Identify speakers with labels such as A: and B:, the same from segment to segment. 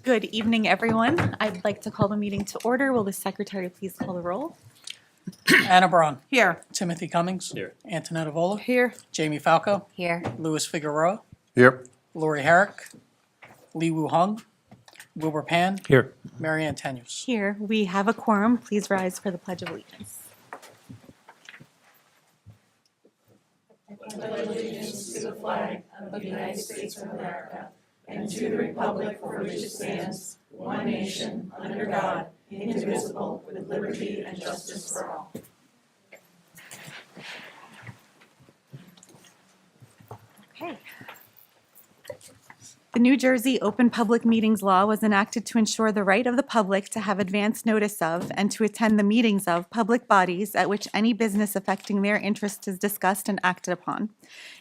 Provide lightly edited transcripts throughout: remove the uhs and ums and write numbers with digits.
A: Good evening, everyone. I'd like to call the meeting to order. Will the secretary please call the roll?
B: Anna Braun.
A: Here.
B: Timothy Cummings.
C: Here.
B: Antonetta Vola.
A: Here.
B: Jamie Falco.
A: Here.
B: Louis Figueroa.
C: Here.
B: Lori Herrick. Lee Woo Hung. Wilbur Pan.
C: Here.
B: Marianne Tenues.
A: Here. We have a quorum. Please rise for the Pledge of Allegiance. Okay. The New Jersey Open Public Meetings Law was enacted to ensure the right of the public to have advance notice of and to attend the meetings of public bodies at which any business affecting their interest is discussed and acted upon.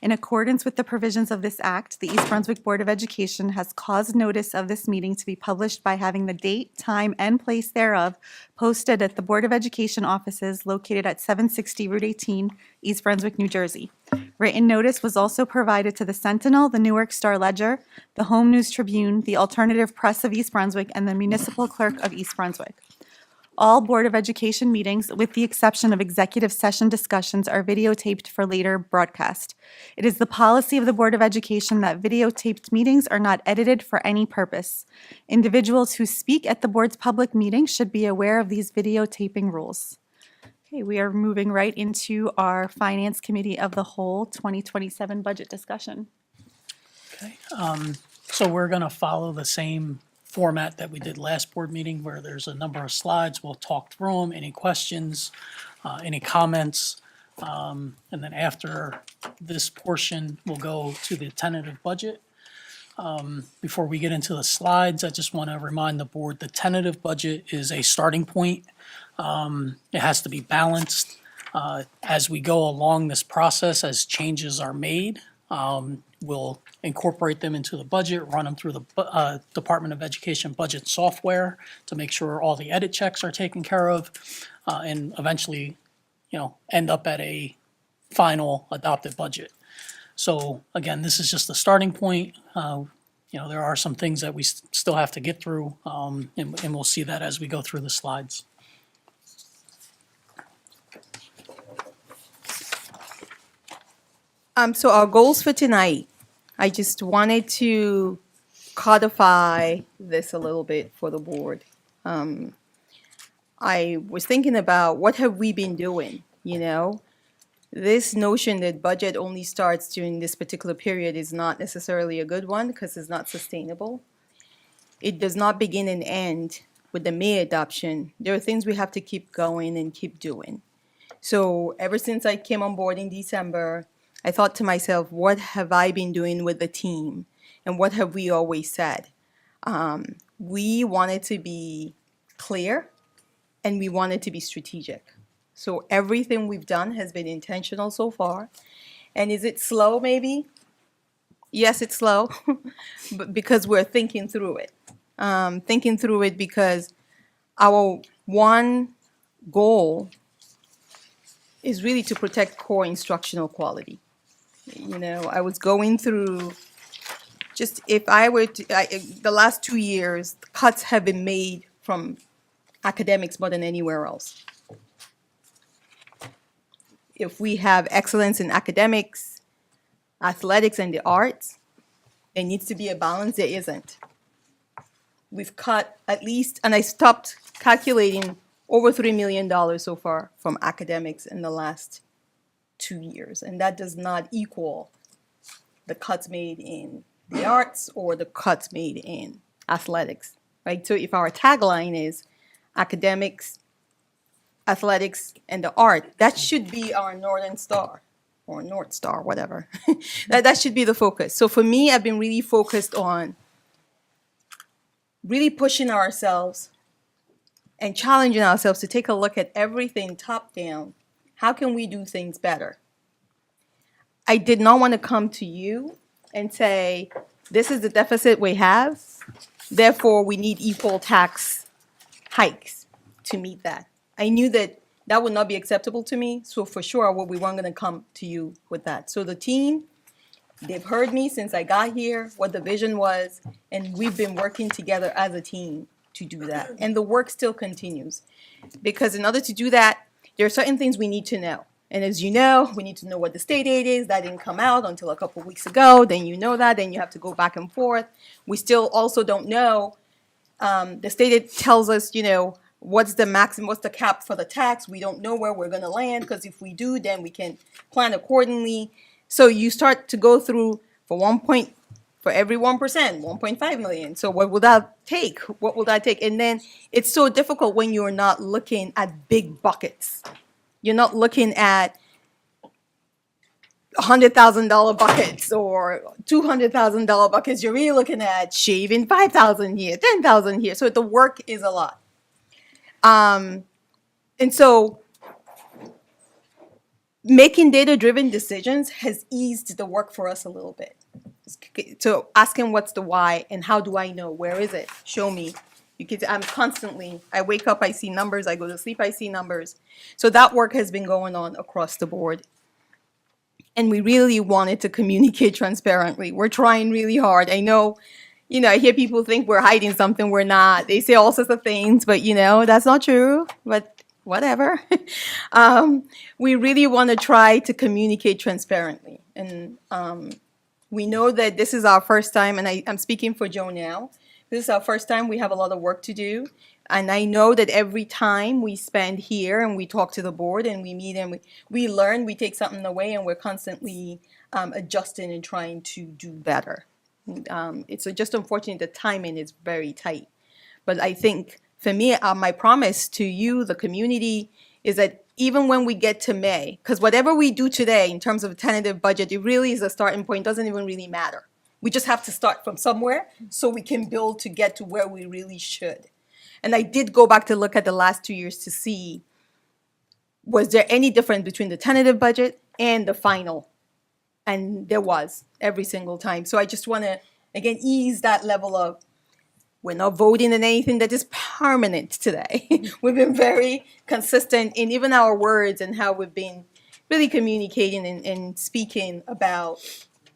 A: In accordance with the provisions of this act, the East Brunswick Board of Education has caused notice of this meeting to be published by having the date, time, and place thereof posted at the Board of Education offices located at 760 Route 18, East Brunswick, New Jersey. Written notice was also provided to the Sentinel, the Newark Star-Ledger, the Home News Tribune, the Alternative Press of East Brunswick, and the Municipal Clerk of East Brunswick. All Board of Education meetings, with the exception of executive session discussions, are videotaped for later broadcast. It is the policy of the Board of Education that videotaped meetings are not edited for any purpose. Individuals who speak at the board's public meetings should be aware of these videotaping rules. Okay, we are moving right into our Finance Committee of the Whole 2027 budget discussion.
B: Okay. So we're going to follow the same format that we did last board meeting where there's a number of slides. We'll talk through them. Any questions, any comments? And then after this portion, we'll go to the tentative budget. Before we get into the slides, I just want to remind the board the tentative budget is a starting point. It has to be balanced. As we go along this process, as changes are made, we'll incorporate them into the budget, run them through the Department of Education budget software to make sure all the edit checks are taken care of, and eventually, end up at a final adopted budget. So again, this is just the starting point. There are some things that we still have to get through, and we'll see that as we go through the slides.
D: So our goals for tonight, I just wanted to codify this a little bit for the board. I was thinking about what have we been doing, This notion that budget only starts during this particular period is not necessarily a good one because it's not sustainable. It does not begin and end with the May adoption. There are things we have to keep going and keep doing. So ever since I came on board in December, I thought to myself, what have I been doing with the team? And what have we always said? We wanted to be clear and we wanted to be strategic. So everything we've done has been intentional so far. And is it slow maybe? Yes, it's slow, but because we're thinking through it. Because our one goal is really to protect core instructional quality. I was going through, just if I were to, the last 2 years, cuts have been made from academics more than anywhere else. If we have excellence in academics, athletics, and the arts, there needs to be a balance. There isn't. We've cut at least, and I stopped calculating, over $3 million so far from academics in the last 2 years. And that does not equal the cuts made in the arts or the cuts made in athletics, right? So if our tagline is academics, athletics, and the art, that should be our Northern Star or North Star, whatever. that should be the focus. So for me, I've been really focused on really pushing ourselves and challenging ourselves to take a look at everything top down. How can we do things better? I did not want to come to you and say, this is the deficit we have, therefore we need equal tax hikes to meet that. I knew that that would not be acceptable to me, so for sure we weren't going to come to you with that. So the team They've heard me since I got here, what the vision was, and we've been working together as a team to do that. And the work still continues. Because in order to do that, there are certain things we need to know. And as you know, we need to know what the state aid is. That didn't come out until a couple of weeks ago. Then you know that. Then you have to go back and forth. We still also don't know. The state aid tells us, what's the maximum, what's the cap for the tax. We don't know where we're going to land, because if we do, then we can plan accordingly. So you start to go through for every 1%, 1.5 million. So what will that take? What will that take? And then it's so difficult when you're not looking at big buckets. You're not looking at $100,000 buckets or $200,000 buckets. You're really looking at shaving 5,000 here, 10,000 here. So the work is a lot. And so making data-driven decisions has eased the work for us a little bit. So asking what's the why and how do I know? Where is it? Show me. I wake up, I see numbers. I go to sleep, I see numbers. So that work has been going on across the board. And we really wanted to communicate transparently. We're trying really hard. I know, I hear people think we're hiding something. We're not. They say all sorts of things, but that's not true. But whatever. We really want to try to communicate transparently. And we know that this is our first time, and I'm speaking for Joe now. This is our first time. We have a lot of work to do. And I know that every time we spend here and we talk to the board and we meet and we learn, we take something away, and we're constantly adjusting and trying to do better. It's just unfortunate the timing is very tight. But I think for me, my promise to you, the community, is that even when we get to May, because whatever we do today in terms of a tentative budget, it really is a starting point. It doesn't even really matter. We just have to start from somewhere so we can build to get to where we really should. And I did go back to look at the last 2 years to see, was there any difference between the tentative budget and the final? And there was every single time. So I just want to, again, ease that level of, we're not voting on anything that is permanent today. We've been very consistent in even our words and how we've been really communicating and speaking about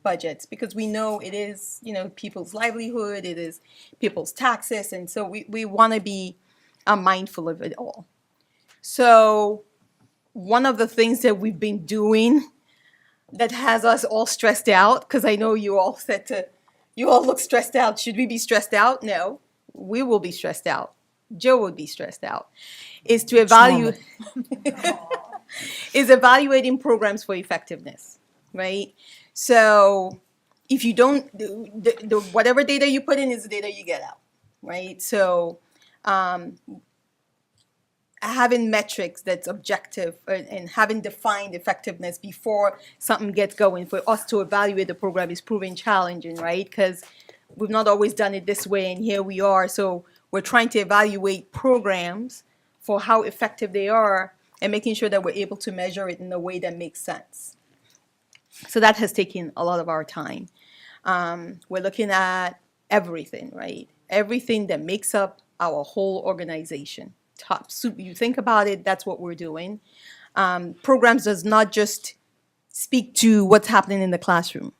D: budgets, because we know it is, people's livelihood, it is people's taxes, and so we want to be mindful of it all. So one of the things that we've been doing that has us all stressed out, because I know you all look stressed out. Should we be stressed out? No, we will be stressed out. Joe would be stressed out. Is to evaluate is evaluating programs for effectiveness, right? So if you don't, whatever data you put in is the data you get out, right? So having metrics that's objective and having defined effectiveness before something gets going for us to evaluate the program is proving challenging, right? Because we've not always done it this way, and here we are. So we're trying to evaluate programs for how effective they are and making sure that we're able to measure it in a way that makes sense. So that has taken a lot of our time. We're looking at everything, right? Everything that makes up our whole organization. You think about it, that's what we're doing. Programs does not just speak to what's happening in the classroom.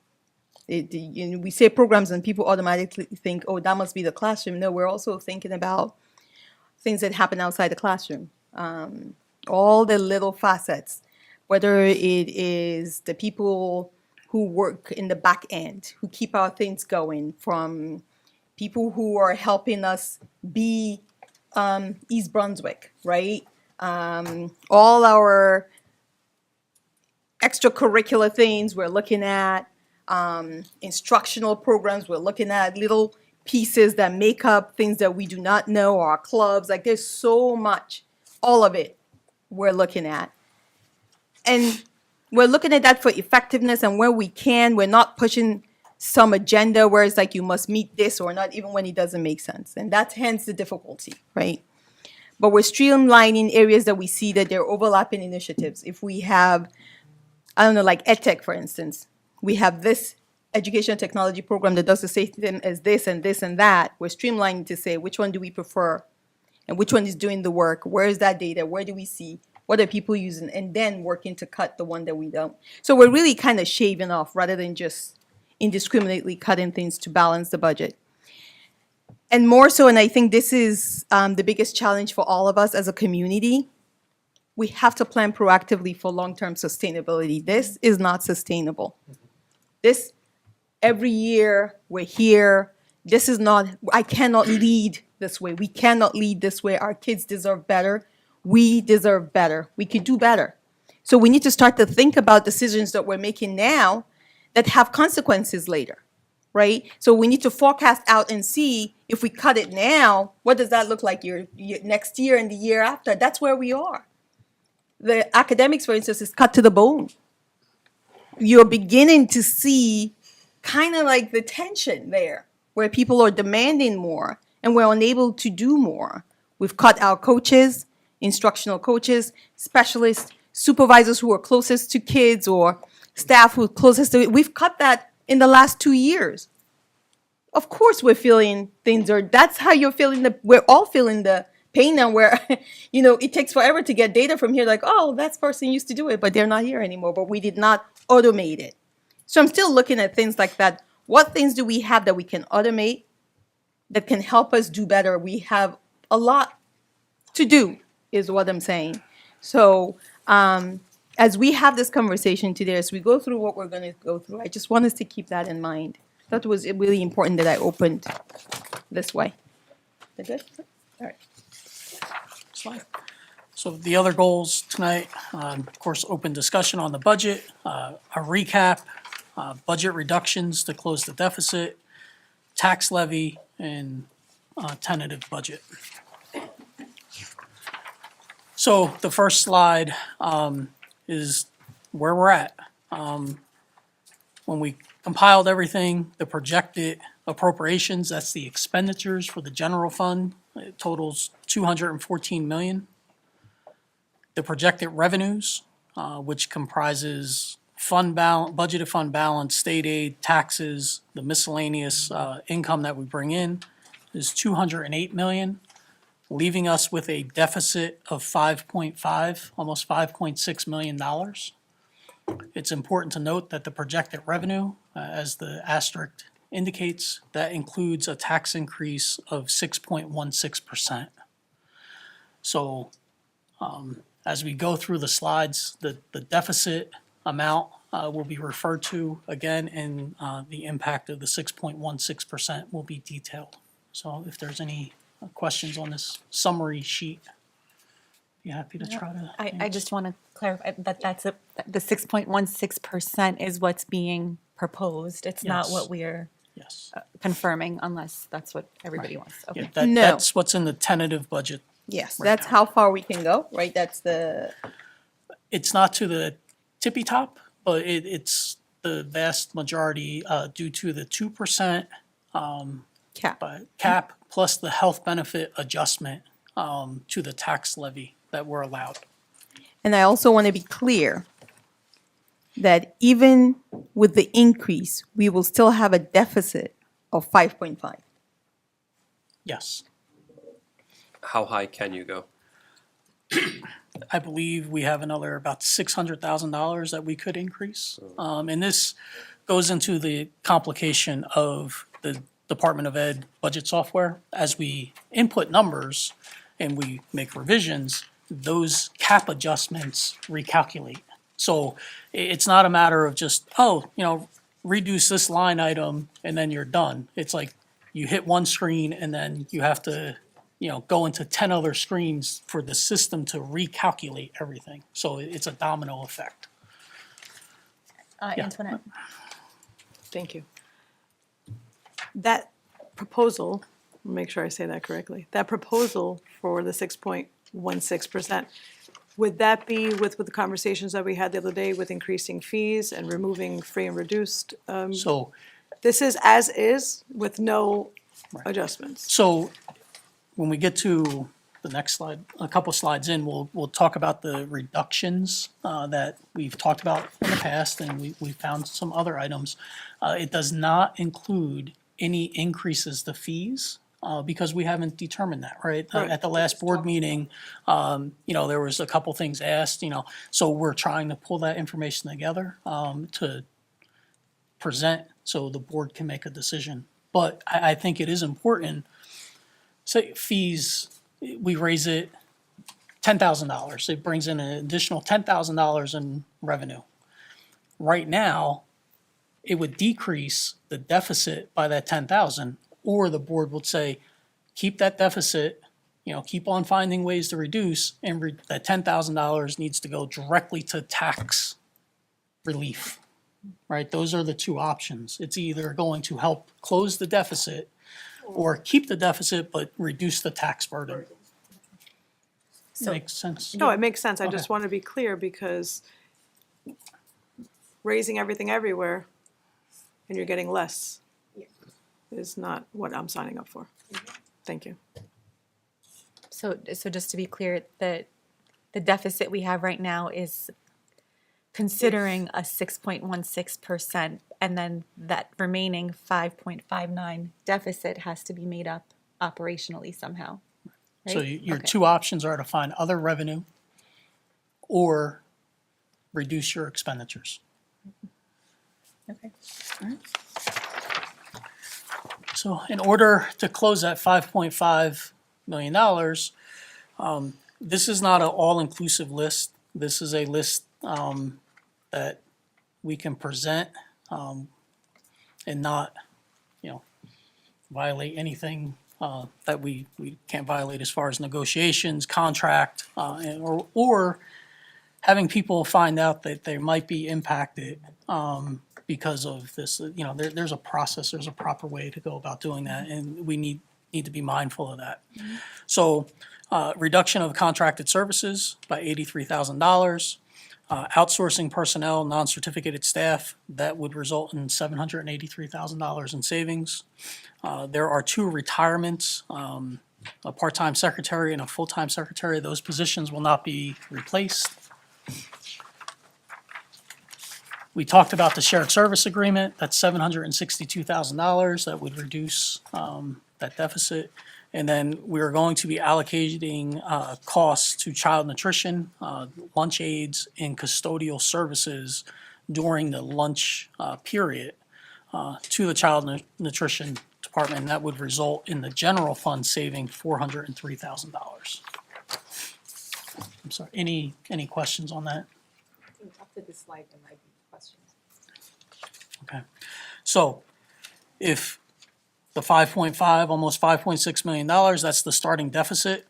D: We say programs and people automatically think, oh, that must be the classroom. No, we're also thinking about things that happen outside the classroom. All the little facets, whether it is the people who work in the back end, who keep our things going, from people who are helping us be East Brunswick, right? All our extracurricular things we're looking at, instructional programs, we're looking at little pieces that make up things that we do not know, our clubs, like there's so much, all of it we're looking at. And we're looking at that for effectiveness, and where we can, we're not pushing some agenda where it's like you must meet this or not, even when it doesn't make sense. And that's hence the difficulty, right? But we're streamlining areas that we see that they're overlapping initiatives. If we have, I don't know, like EdTech, for instance, we have this education technology program that does the same thing as this and this and that. We're streamlining to say, which one do we prefer? And which one is doing the work? Where is that data? Where do we see? What are people using? And then working to cut the one that we don't. So we're really kind of shaving off rather than just indiscriminately cutting things to balance the budget. And more so, and I think this is the biggest challenge for all of us as a community, we have to plan proactively for long-term sustainability. This is not sustainable. This, every year, we're here. This is not, I cannot lead this way. We cannot lead this way. Our kids deserve better. We deserve better. We could do better. So we need to start to think about decisions that we're making now that have consequences later, right? So we need to forecast out and see if we cut it now, what does that look like next year and the year after? That's where we are. The academics, for instance, is cut to the bone. You're beginning to see kind of like the tension there, where people are demanding more and we're unable to do more. We've cut our coaches, instructional coaches, specialists, supervisors who are closest to kids or staff who are closest to it. We've cut that in the last 2 years. Of course we're feeling things are, that's how you're feeling we're all feeling the pain now where, it takes forever to get data from here, like, oh, that person used to do it, but they're not here anymore, but we did not automate it. So I'm still looking at things like that. What things do we have that we can automate that can help us do better? We have a lot to do, is what I'm saying. So as we have this conversation today, as we go through what we're going to go through, I just want us to keep that in mind. That was really important that I opened this way. Is that good? All right.
B: Slide. So the other goals tonight, of course, open discussion on the budget, a recap, budget reductions to close the deficit, tax levy, and tentative budget. So the first slide is where we're at. When we compiled everything, the projected appropriations, that's the expenditures for the general fund, it totals $214 million. The projected revenues, which comprises budgeted fund balance, state aid, taxes, the miscellaneous income that we bring in, is $208 million, leaving us with a deficit of 5.5, almost $5.6 million. It's important to note that the projected revenue, as the asterisk indicates, that includes a tax increase of 6.16%. So as we go through the slides, the deficit amount will be referred to again, and the impact of the 6.16% will be detailed. So if there's any questions on this summary sheet, be happy to try to.
A: I just want to clarify that the 6.16% is what's being proposed. It's not
B: Yes.
A: what we're
B: Yes.
A: confirming, unless that's what everybody wants.
B: Yeah,
A: Okay.
D: No.
B: that's what's in the tentative budget.
D: Yes,
B: Right
D: that's
B: now.
D: how far we can go, right? That's the,
B: It's not to the tippy top, but it's the vast majority due to the 2%
D: cap.
B: cap plus the health benefit adjustment to the tax levy that we're allowed.
D: And I also want to be clear that even with the increase, we will still have a deficit of 5.5.
B: Yes.
C: How high can you go?
B: I believe we have another about $600,000 that we could increase. And this goes into the complication of the Department of Ed budget software. As we input numbers and we make revisions, those cap adjustments recalculate. So it's not a matter of just, reduce this line item and then you're done. It's like you hit one screen and then you have to go into 10 other screens for the system to recalculate everything. So it's a domino effect.
A: Antoinette?
E: Thank you. That proposal, make sure I say that correctly, that proposal for the 6.16%, would that be with the conversations that we had the other day with increasing fees and removing free and reduced?
B: So,
E: This is as is with no adjustments.
B: so when we get to the next slide, a couple slides in, we'll talk about the reductions that we've talked about in the past, and we found some other items. It does not include any increases to fees because we haven't determined that, right?
E: Right.
B: At the last board meeting, there was a couple things asked, so we're trying to pull that information together to present so the board can make a decision. But I think it is important, say fees, we raise it $10,000. It brings in an additional $10,000 in revenue. Right now, it would decrease the deficit by that 10,000, or the board would say, keep that deficit, keep on finding ways to reduce, and that $10,000 needs to go directly to tax relief, right? Those are the two options. It's either going to help close the deficit or keep the deficit but reduce the tax burden. Makes sense?
E: No, it makes sense. I
B: Okay.
E: just want to be clear because raising everything everywhere and you're getting less is not what I'm signing up for. Thank you.
A: So just to be clear, the deficit we have right now is considering a 6.16%, and then that remaining 5.59 deficit has to be made up operationally somehow, right?
B: So your
A: Okay.
B: two options are to find other revenue or reduce your expenditures.
A: Okay.
B: So in order to close that $5.5 million, this is not an all-inclusive list. This is a list that we can present and not, violate anything that we can't violate as far as negotiations, contract, or having people find out that they might be impacted because of this. There's a process, there's a proper way to go about doing that, and we need to be mindful of that. So reduction of contracted services by $83,000. Outsourcing personnel, non-certificated staff, that would result in $783,000 in savings. There are two retirements, a part-time secretary and a full-time secretary. Those positions will not be replaced. We talked about the shared service agreement. That's $762,000. That would reduce that deficit. And then we are going to be allocating costs to child nutrition, lunch aids, and custodial services during the lunch period to the child nutrition department. That would result in the general fund saving $403,000. I'm sorry, any questions on that?
F: After this slide, there might be questions.
B: Okay, so if the 5.5, almost $5.6 million, that's the starting deficit.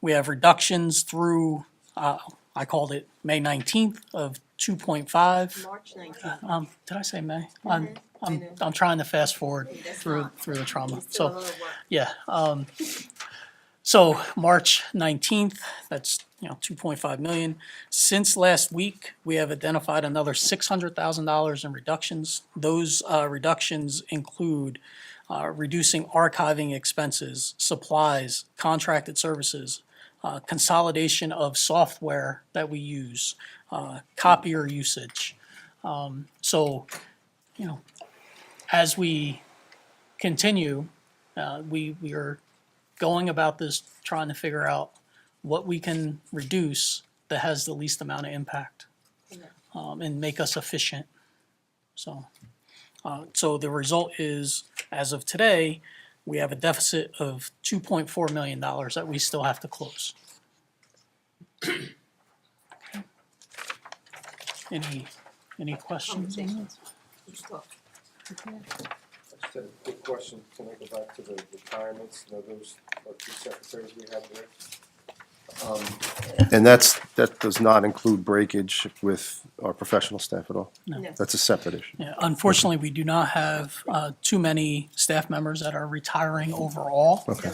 B: We have reductions through, I called it May 19th of 2.5.
F: March 19th.
B: Did I say May? I'm trying to fast forward through the trauma.
F: Still a
B: So,
F: lot of work.
B: yeah. So March 19th, that's, 2.5 million. Since last week, we have identified another $600,000 in reductions. Those reductions include reducing archiving expenses, supplies, contracted services, consolidation of software that we use, copier usage. So, as we continue, we are going about this, trying to figure out what we can reduce that has the least amount of impact and make us efficient. So the result is, as of today, we have a deficit of $2.4 million that we still have to close. Any questions?
F: Just talk.
G: Just had a quick question, can I go back to the retirements, those are two secretaries we have there? And that does not include breakage with our professional staff at all?
B: No.
G: That's a separate issue.
B: Yeah, unfortunately, we do not have too many staff members that are retiring overall.
G: Okay,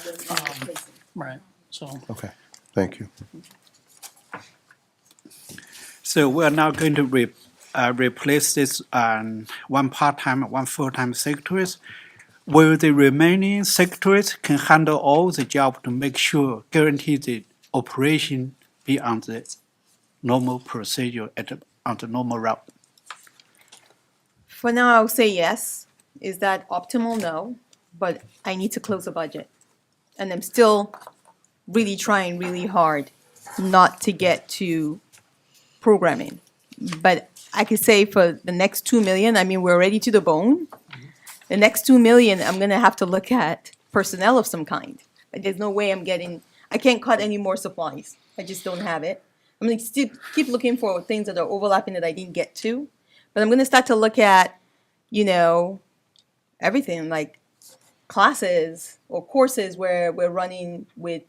B: Right, so,
G: okay, thank you.
H: So we're now going to replace this one part-time, one full-time secretaries. Will the remaining secretaries can handle all the job to make sure, guarantee the operation be on the normal procedure on the normal route?
D: For now, I'll say yes. Is that optimal? No, but I need to close the budget. And I'm still really trying really hard not to get to programming. But I could say for the next 2 million, I mean, we're ready to the bone. The next 2 million, I'm gonna have to look at personnel of some kind. Like, there's no way I can't cut any more supplies. I just don't have it. I'm gonna still keep looking for things that are overlapping that I didn't get to. But I'm gonna start to look at, everything like classes or courses where we're running with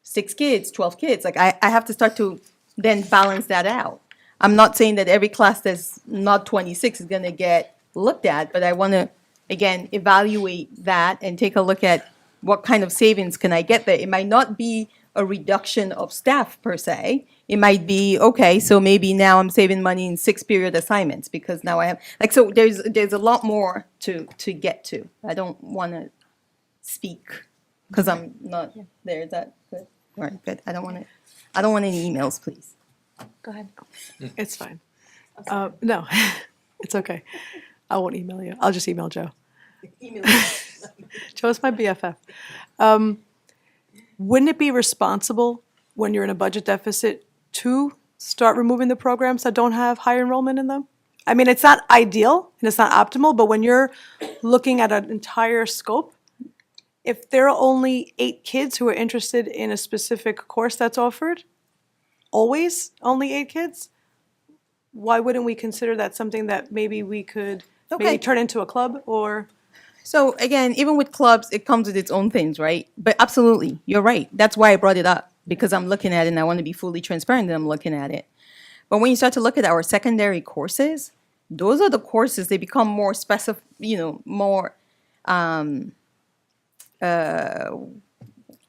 D: 6 kids, 12 kids. Like I have to start to then balance that out. I'm not saying that every class that's not 26 is gonna get looked at, but I wanna, again, evaluate that and take a look at what kind of savings can I get there. It might not be a reduction of staff per se. It might be, okay, so maybe now I'm saving money in 6-period assignments because now I have, like, so there's a lot more to get to. I don't wanna speak because I'm not there. Is that good? All right, good. I don't want any emails, please.
F: Go ahead.
E: It's fine. No, it's okay. I won't email you. I'll just email Joe. Joe's my BFF. Wouldn't it be responsible when you're in a budget deficit to start removing the programs that don't have high enrollment in them? I mean, it's not ideal and it's not optimal, but when you're looking at an entire scope, if there are only 8 kids who are interested in a specific course that's offered, always only 8 kids, why wouldn't we consider that something that maybe we could
D: Okay.
E: maybe turn into a club or?
D: So again, even with clubs, it comes with its own things, right? But absolutely, you're right. That's why I brought it up, because I'm looking at it and I want to be fully transparent that I'm looking at it. But when you start to look at our secondary courses, those are the courses, they become more specific, more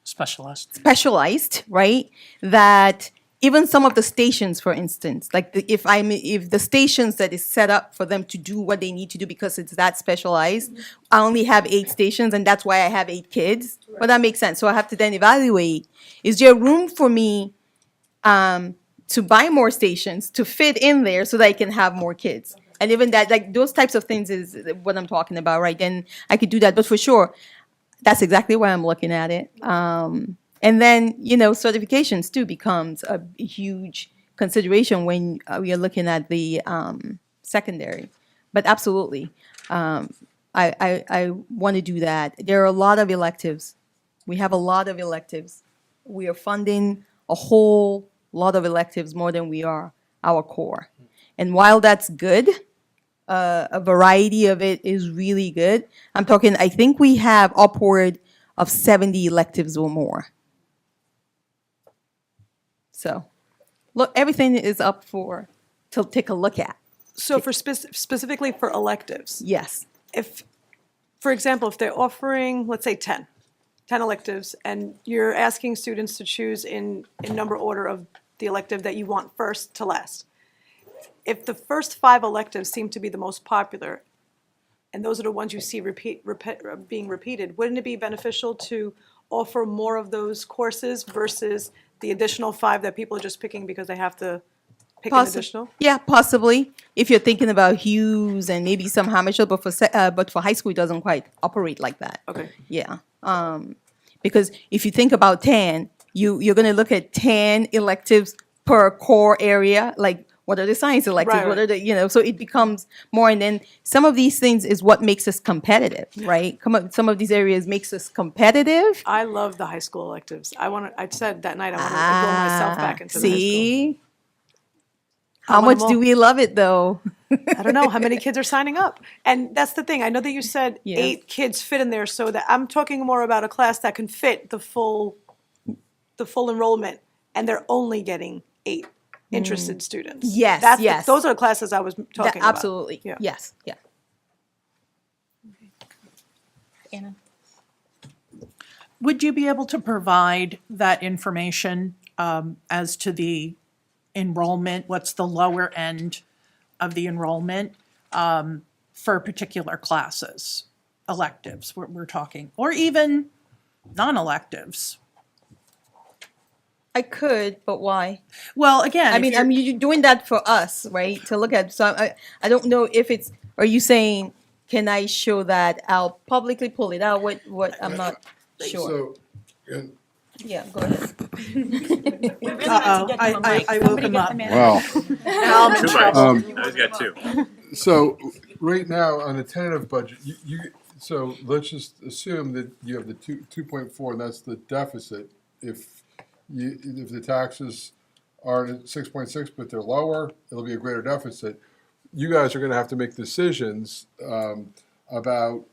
B: Specialized.
D: specialized, right? That even some of the stations, for instance, like if the stations that is set up for them to do what they need to do because it's that specialized, I only have 8 stations and that's why I have 8 kids. But that makes sense. So I have to then evaluate, is there room for me to buy more stations to fit in there so that I can have more kids? And even that, like those types of things is what I'm talking about, right? Then I could do that. But for sure, that's exactly why I'm looking at it. And then, certifications too becomes a huge consideration when we are looking at the secondary. But absolutely, I want to do that. There are a lot of electives. We have a lot of electives. We are funding a whole lot of electives more than we are our core. And while that's good, a variety of it is really good. I'm talking, I think we have upward of 70 electives or more. So, look, everything is up to take a look at.
E: So for specifically for electives,
D: Yes.
E: if, for example, if they're offering, let's say 10 electives, and you're asking students to choose in number order of the elective that you want first to last. If the first 5 electives seem to be the most popular, and those are the ones you see being repeated, wouldn't it be beneficial to offer more of those courses versus the additional 5 that people are just picking because they have to pick an additional?
D: Yeah, possibly. If you're thinking about Hughes and maybe some Hamish, but for high school, it doesn't quite operate like that.
E: Okay.
D: Yeah. Because if you think about 10, you're going to look at 10 electives per core area, like what are the science electives?
E: Right,
D: What are the, so it becomes more, and then some of these things is what makes us competitive, right? Some of these areas makes us competitive.
E: I love the high school electives. I said that night I want to enroll myself back into the high school.
D: See? How
E: I want
D: much
E: them
D: do
E: all.
D: we love it, though?
E: I don't know how many kids are signing up. And that's the thing. I know that you said
D: Yes.
E: 8 kids fit in there, so that I'm talking more about a class that can fit the full enrollment, and they're only getting 8 interested students.
D: Yes, yes.
E: Those are the classes I was talking about.
D: Absolutely.
E: Yeah.
D: Yes, yeah.
F: Anna?
I: Would you be able to provide that information as to the enrollment? What's the lower end of the enrollment for particular classes, electives we're talking, or even non-electives?
D: I could, but why?
I: Well, again,
D: I mean, you're doing that for us, right? To look at. So I don't know if it's. Are you saying? Can I show that? I'll publicly pull it out. What? I'm not sure.
G: So, and
D: Yeah, go ahead.
I: Uh-oh, I woke him up.
J: Wow.
I: Now I'm in trouble.
J: Now he's got two. So right now on the tentative budget, so let's just assume that you have the 2.4, and that's the deficit. If the taxes are at 6.6, but they're lower, it'll be a greater deficit. You guys are going to have to make decisions about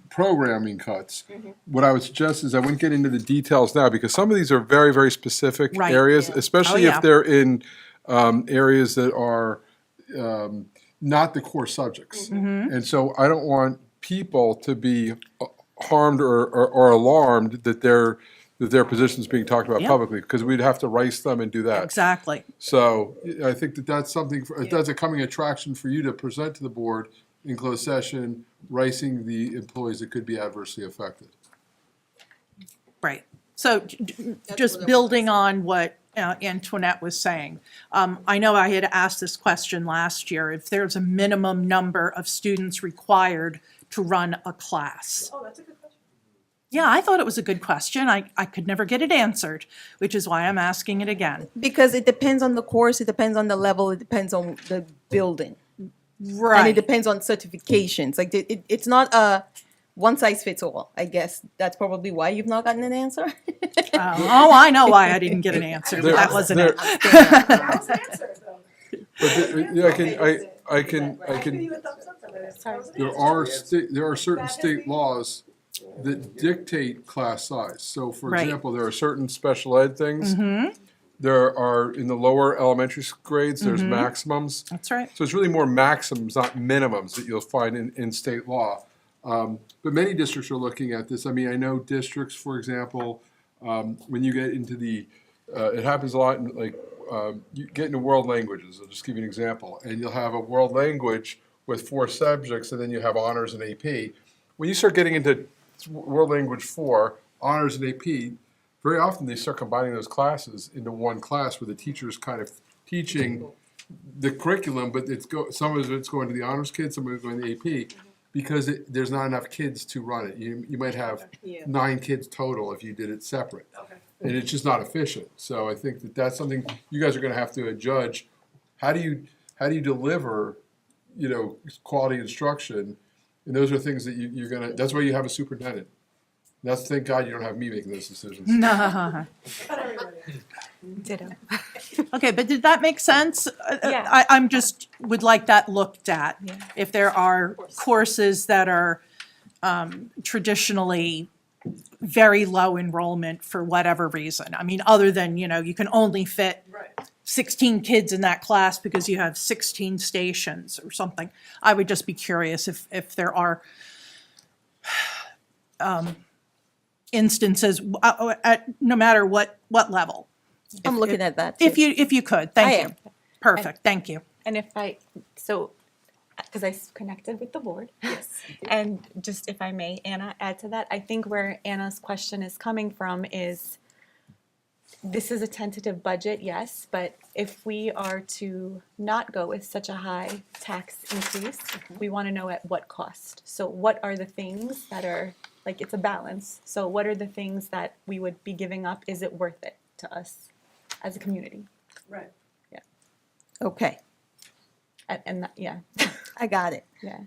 J: programming cuts. What I would suggest is I wouldn't get into the details now because some of these are very, very specific
I: Right.
J: areas, especially
I: Oh, yeah.
J: if they're in areas that are not the core subjects. And so I don't want people to be harmed or alarmed that their position's being talked about
I: Yeah.
J: publicly, because we'd have to rice them and do that.
I: Exactly.
J: So I think that's something, that's a coming attraction for you to present to the board in closed session, ricing the employees that could be adversely affected.
I: Right. So just building on what Antoinette was saying, I know I had asked this question last year, if there's a minimum number of students required to run a class.
E: Oh, that's a good question.
I: Yeah, I thought it was a good question. I could never get it answered, which is why I'm asking it again.
D: Because it depends on the course, it depends on the level, it depends on the building. And it
I: Right.
D: depends on certifications. Like, it's not a one size fits all, I guess. That's probably why you've not gotten an answer.
I: Oh, I know why I didn't get an answer, but that wasn't it.
J: Yeah, I can, there are certain state laws that dictate class size. So for
I: Right.
J: example, there are certain special ed things. There are, in the lower elementary grades, there's maximums.
I: That's right.
J: So it's really more maximums, not minimums, that you'll find in state law. But many districts are looking at this. I mean, I know districts, for example, when you get into it happens a lot in, like, you get into world languages. I'll just give you an example. And you'll have a world language with 4 subjects, and then you have honors and AP. When you start getting into world language 4, honors and AP, very often they start combining those classes into one class where the teacher's kind of teaching the curriculum, but some of it's going to the honors kids, some of it's going to the AP, because there's not enough kids to run it. You might have 9 kids total if you did it separate. And it's just not efficient. So I think that's something you guys are going to have to judge. How do you deliver, quality instruction? And those are things that you're going to, that's why you have a superintendent. Thank God you don't have me making those decisions.
A: Ditto.
I: Okay, but did that make sense?
A: Yeah.
I: I'm just, would like that looked at.
A: Yeah.
I: If there are courses that are traditionally very low enrollment for whatever reason. I mean, other than, you can only fit 16 kids in that class because you have 16 stations or something. I would just be curious if there are instances at no matter what level.
D: I'm looking at that.
I: If
D: too.
I: you could,
D: I
I: thank
D: am.
I: you. Perfect, thank you.
A: And because I connected with the board. Yes. And just if I may, Anna, add to that, I think where Anna's question is coming from is, this is a tentative budget, yes, but if we are to not go with such a high tax increase, we want to know at what cost. So what are the things that are, like, it's a balance. So what are the things that we would be giving up? Is it worth it to us as a community?
E: Right.
D: Okay,
A: And that, yeah.
D: I got it.
A: Yeah.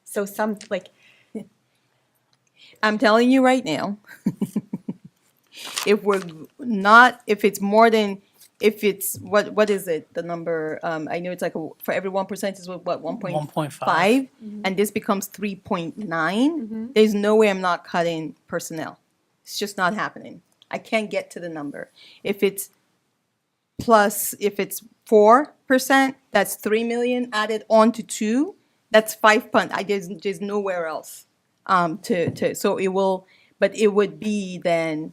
A: So some, like,
D: I'm telling you right now, if it's more than, if it's, what is it, the number, I know it's like, for every 1% is what, 1.5?
B: 1.5.
D: And this becomes 3.9, there's no way I'm not cutting personnel. It's just not happening. I can't get to the number. If it's 4%, that's 3 million added on to 2, that's 5 punt. There's nowhere else so it will, but it would be then,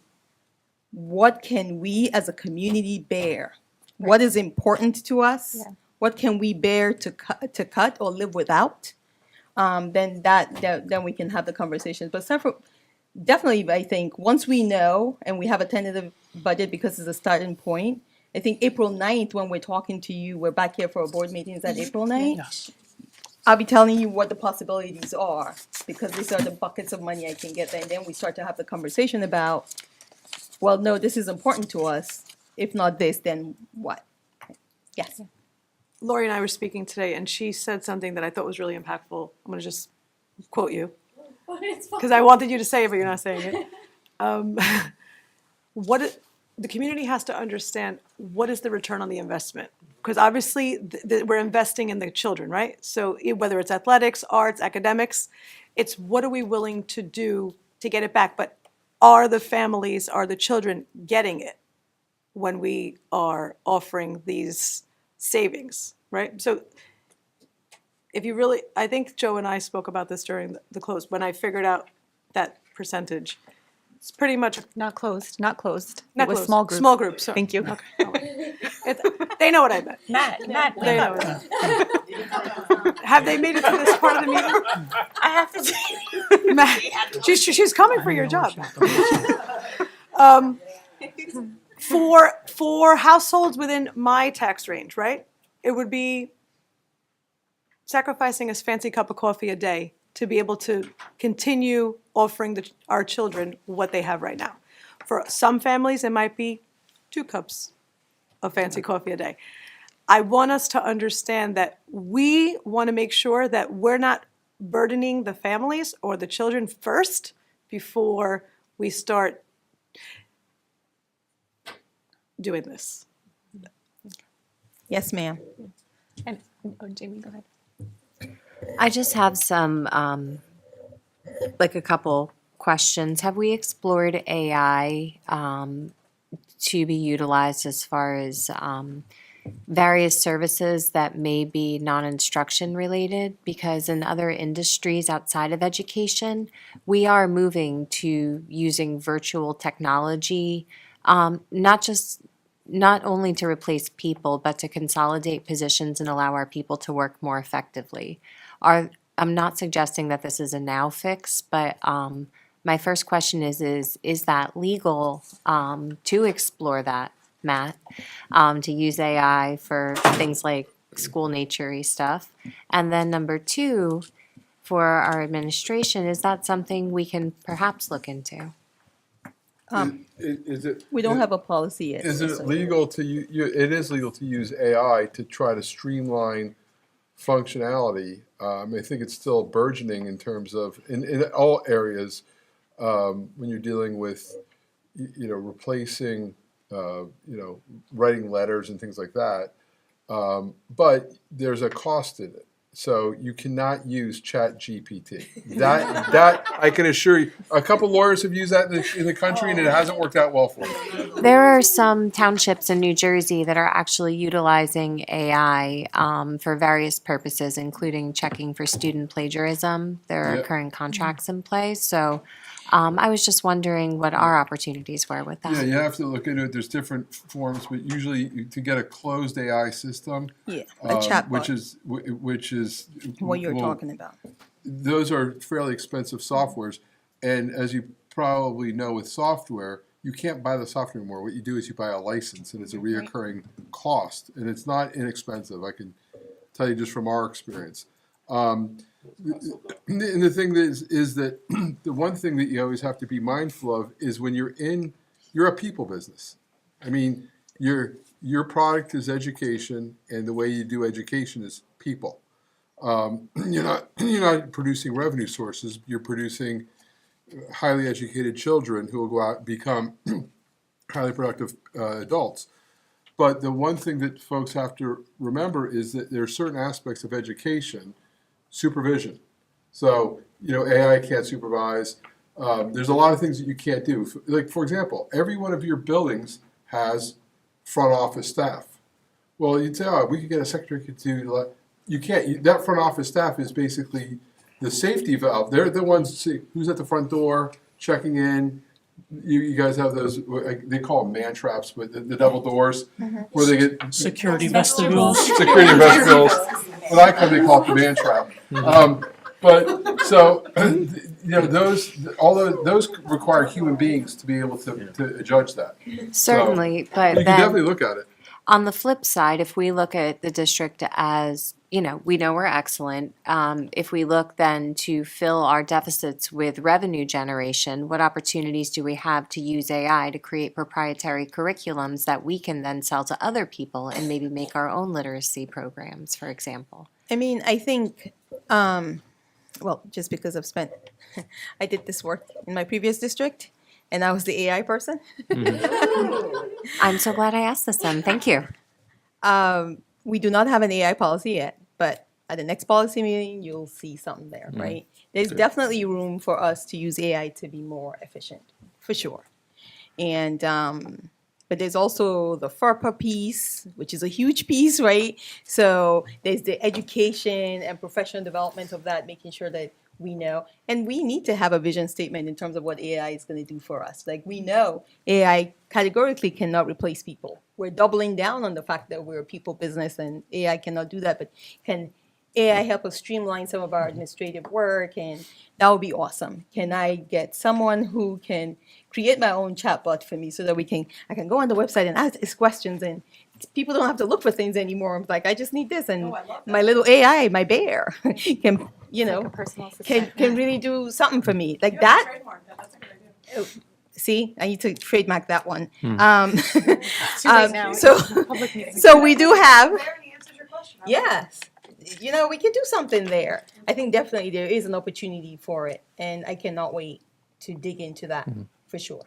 D: what can we as a community bear? What is important to us?
A: Yeah.
D: What can we bear to cut or live without? Then then we can have the conversations. But definitely, I think once we know and we have a tentative budget, because it's a starting point. I think April 9th, when we're talking to you, we're back here for a board meeting, is that April 9th?
B: Yes.
D: I'll be telling you what the possibilities are, because these are the buckets of money I can get, and then we start to have the conversation about well, no, this is important to us. If not this, then what? Yes.
E: Lori and I were speaking today, and she said something that I thought was really impactful. I'm going to just quote you, because I wanted you to say it, but you're not saying it. The community has to understand, what is the return on the investment? Because obviously, we're investing in the children, right? So whether it's athletics, arts, academics, it's what are we willing to do to get it back? But are the families, are the children getting it when we are offering these savings, right? So if you really, I think Joe and I spoke about this during the close, when I figured out that percentage. It's pretty much
A: Not closed, not closed.
E: not
A: It was
E: close.
A: small group.
E: Small groups. Sorry.
A: Thank you.
E: They know what I meant.
F: Matt,
E: They know what I meant. Have they made it to this part of the meeting?
F: I have to say.
E: Matt, she's coming for your job. For households within my tax range, right? It would be sacrificing a fancy cup of coffee a day to be able to continue offering our children what they have right now. For some families, it might be 2 cups of fancy coffee a day. I want us to understand that we want to make sure that we're not burdening the families or the children first before we start doing this.
D: Yes, ma'am.
A: And, oh, Jamie, go ahead.
K: I just have some, like a couple questions. Have we explored AI to be utilized as far as various services that may be non-instruction related? Because in other industries outside of education, we are moving to using virtual technology, not only to replace people, but to consolidate positions and allow our people to work more effectively. I'm not suggesting that this is a now fix, but my first question is that legal to explore that, Matt, to use AI for things like school nature-y stuff? And then number 2, for our administration, is that something we can perhaps look into?
J: Is it?
D: We don't have a policy yet.
J: Is
D: so-
J: it legal to, it is legal to use AI to try to streamline functionality. I think it's still burgeoning in terms of, in all areas, when you're dealing with, replacing, writing letters and things like that. But there's a cost in it. So you cannot use Chat GPT. That I can assure you. A couple lawyers have used that in the country, and it hasn't worked out well for them.
K: There are some townships in New Jersey that are actually utilizing AI for various purposes, including checking for student plagiarism. There are
J: Yep.
K: current contracts in place, so I was just wondering what our opportunities were with
J: Yeah,
K: that.
J: you have to look into it. There's different forms, but usually to get a closed AI system,
D: Yeah, a chatbot,
J: which is
D: what you're
J: well,
D: talking about.
J: those are fairly expensive softwares. And as you probably know with software, you can't buy the software anymore. What you do is you buy a license, and it's a reoccurring cost, and it's not inexpensive. I can tell you just from our experience. And the thing is that the one thing that you always have to be mindful of is when you're a people business. I mean, your product is education, and the way you do education is people. You're not producing revenue sources. You're producing highly educated children who will go out and become highly productive adults. But the one thing that folks have to remember is that there are certain aspects of education, supervision. So, AI can't supervise. There's a lot of things that you can't do. Like, for example, every one of your buildings has front office staff. Well, you'd say, we could get a secretary to do. You can't. That front office staff is basically the safety valve. They're the ones to see who's at the front door, checking in. You guys have those, they call them man traps, but the double doors where they get
B: Security vestibules.
J: security vestibules. What I call, they call it the man trap. But so, those require human beings to be able to judge that.
K: Certainly,
J: You
K: but
J: can
K: then
J: definitely look at it.
K: on the flip side, if we look at the district as, you know, we know we're excellent. If we look then to fill our deficits with revenue generation, what opportunities do we have to use AI to create proprietary curriculums that we can then sell to other people and maybe make our own literacy programs, for example?
D: I mean, I think, well, just because I've spent, I did this work in my previous district, and I was the AI person.
K: I'm so glad I asked this then. Thank you.
D: We do not have an AI policy yet, but at the next policy meeting, you'll see something there, right? There's definitely room for us to use AI to be more efficient, for sure. And, but there's also the FERPA piece, which is a huge piece, right? So there's the education and professional development of that, making sure that we know. And we need to have a vision statement in terms of what AI is going to do for us. Like, we know AI categorically cannot replace people. We're doubling down on the fact that we're a people business and AI cannot do that. But can AI help us streamline some of our administrative work? And that would be awesome. Can I get someone who can create my own chatbot for me so that I can go on the website and ask these questions, and people don't have to look for things anymore. I'm like, I just need this, and my little AI, my bear, can, you know, can really do something for me like that. See, I need to trademark that one. So we do have. Yes, you know, we can do something there. I think definitely there is an opportunity for it, and I cannot wait to dig into that for sure.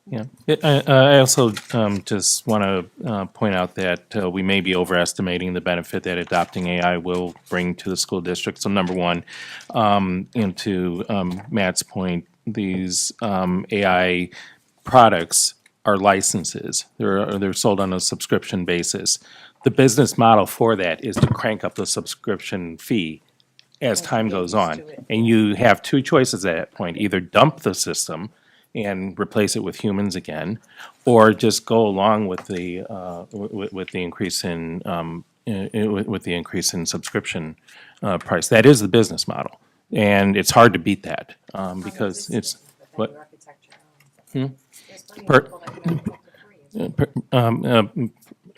L: Yeah, I also just want to point out that we may be overestimating the benefit that adopting AI will bring to the school district. So number one, and to Matt's point, these AI products are licenses. They're sold on a subscription basis. The business model for that is to crank up the subscription fee as time goes on. And you have two choices at that point: either dump the system and replace it with humans again, or just go along with the increase in with the increase in subscription price. That is the business model, and it's hard to beat that because it's what.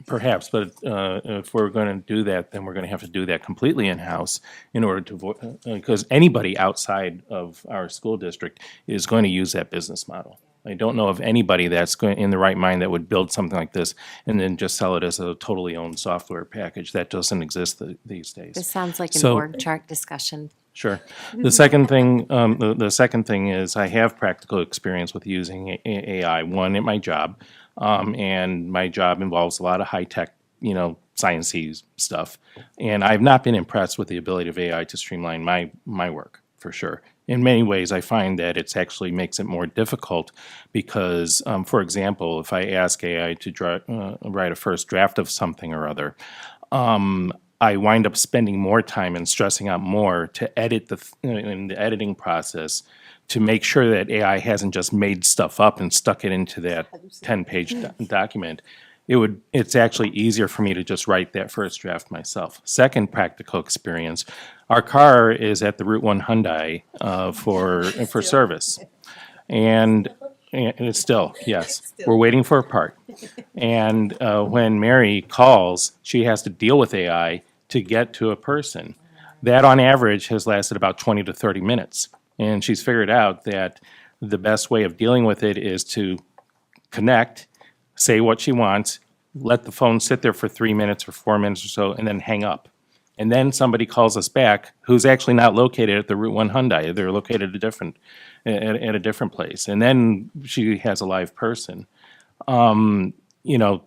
L: Perhaps, but if we're going to do that, then we're going to have to do that completely in-house in order to avoid, because anybody outside of our school district is going to use that business model. I don't know of anybody that's going, in the right mind, that would build something like this and then just sell it as a totally owned software package. That doesn't exist these days.
K: This sounds like an
L: So-
K: org chart discussion.
L: Sure. The second thing, the second thing is I have practical experience with using AI. One, at my job, and my job involves a lot of high tech, you know, sciencey stuff. And I've not been impressed with the ability of AI to streamline my work, for sure. In many ways, I find that it's actually makes it more difficult because, for example, if I ask AI to write a first draft of something or other, I wind up spending more time and stressing out more to edit in the editing process to make sure that AI hasn't just made stuff up and stuck it into that 10-page document. It's actually easier for me to just write that first draft myself. Second practical experience, our car is at the Route 1 Hyundai for service. And it's still, yes, we're waiting for a part. And when Mary calls, she has to deal with AI to get to a person. That on average has lasted about 20 to 30 minutes. And she's figured out that the best way of dealing with it is to connect, say what she wants, let the phone sit there for 3 minutes or 4 minutes or so, and then hang up. And then somebody calls us back who's actually not located at the Route 1 Hyundai. They're located at a different place. And then she has a live person. You know,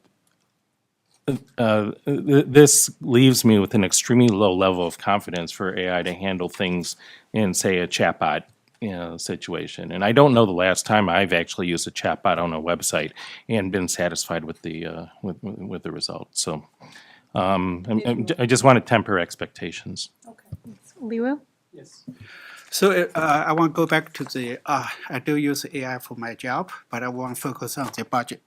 L: this leaves me with an extremely low level of confidence for AI to handle things in, say, a chatbot, you know, situation. And I don't know the last time I've actually used a chatbot on a website and been satisfied with the with the results. So I just want to temper expectations.
A: Liwu?
H: So I want to go back to the, I do use AI for my job, but I want to focus on the budget.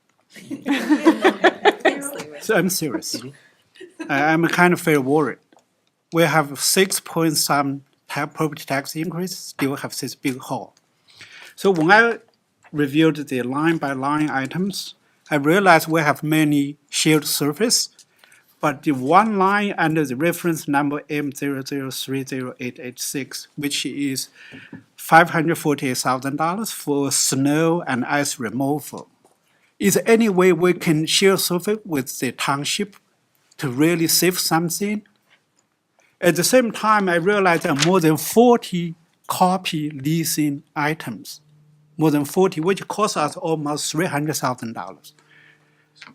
H: So I'm serious. I'm kind of very worried. We have 6 point some property tax increase, still have this big hole. So when I reviewed the line by line items, I realized we have many shared service. But the one line under the reference number M0030886, which is $548,000 for snow and ice removal. Is there any way we can share surface with the township to really save something? At the same time, I realized there are more than 40 copy leasing items, more than 40, which cost us almost $300,000.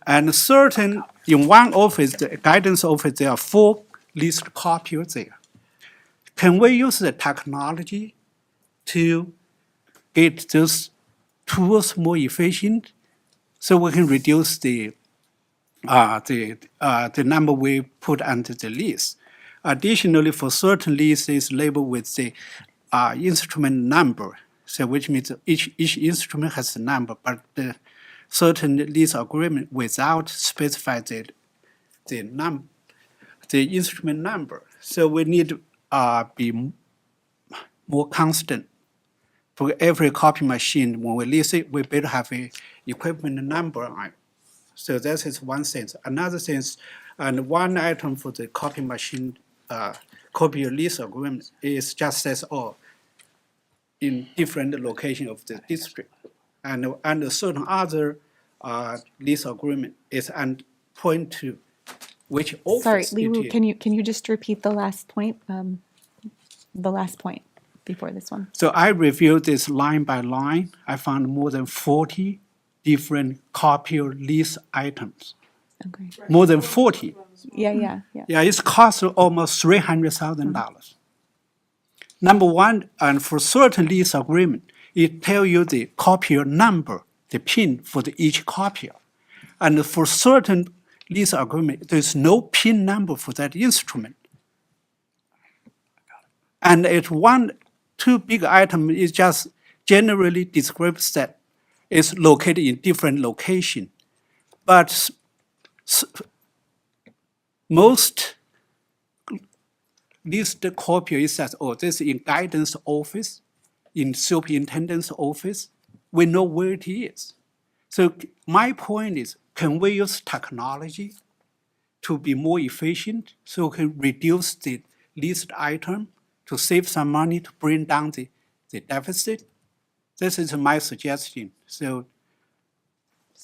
H: And certain, in one office, the guidance office, there are 4 leased copiers there. Can we use the technology to get those tools more efficient so we can reduce the number we put under the lease? Additionally, for certain leases labeled with the instrument number, so which means each instrument has a number, but the certain lease agreement without specify the instrument number. So we need to be more constant. For every copy machine, when we lease it, we better have a equipment number on it. So that is one sense. Another sense, and one item for the copy machine, copy lease agreement is just says, oh, in different location of the district. And under certain other lease agreement is and point to which office
A: Sorry,
H: it
A: Liwu,
H: is.
A: can you just repeat the last point? The last point before this one.
H: So I reviewed this line by line. I found more than 40 different copier lease items.
A: Okay.
H: More than 40.
A: Yeah.
H: Yeah, it's cost almost $300,000. Number one, and for certain lease agreement, it tell you the copier number, the PIN for each copier. And for certain lease agreement, there's no PIN number for that instrument. And it's two big item is just generally describes that it's located in different location. But most list copier is that, oh, this is in guidance office, in superintendent's office. We know where it is. So my point is, can we use technology to be more efficient so we can reduce the list item to save some money to bring down the deficit? This is my suggestion. So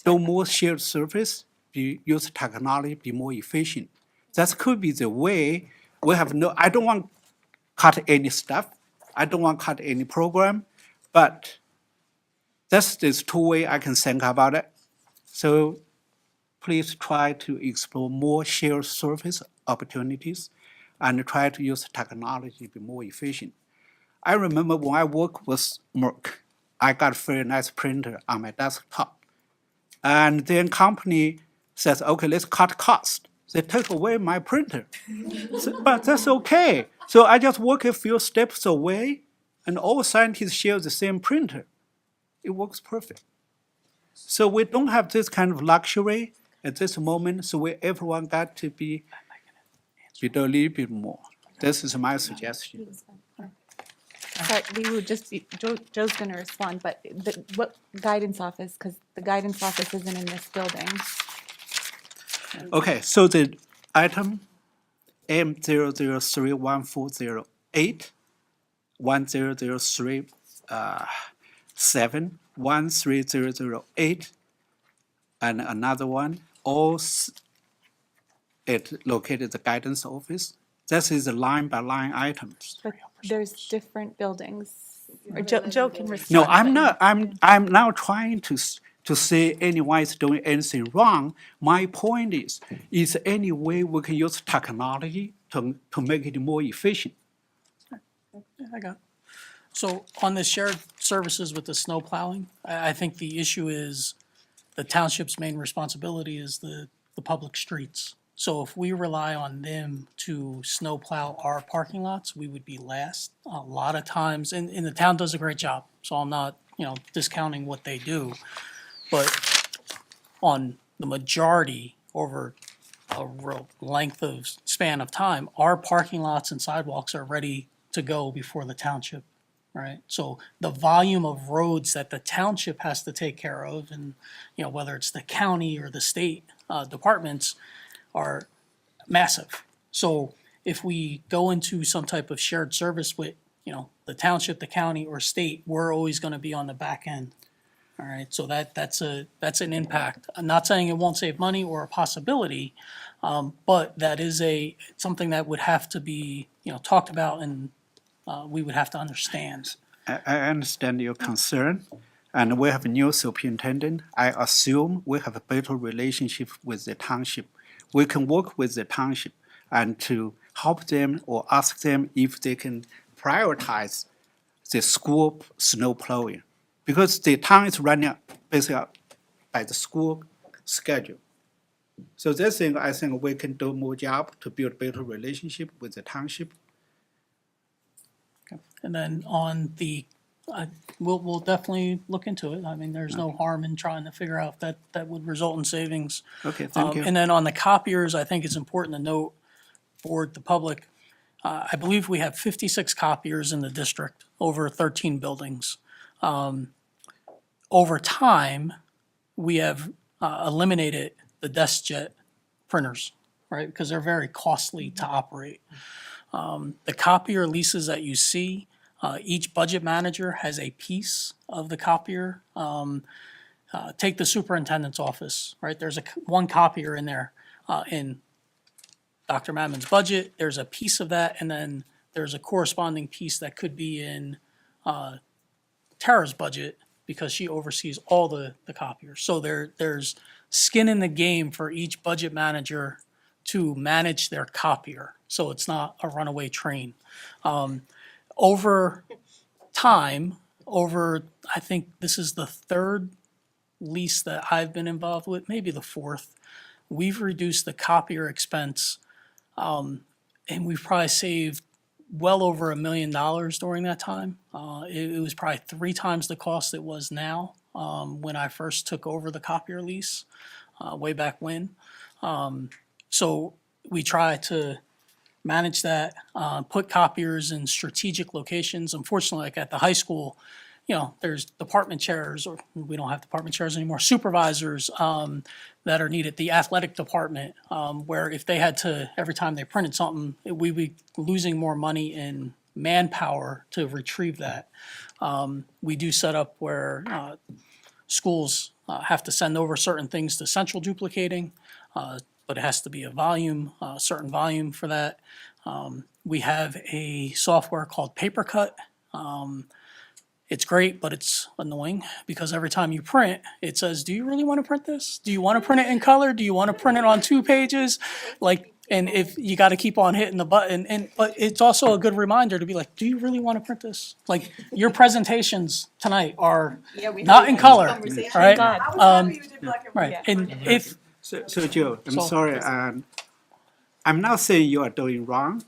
H: no more shared service, use technology, be more efficient. That could be the way. We have I don't want to cut any stuff. I don't want to cut any program, but that's this two way I can think about it. So please try to explore more shared service opportunities and try to use technology to be more efficient. I remember when I worked with Merck, I got a very nice printer on my desktop. And then company says, okay, let's cut cost. They take away my printer. But that's okay. So I just walk a few steps away and all scientists share the same printer. It works perfect. So we don't have this kind of luxury at this moment, so everyone got to be a little bit more. This is my suggestion.
A: Sorry, Joe's going to respond, but what guidance office? Because the guidance office isn't in this building.
H: Okay, so the item M0031408, 1003 13008, and another one, all it located the guidance office. This is the line by line items.
A: But there's different buildings. Or Joe can respond.
H: No, I'm
A: but-
H: not. I'm now trying to say anyone is doing anything wrong. My point is there any way we can use technology to make it more efficient?
B: I got it. So on the shared services with the snow plowing, I think the issue is the township's main responsibility is the public streets. So if we rely on them to snow plow our parking lots, we would be last. A lot of times, and the town does a great job, so I'm not, discounting what they do. But on the majority, over a real length of span of time, our parking lots and sidewalks are ready to go before the township, right? So the volume of roads that the township has to take care of, and, whether it's the county or the state departments, are massive. So if we go into some type of shared service with, the township, the county, or state, we're always gonna be on the back end. All right, so that's an impact. I'm not saying it won't save money or a possibility, but that is something that would have to be, talked about and we would have to understand.
H: I understand your concern, and we have a new superintendent. I assume we have a better relationship with the township. We can work with the township and to help them or ask them if they can prioritize the school snow plowing. Because the town is running basically by the school schedule. So this thing, I think we can do more job to build better relationship with the township.
B: And then on the, we'll definitely look into it. I mean, there's no harm in trying to figure out if that would result in savings.
H: Okay, thank you.
B: And then on the copiers, I think it's important to note for the public, I believe we have 56 copiers in the district, over 13 buildings. Over time, we have eliminated the DeskJet printers, right? Because they're very costly to operate. The copier leases that you see, each budget manager has a piece of the copier. Take the superintendent's office, right? There's one copier in there in Dr. Madman's budget. There's a piece of that, and then there's a corresponding piece that could be in Tara's budget because she oversees all the copiers. So there's skin in the game for each budget manager to manage their copier, so it's not a runaway train. Over time, I think this is the third lease that I've been involved with, maybe the fourth, we've reduced the copier expense, and we've probably saved well over $1 million during that time. It was probably 3 times the cost it was now when I first took over the copier lease way back when. So we try to manage that, put copiers in strategic locations. Unfortunately, like at the high school, there's department chairs, or we don't have department chairs anymore, supervisors that are needed. The athletic department, where if they had to, every time they printed something, we'd be losing more money in manpower to retrieve that. We do set up where schools have to send over certain things to central duplicating, but it has to be a volume, a certain volume for that. We have a software called PaperCut. It's great, but it's annoying because every time you print, it says, do you really want to print this? Do you want to print it in color? Do you want to print it on 2 pages? And if you got to keep on hitting the button, but it's also a good reminder to be like, do you really want to print this? Like your presentations tonight are not in color, all right?
E: I was happy you did black and white.
B: Right, and if,
H: So Joe, I'm
B: So-
H: sorry, I'm not saying you are doing wrong.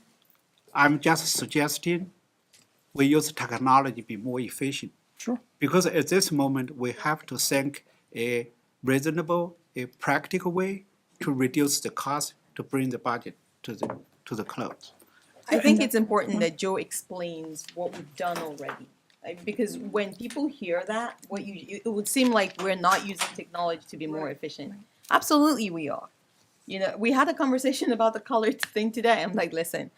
H: I'm just suggesting we use technology to be more efficient.
B: Sure.
H: Because at this moment, we have to think a reasonable, a practical way to reduce the cost to bring the budget to the close.
D: I think it's important that Joe explains what we've done already. Because when people hear that, it would seem like we're not using technology to be more efficient. Absolutely we are. We had a conversation about the color thing today. I'm like, listen,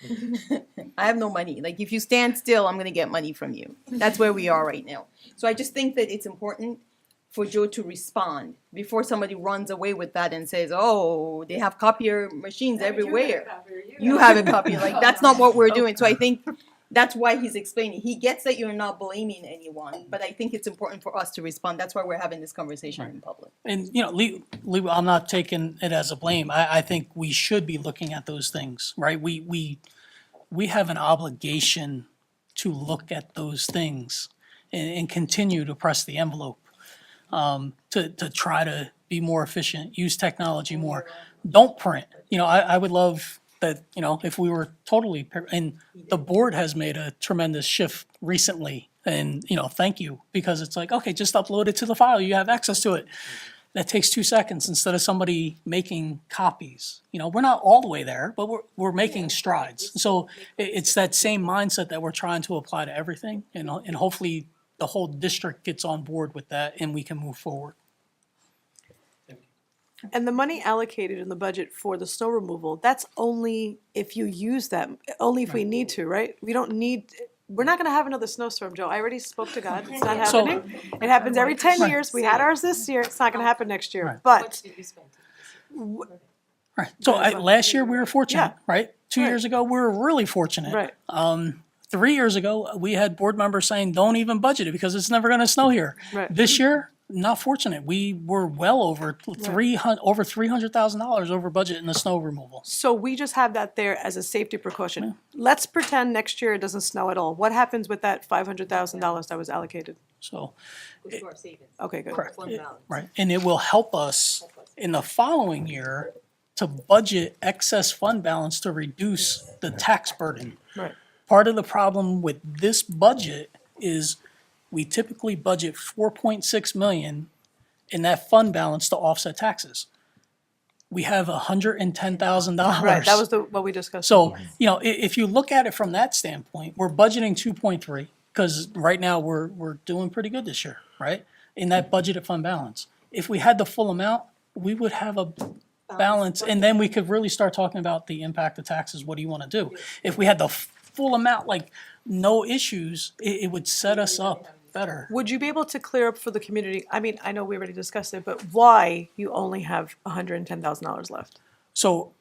D: I have no money. Like, if you stand still, I'm going to get money from you. That's where we are right now. So I just think that it's important for Joe to respond before somebody runs away with that and says, oh, they have copier machines everywhere. You have a copier. Like, that's not what we're doing. So I think that's why he's explaining. He gets that you're not blaming anyone, but I think it's important for us to respond. That's why we're having this conversation in public.
B: and, I'm not taking it as a blame. I think we should be looking at those things, right? We have an obligation to look at those things and continue to press the envelope, to try to be more efficient, use technology more. Don't print. I would love that, if we were totally, and the board has made a tremendous shift recently, and, thank you, because it's like, okay, just upload it to the file, you have access to it. That takes 2 seconds instead of somebody making copies. We're not all the way there, but we're making strides. So it's that same mindset that we're trying to apply to everything, and hopefully the whole district gets on board with that and we can move forward.
E: And the money allocated in the budget for the snow removal, that's only if you use that, only if we need to, right? We don't need, we're not gonna have another snowstorm, Joe. I already spoke to God. It's not
B: So-
E: happening. It happens every 10 years. We had ours this year. It's not gonna happen next year.
B: Right.
E: But
B: Right. So last year we were fortunate,
E: Yeah.
B: right? 2 years ago we were really fortunate.
E: Right.
B: 3 years ago we had board members saying, "Don't even budget it because it's never going to snow here."
E: Right.
B: This year, not fortunate. We were well over $300,000 over budget in the snow removal.
E: So we just have that there as a safety precaution. Let's pretend next year it doesn't snow at all. What happens with that $500,000 that was allocated?
B: So
E: Okay, good.
B: right, and it will help us in the following year to budget excess fund balance to reduce the tax burden.
E: Right.
B: Part of the problem with this budget is we typically budget 4.6 million in that fund balance to offset taxes. We have $110,000.
E: Right, that was what we discussed.
B: So, you know, if you look at it from that standpoint, we're budgeting 2.3, because right now we're doing pretty good this year, right? In that budgeted fund balance. If we had the full amount, we would have a balance, and then we could really start talking about the impact of taxes. What do you want to do? If we had the full amount, like no issues, it would set us up better.
E: Would you be able to clear up for the community? I mean, I know we already discussed it, but why you only have $110,000 left?
B: So,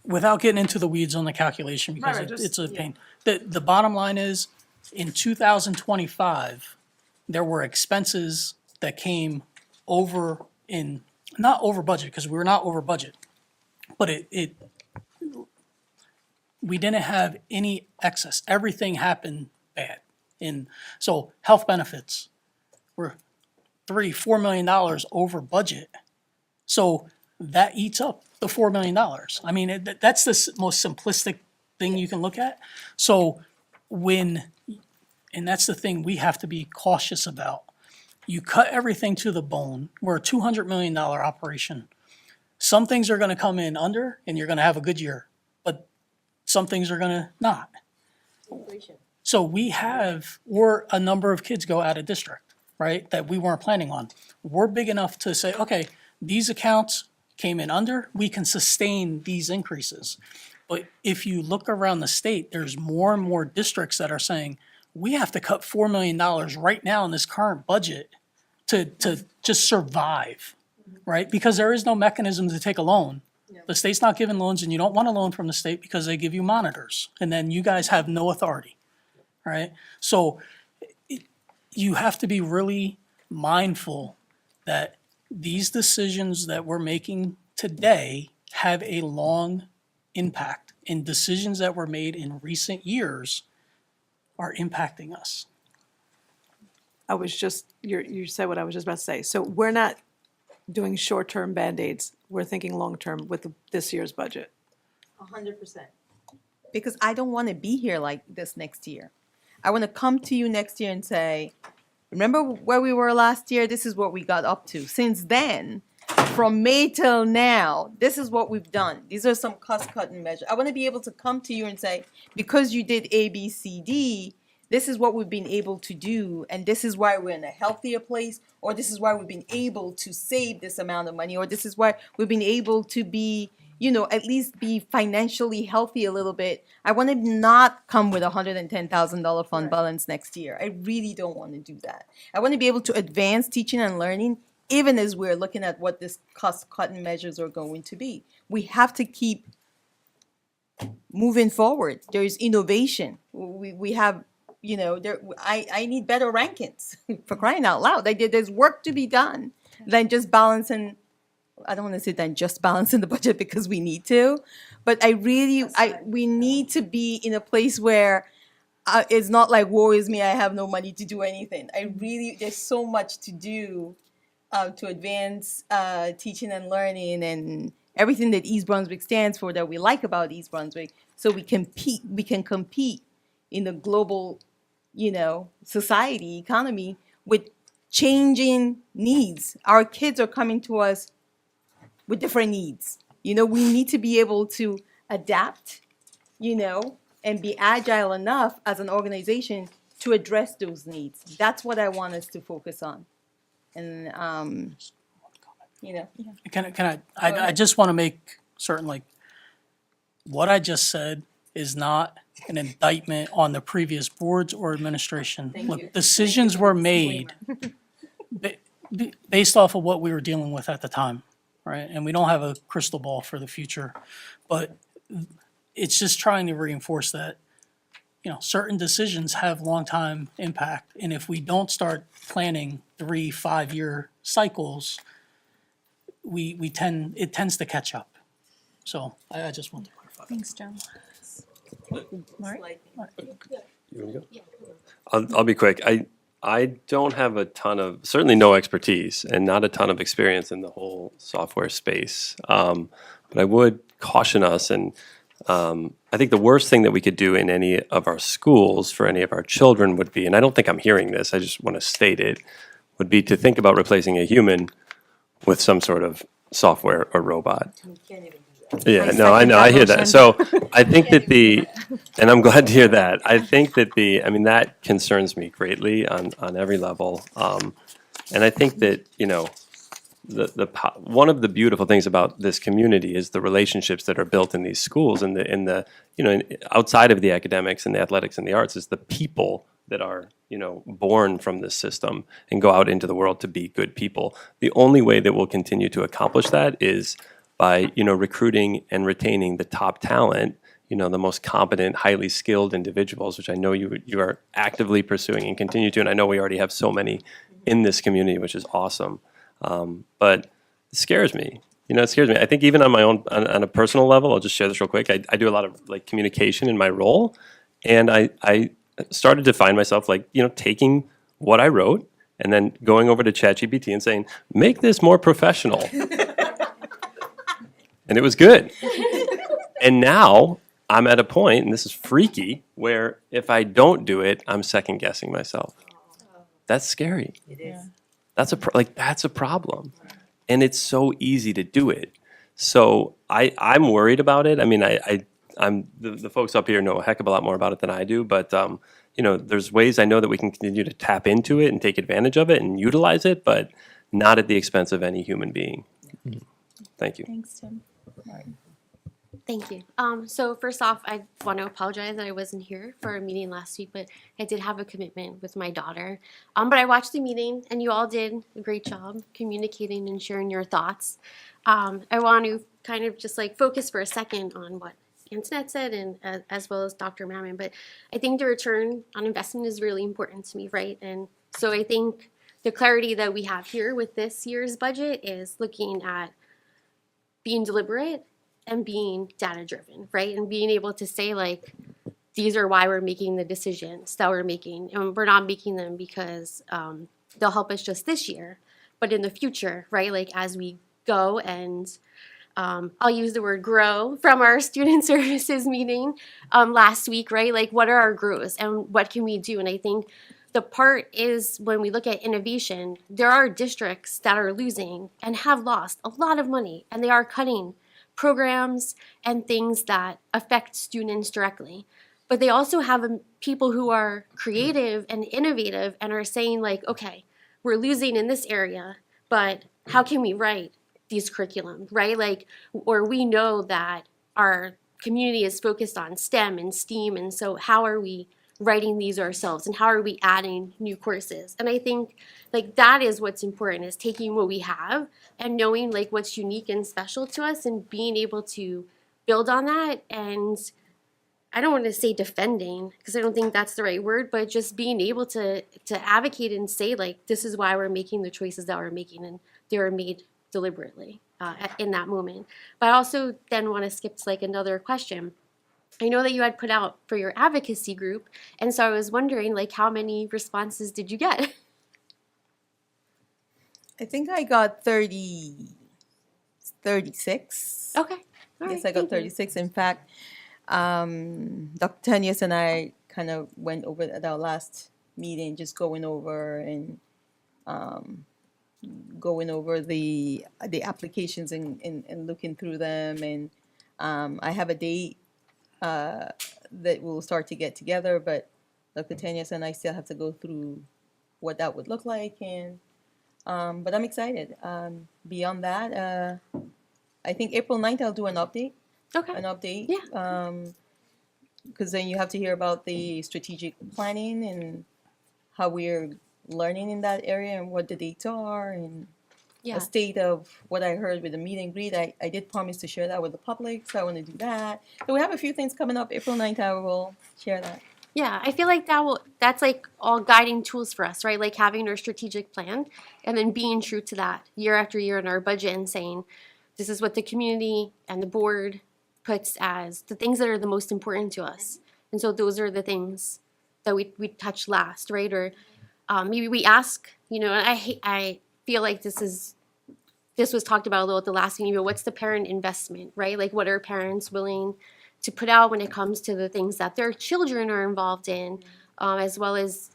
B: without getting into the weeds on the calculation, because
E: Right, just-
B: it's a
E: yeah.
B: pain. The bottom line is, in 2025, there were expenses that came over in, not over budget, because we were not over budget, but we didn't have any excess. Everything happened bad. So health benefits were $4 million over budget. So that eats up the $4 million. I mean, that's the most simplistic thing you can look at. So and that's the thing we have to be cautious about. You cut everything to the bone. We're a $200 million operation. Some things are going to come in under, and you're going to have a good year, but some things are going to not. So or a number of kids go out of district, right, that we weren't planning on. We're big enough to say, okay, these accounts came in under, we can sustain these increases. But if you look around the state, there's more and more districts that are saying, we have to cut $4 million right now in this current budget to just survive, right? Because there is no mechanism to take a loan. The state's not giving loans, and you don't want a loan from the state because they give you monitors, and then you guys have no authority, right? So you have to be really mindful that these decisions that we're making today have a long impact, and decisions that were made in recent years are impacting us.
E: You said what I was just about to say. So we're not doing short-term Band-Aids. We're thinking long-term with this year's budget.
D: 100%. Because I don't want to be here like this next year. I want to come to you next year and say, remember where we were last year? This is what we got up to. Since then, from May till now, this is what we've done. These are some cost-cutting measures. I want to be able to come to you and say, because you did A, B, C, D, this is what we've been able to do, and this is why we're in a healthier place, or this is why we've been able to save this amount of money, or this is why we've been able to be, at least be financially healthy a little bit. I want to not come with $110,000 fund balance next year. I really don't want to do that. I want to be able to advance teaching and learning, even as we're looking at what this cost-cutting measures are going to be. We have to keep moving forward. There's innovation. We have, I need better rankings, for crying out loud. There's work to be done than just balancing. I don't want to say than just balancing the budget, because we need to, but we need to be in a place where it's not like, woe is me, I have no money to do anything. There's so much to do to advance teaching and learning and everything that East Brunswick stands for, that we like about East Brunswick, so we can compete in the global, society, economy, with changing needs. Our kids are coming to us with different needs. We need to be able to adapt, and be agile enough as an organization to address those needs. That's what I want us to focus on. And you know.
B: I just want to make certain, like, what I just said is not an indictment on the previous boards or administration. Look, decisions were made based off of what we were dealing with at the time, right? And we don't have a crystal ball for the future, but it's just trying to reinforce that, certain decisions have long-time impact. And if we don't start planning 3-5 year cycles, it tends to catch up. So I just wanted to clarify that.
A: Thanks, Joe.
C: You wanna go? I'll be quick. I don't have a ton of, certainly no expertise and not a ton of experience in the whole software space. But I would caution us, and I think the worst thing that we could do in any of our schools for any of our children would be, and I don't think I'm hearing this, I just want to state it, would be to think about replacing a human with some sort of software or robot. Yeah, no, I know, I hear that. So I think that and I'm glad to hear that. I think that that concerns me greatly on every level. And I think that, one of the beautiful things about this community is the relationships that are built in these schools and outside of the academics and the athletics and the arts is the people that are, born from this system and go out into the world to be good people. The only way that we'll continue to accomplish that is by, recruiting and retaining the top talent, the most competent, highly skilled individuals, which I know you are actively pursuing and continue to, and I know we already have so many in this community, which is awesome. But it scares me. It scares me. I think even on my own, on a personal level, I'll just share this real quick. I do a lot of communication in my role, and I started to find myself taking what I wrote and then going over to ChatGPT and saying, make this more professional. And it was good. And now I'm at a point, and this is freaky, where if I don't do it, I'm second guessing myself. That's scary.
F: It is.
C: That's a problem. And it's so easy to do it. So I'm worried about it. I mean, I'm the folks up here know a heck of a lot more about it than I do, but there's ways I know that we can continue to tap into it and take advantage of it and utilize it, but not at the expense of any human being. Thank you.
A: Thanks, Tim.
M: Thank you. So first off, I want to apologize that I wasn't here for our meeting last week, but I did have a commitment with my daughter. But I watched the meeting, and you all did a great job communicating and sharing your thoughts. I want to kind of just focus for a second on what Antoinette said, and as well as Dr. Mammon. But I think the return on investment is really important to me, right? And so I think the clarity that we have here with this year's budget is looking at being deliberate and being data driven, right? And being able to say these are why we're making the decisions that we're making. And we're not making them because they'll help us just this year, but in the future, right? As we go and I'll use the word grow from our student services meeting last week, right? What are our growths and what can we do? And I think the part is when we look at innovation, there are districts that are losing and have lost a lot of money, and they are cutting programs and things that affect students directly. But they also have people who are creative and innovative and are saying okay, we're losing in this area, but how can we write these curriculum, right? Or we know that our community is focused on STEM and STEAM, and so how are we writing these ourselves, and how are we adding new courses? And I think that is what's important, is taking what we have and knowing what's unique and special to us and being able to build on that. And I don't want to say defending, because I don't think that's the right word, but just being able to advocate and say this is why we're making the choices that we're making, and they were made deliberately in that moment. But I also then want to skip to another question. I know that you had put out for your advocacy group, and so I was wondering how many responses did you get?
D: I think I got 36.
M: Okay. All right,
D: Yes, I got
M: thank you.
D: 36. In fact, Dr. Tenius and I kind of went over at our last meeting, just going over the applications and looking through them. And I have a date that we'll start to get together, but Dr. Tenius and I still have to go through what that would look like. And But I'm excited. Beyond that, I think April 9th I'll do an update.
M: Okay. Yeah.
D: Because then you have to hear about the strategic planning and how we're learning in that area and what the dates are and
M: Yeah.
D: a state of what I heard with the meet and greet. I did promise to share that with the public, so I want to do that. So we have a few things coming up. April 9th, I will share that.
M: Yeah, I feel like that's like all guiding tools for us, right? Like having our strategic plan and then being true to that year after year in our budget and saying, this is what the community and the board puts as the things that are the most important to us. And so those are the things that we touch last, right? Or maybe we ask, and I feel like this was talked about a little at the last meeting, but what's the parent investment, right? Like what are parents willing to put out when it comes to the things that their children are involved in, as well as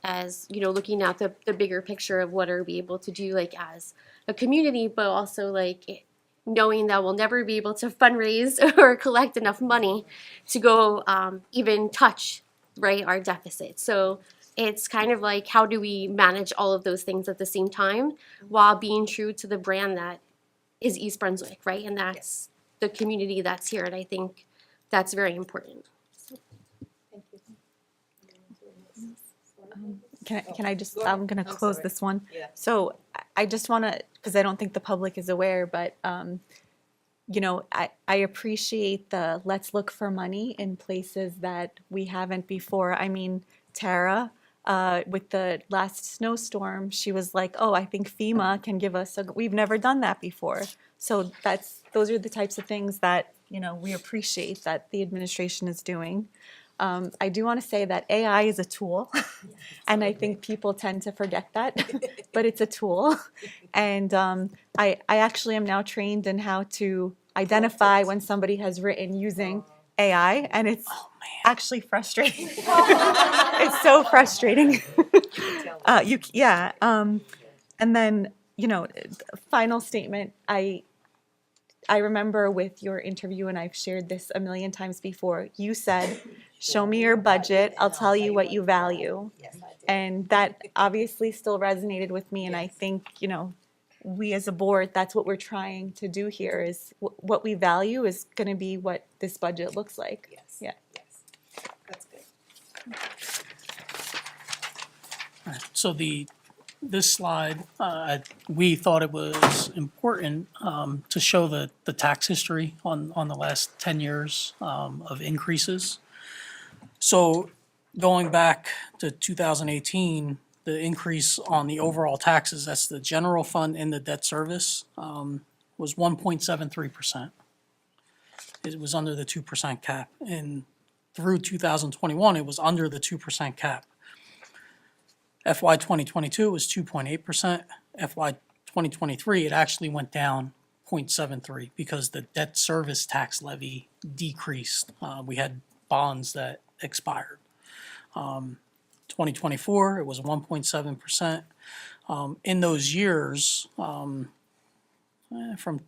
M: looking at the bigger picture of what are we able to do like as a community, but also like knowing that we'll never be able to fundraise or collect enough money to go even touch, right, our deficit. So it's kind of like how do we manage all of those things at the same time while being true to the brand that is East Brunswick, right? And that's the community that's here. And I think that's very important.
A: Can I just, I'm going to close this one. So I just want to, because I don't think the public is aware, but, I appreciate the let's look for money in places that we haven't before. I mean, Tara, with the last snowstorm, she was like, oh, I think FEMA can give us, we've never done that before. So those are the types of things that, we appreciate that the administration is doing. I do want to say that AI is a tool, and I think people tend to forget that, but it's a tool. And I actually am now trained in how to identify when somebody has written using AI, and it's actually frustrating. It's so frustrating. And then, final statement, I remember with your interview, and I've shared this a million times before, you said, show me your budget, I'll tell you what you value. And that obviously still resonated with me, and I think, we as a board, that's what we're trying to do here, is what we value is going to be what this budget looks like.
F: Yes.
A: Yeah.
F: Yes. That's good.
B: So this slide, we thought it was important to show the tax history on the last 10 years of increases. So going back to 2018, the increase on the overall taxes, that's the general fund and the debt service, was 1.73%. It was under the 2% cap. And through 2021, it was under the 2% cap. FY 2022 was 2.8%. FY 2023, it actually went down 0.73 because the debt service tax levy decreased. We had bonds that expired. 2024, it was 1.7%. In those years, from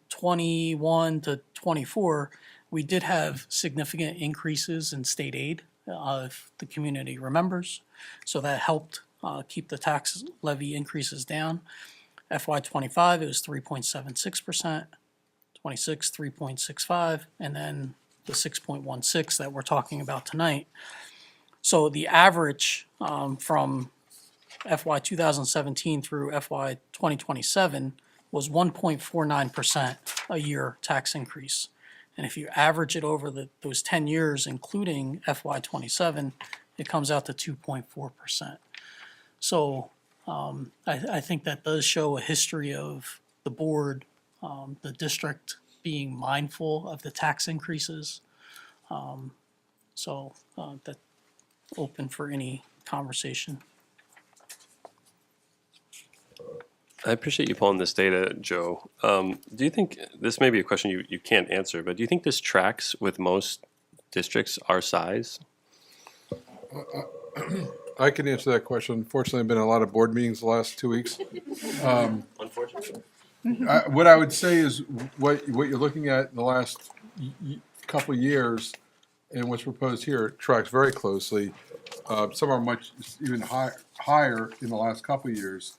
B: 21 to 24, we did have significant increases in state aid, if the community remembers. So that helped keep the tax levy increases down. FY 25, it was 3.76%, 26, 3.65, and then the 6.16 that we're talking about tonight. So the average from FY 2017 through FY 2027 was 1.49% a year tax increase. And if you average it over those 10 years, including FY 27, it comes out to 2.4%. So I think that does show a history of the board, the district being mindful of the tax increases. So that's open for any conversation.
C: I appreciate you pulling this data, Joe. Do you think, this may be a question you can't answer, but do you think this tracks with most districts our size?
J: I can answer that question. Unfortunately, I've been in a lot of board meetings the last 2 weeks.
C: Unfortunately.
J: What I would say is what you're looking at in the last couple of years and what's proposed here tracks very closely. Some are much even higher in the last couple of years.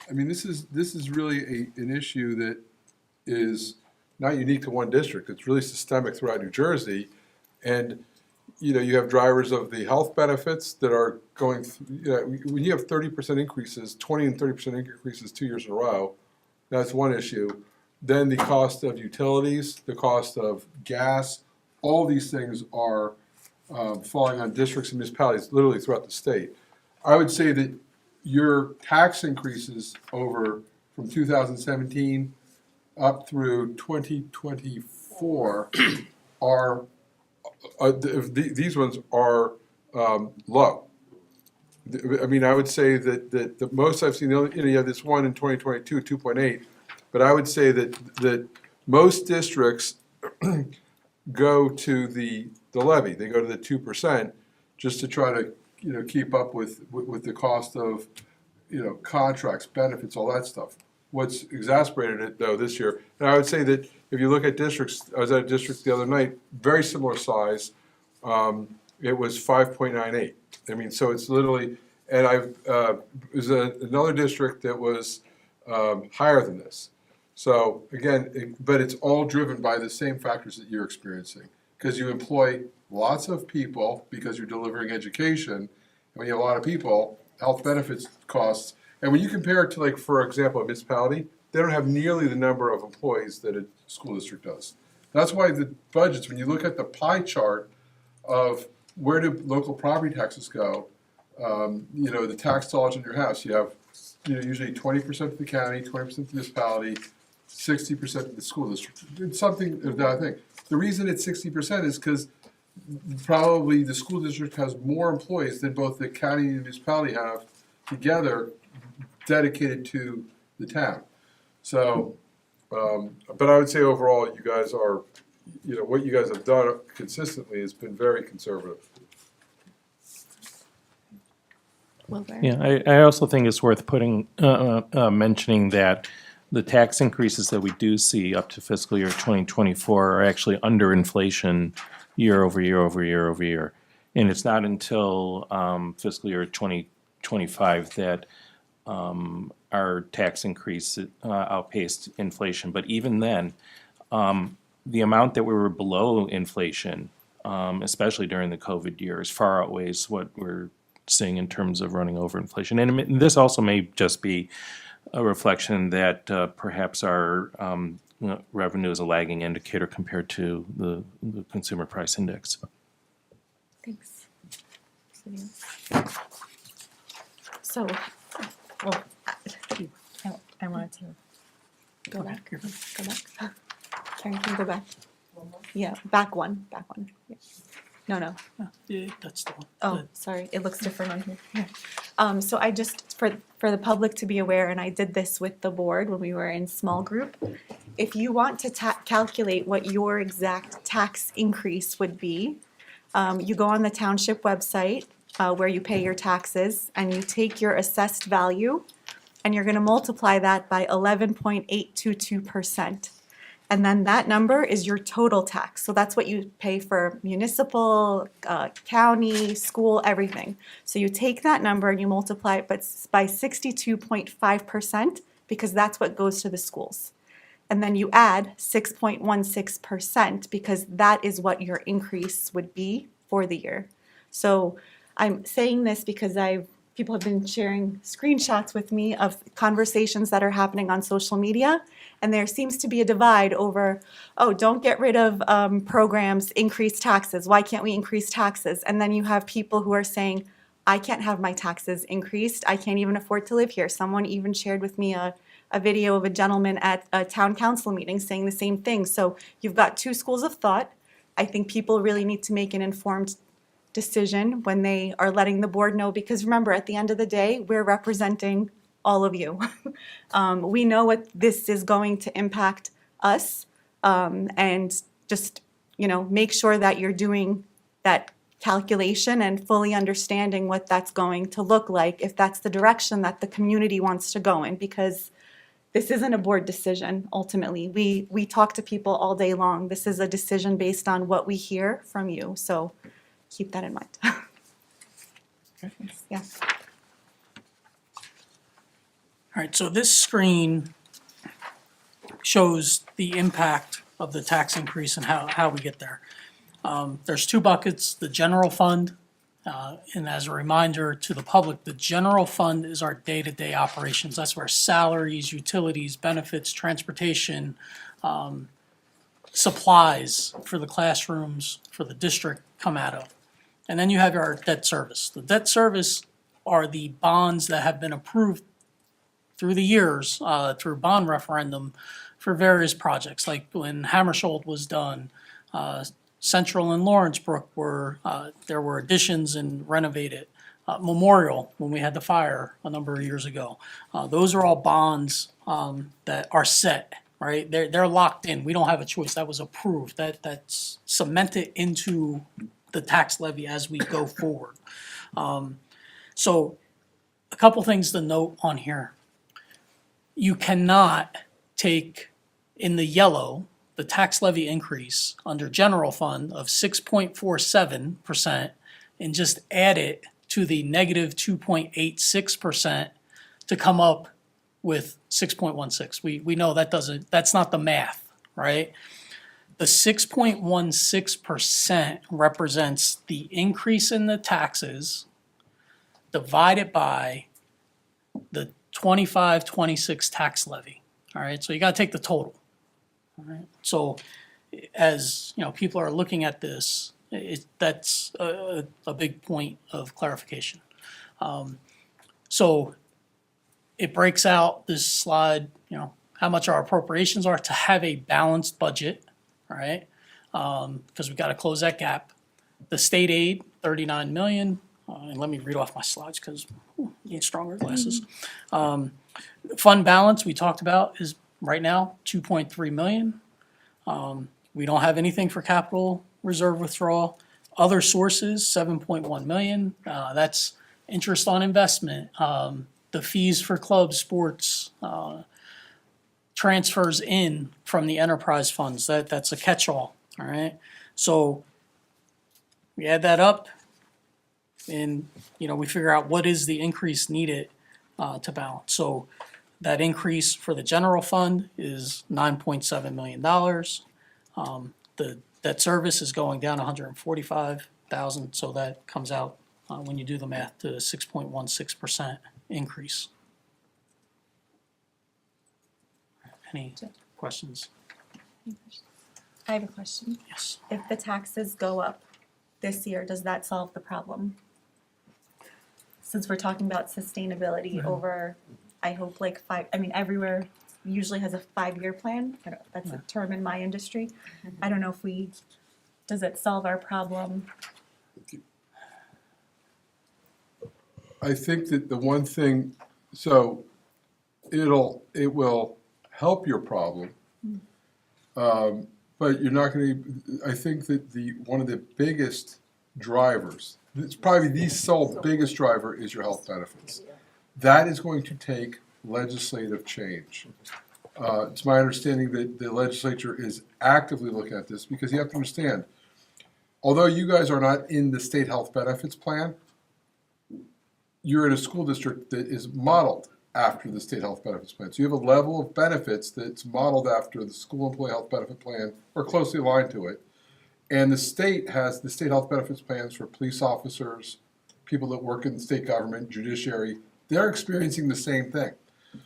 J: I mean, this is really an issue that is not unique to one district. It's really systemic throughout New Jersey. And, you know, you have drivers of the health benefits that are going, when you have 30% increases, 20 and 30% increases 2 years in a row, that's one issue. Then the cost of utilities, the cost of gas, all these things are falling on districts and municipalities literally throughout the state. I would say that your tax increases over from 2017 up through 2024 are, these ones are low. I mean, I would say that the most I've seen, you have this one in 2022, 2.8, but I would say that most districts go to the levy. They go to the 2% just to try to, you know, keep up with the cost of, you know, contracts, benefits, all that stuff. What's exacerbated it though this year, and I would say that if you look at districts, I was at a district the other night, very similar size. It was 5.98. I mean, so it's literally, and there's another district that was higher than this. So again, but it's all driven by the same factors that you're experiencing, because you employ lots of people because you're delivering education. And when you have a lot of people, health benefits costs. And when you compare it to, like, for example, a municipality, they don't have nearly the number of employees that a school district does. That's why the budgets, when you look at the pie chart of where do local property taxes go, you know, the tax dollars in your house, you have, you know, usually 20% to the county, 20% to the municipality, 60% to the school district. It's something that I think. The reason it's 60% is because probably the school district has more employees than both the county and the municipality have together dedicated to the town. So, but I would say overall, you guys are, you know, what you guys have done consistently has been very conservative.
L: Yeah, I also think it's worth putting, mentioning that the tax increases that we do see up to fiscal year 2024 are actually under inflation year over year over year over year. And it's not until fiscal year 2025 that our tax increase outpaced inflation. But even then, the amount that we were below inflation, especially during the COVID years, far outweighs what we're seeing in terms of running over inflation. And this also may just be a reflection that perhaps our revenue is a lagging indicator compared to the consumer price index.
A: Thanks. So, well, I wanted to go back. Go back. Karen, can you go back? Yeah, back one. Yeah. No.
B: Yeah, that's the one.
A: Oh, sorry, it looks different on here. Yeah. So I just, for the public to be aware, and I did this with the board when we were in small group, if you want to calculate what your exact tax increase would be, you go on the township website where you pay your taxes, and you take your assessed value, and you're gonna multiply that by 11.822%. And then that number is your total tax. So that's what you pay for municipal, county, school, everything. So you take that number and you multiply it by 62.5%, because that's what goes to the schools. And then you add 6.16%, because that is what your increase would be for the year. So I'm saying this because people have been sharing screenshots with me of conversations that are happening on social media. And there seems to be a divide over, oh, don't get rid of programs, increase taxes. Why can't we increase taxes? And then you have people who are saying, I can't have my taxes increased. I can't even afford to live here. Someone even shared with me a video of a gentleman at a town council meeting saying the same thing. So you've got two schools of thought. I think people really need to make an informed decision when they are letting the board know, because remember, at the end of the day, we're representing all of you. We know what this is going to impact us, and just, you know, make sure that you're doing that calculation and fully understanding what that's going to look like if that's the direction that the community wants to go in, because this isn't a board decision ultimately. We talk to people all day long. This is a decision based on what we hear from you, so keep that in mind. Yeah.
B: All right, so this screen shows the impact of the tax increase and how we get there. There's two buckets, the general fund, and as a reminder to the public, the general fund is our day-to-day operations. That's where salaries, utilities, benefits, transportation, supplies for the classrooms, for the district come out of. And then you have our debt service. The debt service are the bonds that have been approved through the years, through bond referendum for various projects, like when Hammersholt was done, Central and Lawrence Brook there were additions and renovated. Memorial, when we had the fire a number of years ago. Those are all bonds that are set, right? They're locked in. We don't have a choice. That was approved. That's cemented into the tax levy as we go forward. So a couple things to note on here. You cannot take in the yellow the tax levy increase under general fund of 6.47% and just add it to the negative 2.86% to come up with 6.16. We know that's not the math, right? The 6.16% represents the increase in the taxes divided by the 25-26 tax levy. All right, so you got to take the total. All right, so as you know, people are looking at this. That's a big point of clarification. So it breaks out this slide. You know how much our appropriations are to have a balanced budget, right? Because we've got to close that gap. The state aid, 39 million. And let me read off my slides because need stronger glasses. Fund balance we talked about is right now 2.3 million. We don't have anything for capital reserve withdrawal. Other sources, 7.1 million. That's interest on investment, the fees for clubs, sports, transfers in from the enterprise funds. That's a catch-all. All right. So we add that up. And, you know, we figure out what is the increase needed to balance. So that increase for the general fund is $9.7 million. The debt service is going down 145,000, so that comes out, when you do the math, to 6.16% increase. Any questions?
A: I have a question.
B: Yes.
A: If the taxes go up this year, does that solve the problem? Since we're talking about sustainability over, I hope like everywhere usually has a 5-year plan. That's a term in my industry. I don't know if does it solve our problem?
J: I think that the one thing, so it will help your problem, but you're not going to. I think that one of the biggest drivers, it's probably the sole biggest driver, is your health benefits. That is going to take legislative change. It's my understanding that the legislature is actively looking at this because you have to understand, although you guys are not in the state health benefits plan, you're in a school district that is modeled after the state health benefits plan. So you have a level of benefits that's modeled after the school employee health benefit plan or closely aligned to it. And the state has the state health benefits plans for police officers, people that work in the state government, judiciary. They're experiencing the same thing.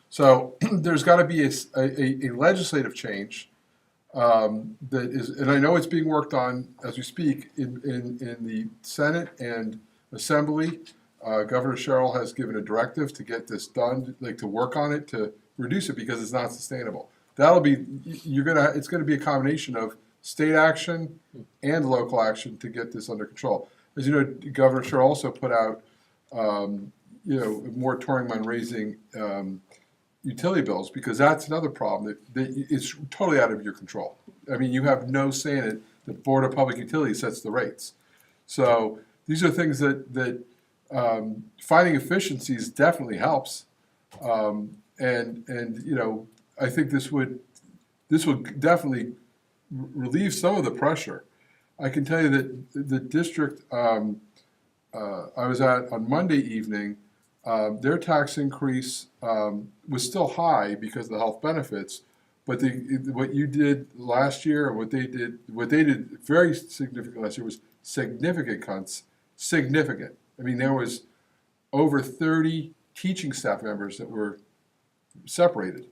J: So there's got to be a legislative change that is, and I know it's being worked on as we speak in the Senate and Assembly. Governor Sherrill has given a directive to get this done, like to work on it to reduce it because it's not sustainable. It's going to be a combination of state action and local action to get this under control. As you know, Governor Sherrill also put out, a moratorium on raising utility bills because that's another problem that is totally out of your control. I mean, you have no say in it. The Board of Public Utilities sets the rates. So these are things that finding efficiencies definitely helps. And I think this would definitely relieve some of the pressure. I can tell you that the district I was at on Monday evening, their tax increase was still high because of the health benefits, but what you did last year and what they did very significant last year was significant cuts, significant. I mean, there was over 30 teaching staff members that were separated,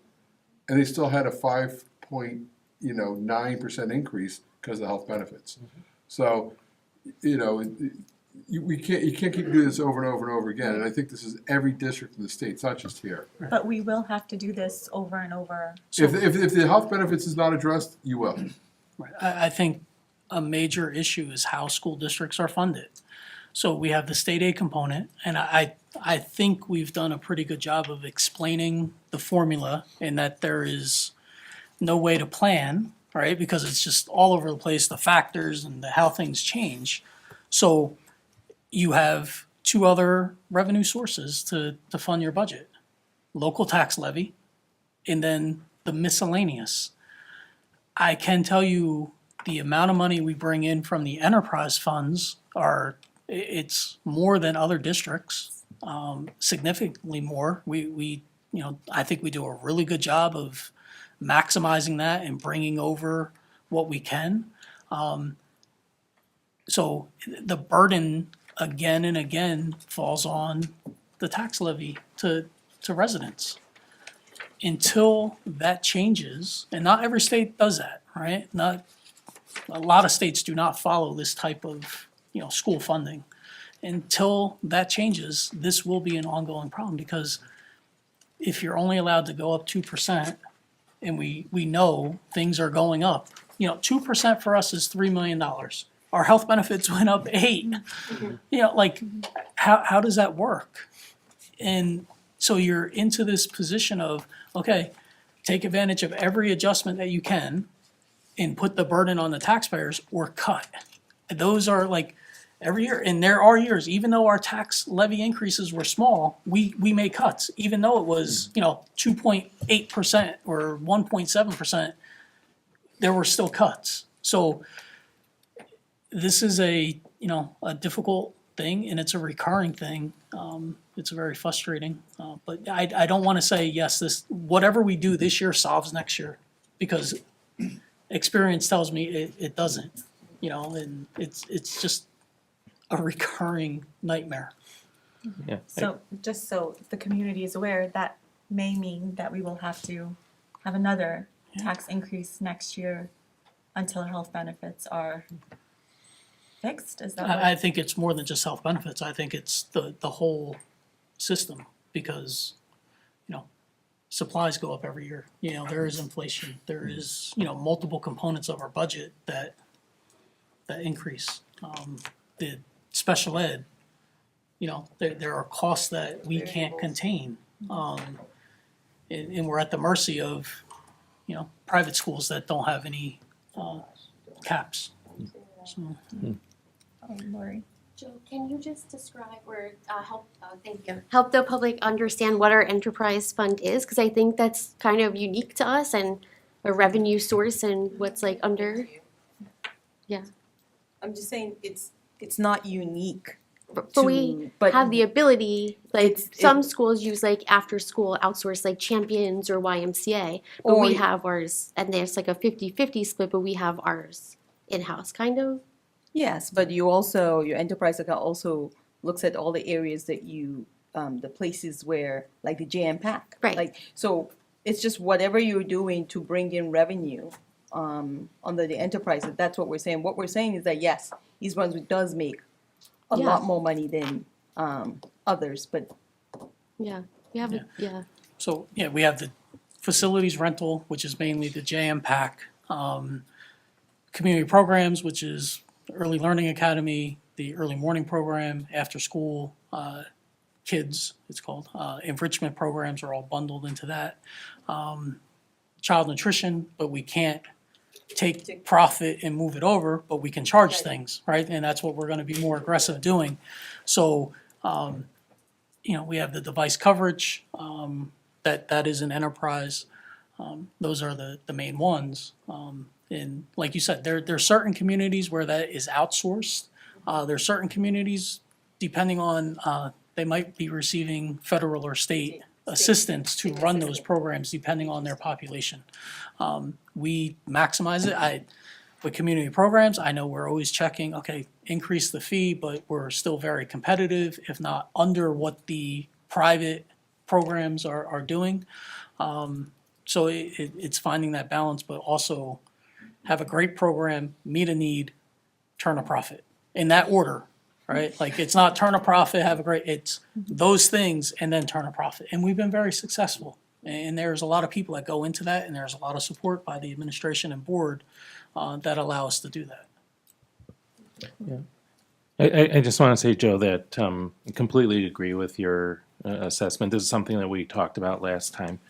J: and they still had a 5.9% increase because of the health benefits. So, you can't keep doing this over and over and over again. And I think this is every district in the state. It's not just here.
A: But we will have to do this over and over.
J: If the health benefits is not addressed, you will.
B: Right. I think a major issue is how school districts are funded. So we have the state aid component, and I think we've done a pretty good job of explaining the formula and that there is no way to plan, right? Because it's just all over the place, the factors and how things change. So you have two other revenue sources to fund your budget: local tax levy and then the miscellaneous. I can tell you the amount of money we bring in from the enterprise funds it's more than other districts, significantly more. I think we do a really good job of maximizing that and bringing over what we can. So the burden again and again falls on the tax levy to residents. Until that changes, and not every state does that, right? Not a lot of states do not follow this type of school funding. Until that changes, this will be an ongoing problem, because if you're only allowed to go up 2%, and we know things are going up, 2% for us is $3 million. Our health benefits went up 8. How does that work? And so you're into this position of, okay, take advantage of every adjustment that you can and put the burden on the taxpayers, or cut. Those are every year, and there are years, even though our tax levy increases were small, we made cuts, even though it was 2.8% or 1.7%, there were still cuts. So this is a difficult thing, and it's a recurring thing. It's very frustrating, but I don't want to say yes, whatever we do this year solves next year, because experience tells me it doesn't. And it's just a recurring nightmare.
C: Yeah.
A: So just so the community is aware, that may mean that we will have to have another tax increase next year until health benefits are fixed. Is that
B: I think it's more than just health benefits. I think it's the whole system, because supplies go up every year. There is inflation. There is multiple components of our budget that increase. The special ed, there are costs that we can't contain, and we're at the mercy of private schools that don't have any caps. So.
A: Lori?
M: Joe, can you just describe or help the public understand what our enterprise fund is? Because I think that's kind of unique to us and a revenue source, and what's under. Yeah.
D: I'm just saying it's not unique.
M: But
D: to-
M: we
D: but
M: have the ability,
D: it's-
M: some schools use after school outsource Champions or YMCA, but
D: Or-
M: we have ours, and there's a 50-50 split, but we have ours in-house kind of.
D: Yes, but your enterprise account also looks at all the areas that the places where, the jam pack.
M: Right.
D: So it's just whatever you're doing to bring in revenue, under the enterprise, that's what we're saying. What we're saying is that, yes, East Brunswick does make a
M: Yeah.
D: lot more money than, others, but
M: Yeah, we have,
B: So, we have the facilities rental, which is mainly the JM PAC, community programs, which is the Early Learning Academy, the early morning program, after school, kids, it's called, enrichment programs are all bundled into that. Child nutrition, but we can't take profit and move it over, but we can charge things, right? And that's what we're gonna be more aggressive doing. So, we have the device coverage, that is an enterprise. Those are the main ones. And like you said, there are certain communities where that is outsourced. There are certain communities, depending on they might be receiving federal or state assistance to run those programs depending on their population. We maximize it. With community programs, I know we're always checking, okay, increase the fee, but we're still very competitive, if not under what the private programs are doing. So it's finding that balance, but also have a great program, meet a need, turn a profit, in that order, right? Like, it's not turn a profit, have a great, it's those things, and then turn a profit. And we've been very successful. And there's a lot of people that go into that, and there's a lot of support by the administration and board that allow us to do that.
L: I just want to say, Joe, that I completely agree with your assessment. This is something that we talked about last time,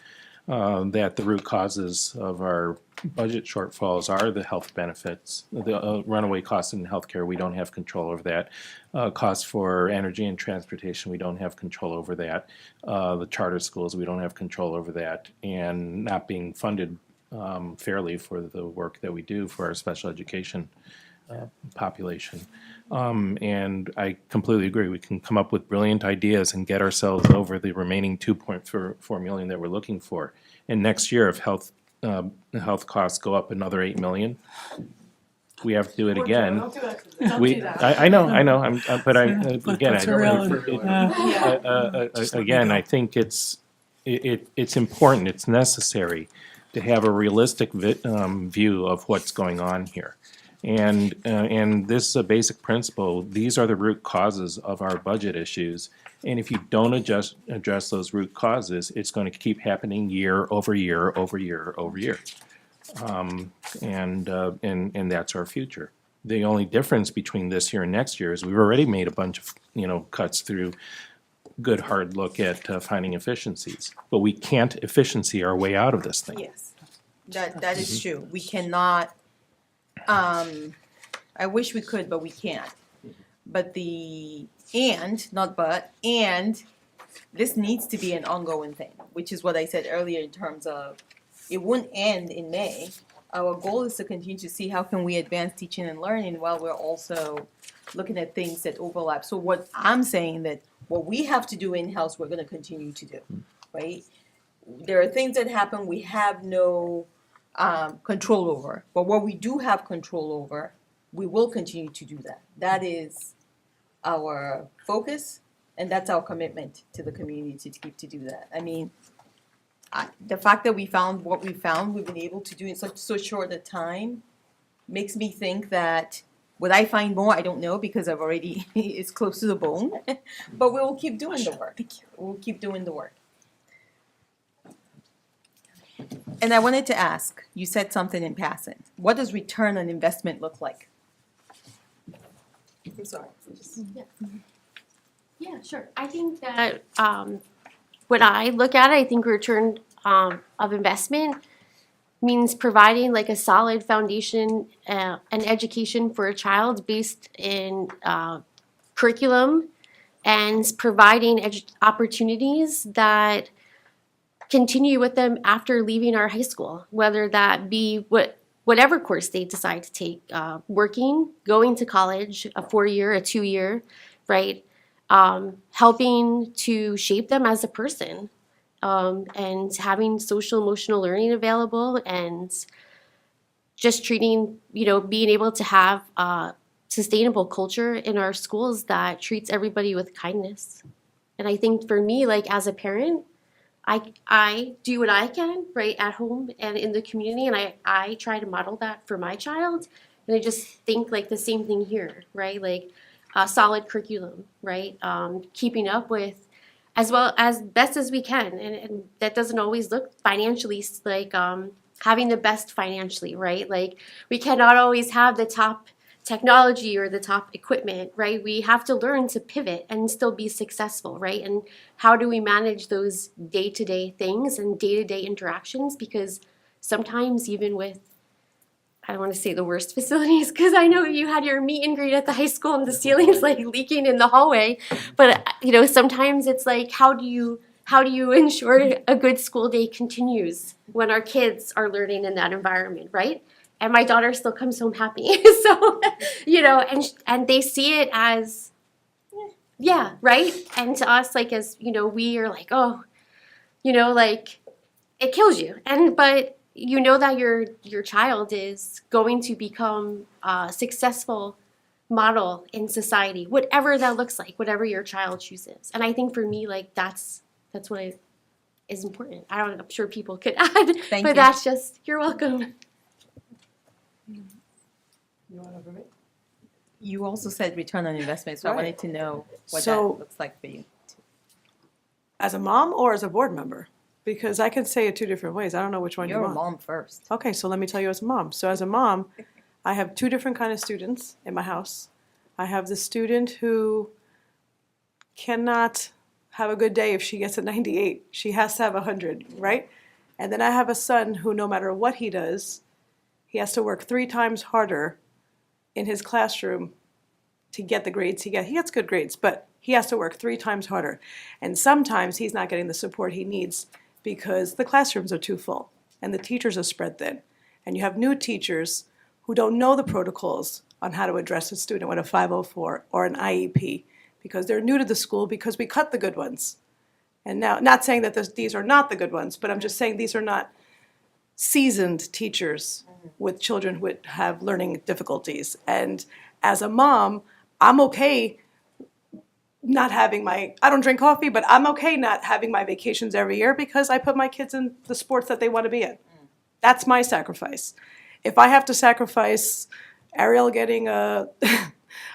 L: that the root causes of our budget shortfalls are the health benefits, the runaway costs in healthcare. We don't have control over that. Costs for energy and transportation, we don't have control over that. The charter schools, we don't have control over that. And not being funded fairly for the work that we do for our special education population. And I completely agree. We can come up with brilliant ideas and get ourselves over the remaining 2.4 million that we're looking for. And next year, if health costs go up another 8 million, we have to do it again. I know. Again, I think it's important. It's necessary to have a realistic view of what's going on here. And this is a basic principle. These are the root causes of our budget issues. And if you don't address those root causes, it's going to keep happening year over year over year over year. And that's our future. The only difference between this year and next year is we've already made a bunch of cuts through good hard look at finding efficiencies, but we can't efficiency our way out of this thing.
D: Yes, that is true. We cannot, I wish we could, but we can't. But and this needs to be an ongoing thing, which is what I said earlier in terms of it wouldn't end in May. Our goal is to continue to see how can we advance teaching and learning while we're also looking at things that overlap. So what I'm saying that what we have to do in-house, we're gonna continue to do, right? There are things that happen we have no control over, but what we do have control over, we will continue to do that. That is our focus, and that's our commitment to the community to do that. I mean, the fact that we found what we found, we've been able to do in so short a time, makes me think that would I find more? I don't know, because I've already it's close to the bone. But we will keep doing the work. We'll keep doing the work. And I wanted to ask, you said something in passing. What does return on investment look like? I'm sorry.
M: Yeah, sure. I think that when I look at it, I think return of investment means providing like a solid foundation and education for a child based in curriculum and providing opportunities that continue with them after leaving our high school, whether that be whatever course they decide to take, working, going to college, a 4-year, a 2-year, right? Helping to shape them as a person, and having social emotional learning available, and just treating, being able to have a sustainable culture in our schools that treats everybody with kindness. And I think for me, like as a parent, I do what I can, right, at home and in the community, and I try to model that for my child. And I just think like the same thing here, right? Like a solid curriculum, right? Keeping up with as well as best as we can. And that doesn't always look financially like having the best financially, right? Like we cannot always have the top technology or the top equipment, right? We have to learn to pivot and still be successful, right? And how do we manage those day-to-day things and day-to-day interactions? Because sometimes even with, I don't want to say the worst facilities, because I know you had your meet and greet at the high school and the ceiling's like leaking in the hallway. But sometimes it's like, how do you ensure a good school day continues when our kids are learning in that environment, right? And my daughter still comes home happy. So, and they see it as Yeah, right? And to us, like, as, you know, we are like, oh, you know, like, it kills you. But you know that your child is going to become a successful model in society, whatever that looks like, whatever your child chooses. And I think for me, like, that's what is important. I'm sure people could add,
D: Thank
M: but
D: you.
M: that's just, you're welcome.
D: You also said return on investment, so I
E: Right.
D: wanted to know what
E: So-
D: that looks like for you.
E: As a mom or as a board member? Because I can say it two different ways. I don't know which one you
D: You're a
E: want.
D: mom first.
E: Okay, so let me tell you as a mom. So as a mom, I have two different kind of students in my house. I have the student who cannot have a good day if she gets a 98. She has to have 100, right? And then I have a son who, no matter what he does, he has to work 3 times harder in his classroom to get the grades he gets. He gets good grades, but he has to work 3 times harder. And sometimes he's not getting the support he needs because the classrooms are too full and the teachers are spread thin. And you have new teachers who don't know the protocols on how to address a student with a 504 or an IEP because they're new to the school because we cut the good ones. And now, not saying that these are not the good ones, but I'm just saying these are not seasoned teachers with children who have learning difficulties. And as a mom, I'm okay not having I don't drink coffee, but I'm okay not having my vacations every year because I put my kids in the sports that they want to be in. That's my sacrifice. If I have to sacrifice Ariel getting a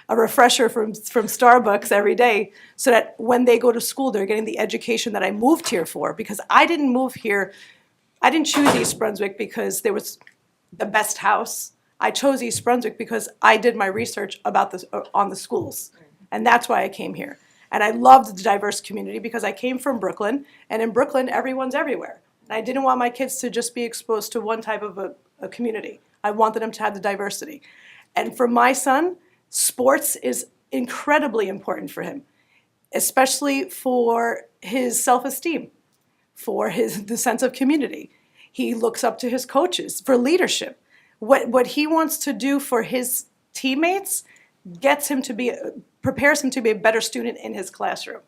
E: a refresher from Starbucks every day so that when they go to school, they're getting the education that I moved here for, because I didn't move here. I didn't choose East Brunswick because there was the best house. I chose East Brunswick because I did my research about this on the schools. And that's why I came here. And I loved the diverse community because I came from Brooklyn, and in Brooklyn, everyone's everywhere. And I didn't want my kids to just be exposed to one type of a community. I wanted them to have the diversity. And for my son, sports is incredibly important for him, especially for his self-esteem, for the sense of community. He looks up to his coaches for leadership. What he wants to do for his teammates prepares him to be a better student in his classroom.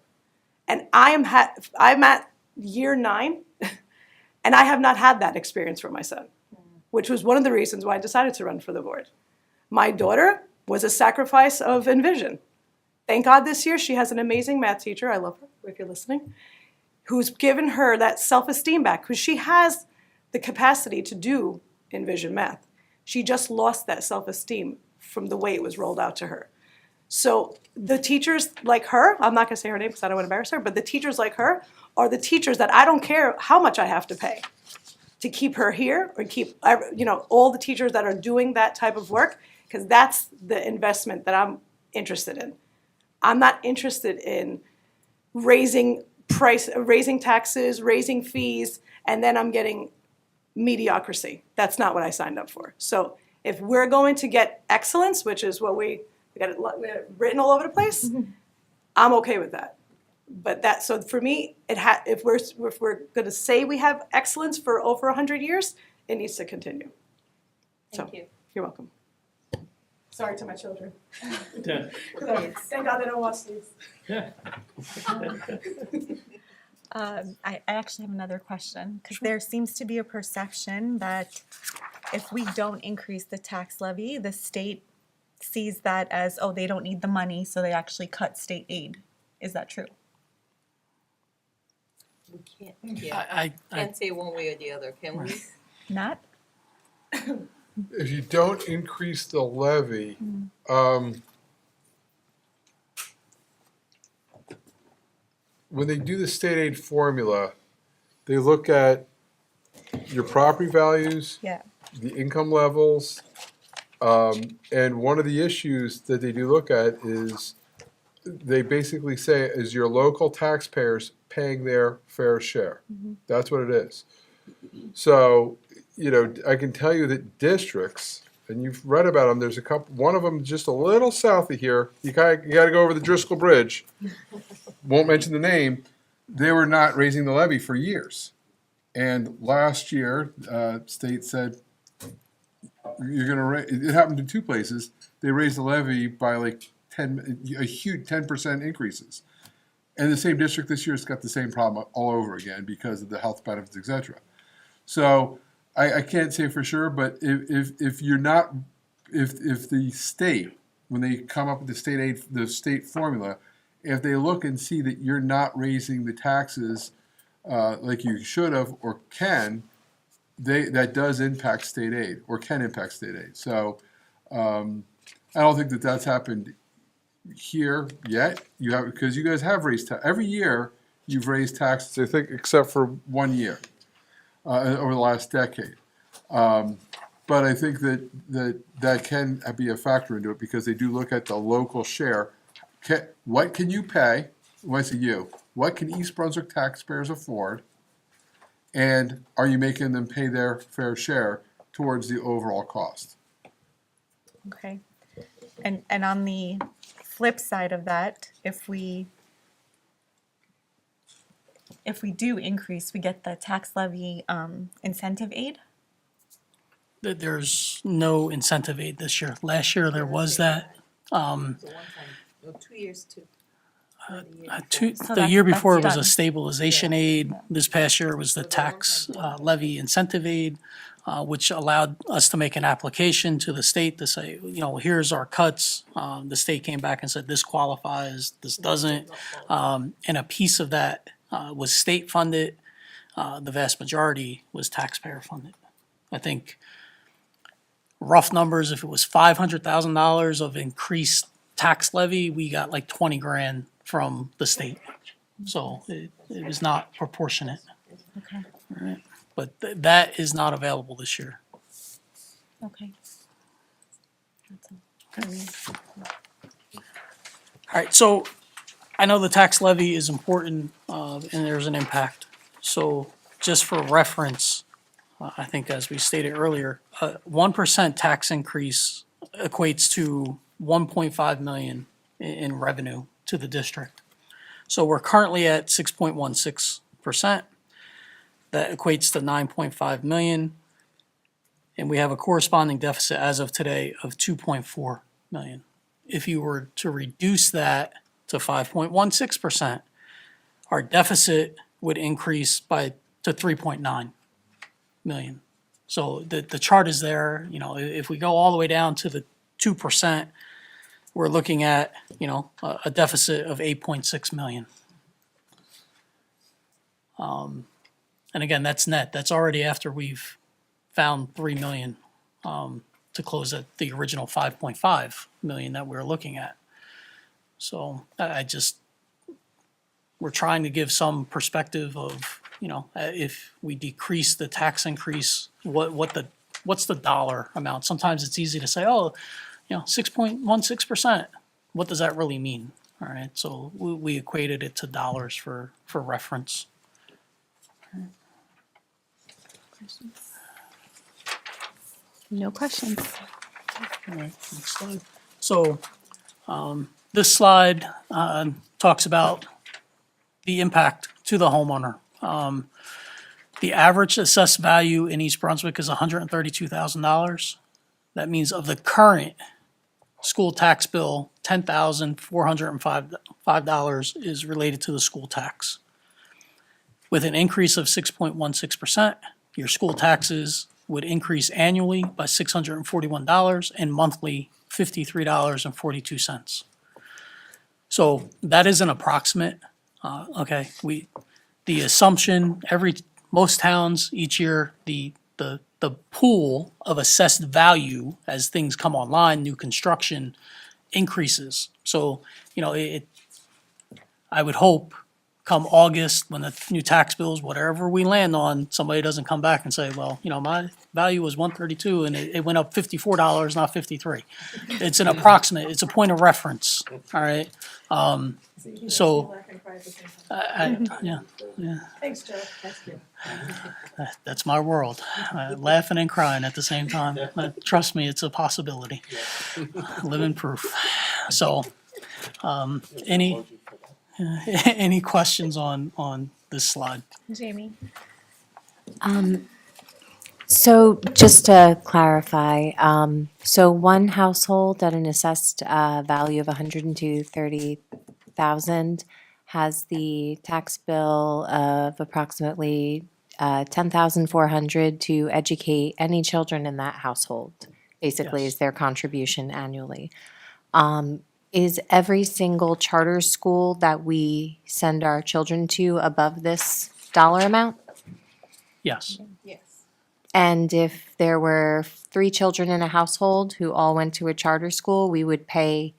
E: And I'm at year 9, and I have not had that experience for my son, which was one of the reasons why I decided to run for the board. My daughter was a sacrifice of Envision. Thank God this year she has an amazing math teacher, I love her if you're listening, who's given her that self-esteem back, because she has the capacity to do Envision math. She just lost that self-esteem from the way it was rolled out to her. So the teachers like her, I'm not gonna say her name because I don't wanna embarrass her, but the teachers like her are the teachers that I don't care how much I have to pay to keep her here, or keep, all the teachers that are doing that type of work, because that's the investment that I'm interested in. I'm not interested in raising taxes, raising fees, and then I'm getting mediocrity. That's not what I signed up for. So if we're going to get excellence, which is what we got it written all over the place, I'm okay with that. But so for me, if we're going to say we have excellence for over 100 years, it needs to continue.
D: Thank you.
E: You're welcome. Sorry to my children.
L: Yeah.
E: Thank God they don't watch these.
A: I actually have another question, because there seems to be a perception that if we don't increase the tax levy, the state sees that as, oh, they don't need the money, so they actually cut state aid. Is that true?
F: We can't,
B: I
F: can't say one way or the other, can we?
A: Not?
J: If you don't increase the levy, when they do the state aid formula, they look at your property values,
A: Yeah.
J: the income levels, and one of the issues that they do look at is they basically say, is your local taxpayers paying their fair share? That's what it is. So, I can tell you that districts, and you've read about them, there's a couple, one of them just a little south of here, you got to go over the Driscoll Bridge, won't mention the name, they were not raising the levy for years. And last year, state said, you're going to raise, it happened in 2 places, they raised the levy by like a huge 10% increases. And the same district this year has got the same problem all over again because of the health benefits, et cetera. So I can't say for sure, but if you're not, if the state, when they come up with the state aid, the state formula, if they look and see that you're not raising the taxes like you should have or can, that does impact state aid or can impact state aid. So I don't think that that's happened here yet. You have, because you guys have raised every year you've raised taxes, I think, except for 1 year over the last decade. But I think that can be a factor into it because they do look at the local share. What can you pay? When I say you, what can East Brunswick taxpayers afford? And are you making them pay their fair share towards the overall cost?
A: Okay. And on the flip side of that, if we do increase, we get the tax levy incentive aid.
B: There's no incentive aid this year. Last year there was that.
F: So one time, no, 2 years too.
B: The year before it was
A: done.
B: a stabilization aid. This past year it was the tax levy incentive aid, which allowed us to make an application to the state to say, you know, here's our cuts. The state came back and said this qualifies, this doesn't. And a piece of that was state funded. The vast majority was taxpayer funded. I think rough numbers, if it was $500,000 of increased tax levy, we got like 20 grand from the state. So it was not proportionate.
A: Okay.
B: Right. But that is not available this year.
A: Okay.
B: All right, so I know the tax levy is important and there's an impact. So just for reference, I think as we stated earlier, 1% tax increase equates to 1.5 million in revenue to the district. So we're currently at 6.16%. That equates to 9.5 million. And we have a corresponding deficit as of today of 2.4 million. If you were to reduce that to 5.16%, our deficit would increase to 3.9 million. So the chart is there. You know, if we go all the way down to the 2%, we're looking at, you know, a deficit of 8.6 million. And again, that's net. That's already after we've found 3 million to close at the original 5.5 million that we were looking at. So we're trying to give some perspective of, you know, if we decrease the tax increase, what's the dollar amount? Sometimes it's easy to say, oh, you know, 6.16%. What does that really mean? All right, so we equated it to dollars for reference.
A: No questions.
B: All right, next slide. So this slide talks about the impact to the homeowner. The average assessed value in East Brunswick is $132,000. That means of the current school tax bill, $10,405 is related to the school tax. With an increase of 6.16%, your school taxes would increase annually by $641 and monthly $53.42. So that is an approximate. Okay, the assumption most towns each year the pool of assessed value as things come online, new construction increases. So you know I would hope come August when the new tax bills, whatever we land on, somebody doesn't come back and say, well, you know, my value was 132 and it went up $54, not 53. It's an approximate. It's a point of reference. All right. So, yeah.
E: Thanks, Joe. That's good.
B: That's my world. Laughing and crying at the same time. Trust me, it's a possibility. Living proof. So, any questions on this slide?
A: Jamie?
K: So just to clarify, so one household at an assessed value of 130,000 has the tax bill of approximately 10,400 to educate any children in that household. Basically,
B: Yes.
K: is their contribution annually. Is every single charter school that we send our children to above this dollar amount?
B: Yes,
K: And if there were 3 children in a household who all went to a charter school, we would pay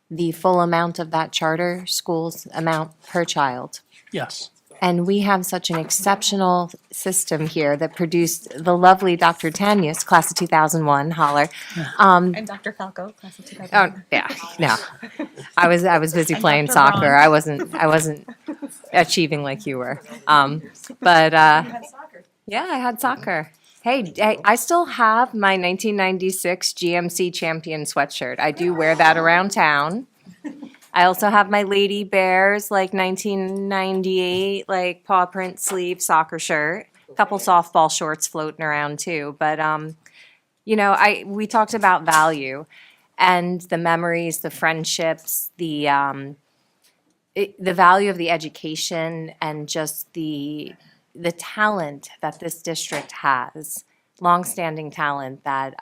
K: the full amount of that charter school's amount per child.
B: yes.
K: And we have such an exceptional system here that produced the lovely Dr. Tanyas, class of 2001, holler.
A: And Dr. Falco, class of 2000.
K: Oh, yeah, no. I was busy
A: And
K: playing
A: Dr.
K: soccer.
A: Ron.
K: I wasn't achieving like you were. But yeah, I had soccer. Hey, I still have my 1996 GMC champion sweatshirt. I do wear that around town. I also have my Lady Bears, like 1998, like paw print sleeve soccer shirt. A couple softball shorts floating around too. But you know, we talked about value and the memories, the friendships, the value of the education and just the talent that this district has, longstanding talent that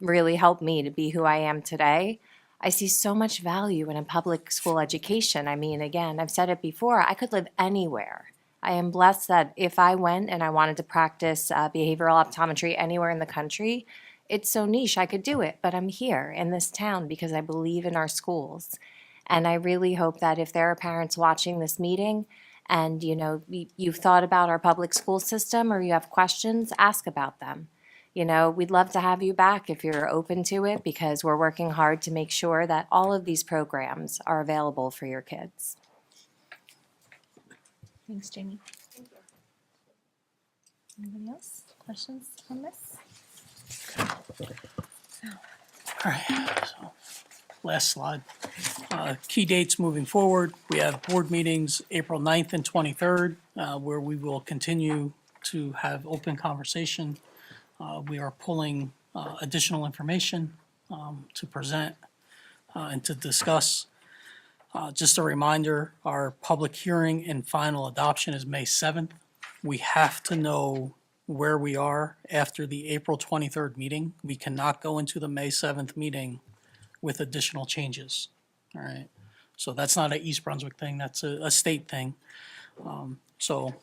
K: really helped me to be who I am today. I see so much value in a public school education. I mean, again, I've said it before, I could live anywhere. I am blessed that if I went and I wanted to practice behavioral optometry anywhere in the country, it's so niche, I could do it. But I'm here in this town because I believe in our schools. And I really hope that if there are parents watching this meeting and, you know, you've thought about our public school system or you have questions, ask about them. You know, we'd love to have you back if you're open to it because we're working hard to make sure that all of these programs are available for your kids.
A: Thanks, Jamie. Anybody else? Questions on this?
B: All right, so last slide. Key dates moving forward. We have board meetings April 9th and 23rd, where we will continue to have open conversation. We are pulling additional information to present and to discuss. Just a reminder, our public hearing and final adoption is May 7th. We have to know where we are after the April 23rd meeting. We cannot go into the May 7th meeting with additional changes, all right? So that's not an East Brunswick thing, that's a state thing. So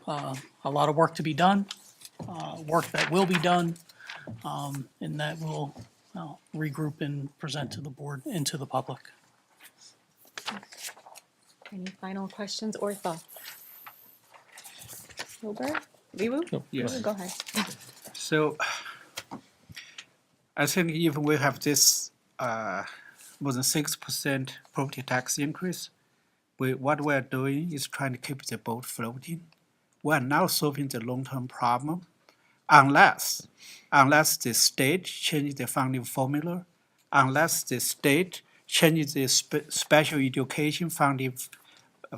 B: a lot of work to be done, work that will be done, and that we'll regroup and present to the board and to the public.
A: Any final questions or thoughts? Wilbur? Liwu?
H: Yes.
A: Go ahead.
H: So I think if we have this more than 6% property tax increase, what we're doing is trying to keep the boat floating. We're not solving the long-term problem unless the state changes the funding formula, unless the state changes the special education funding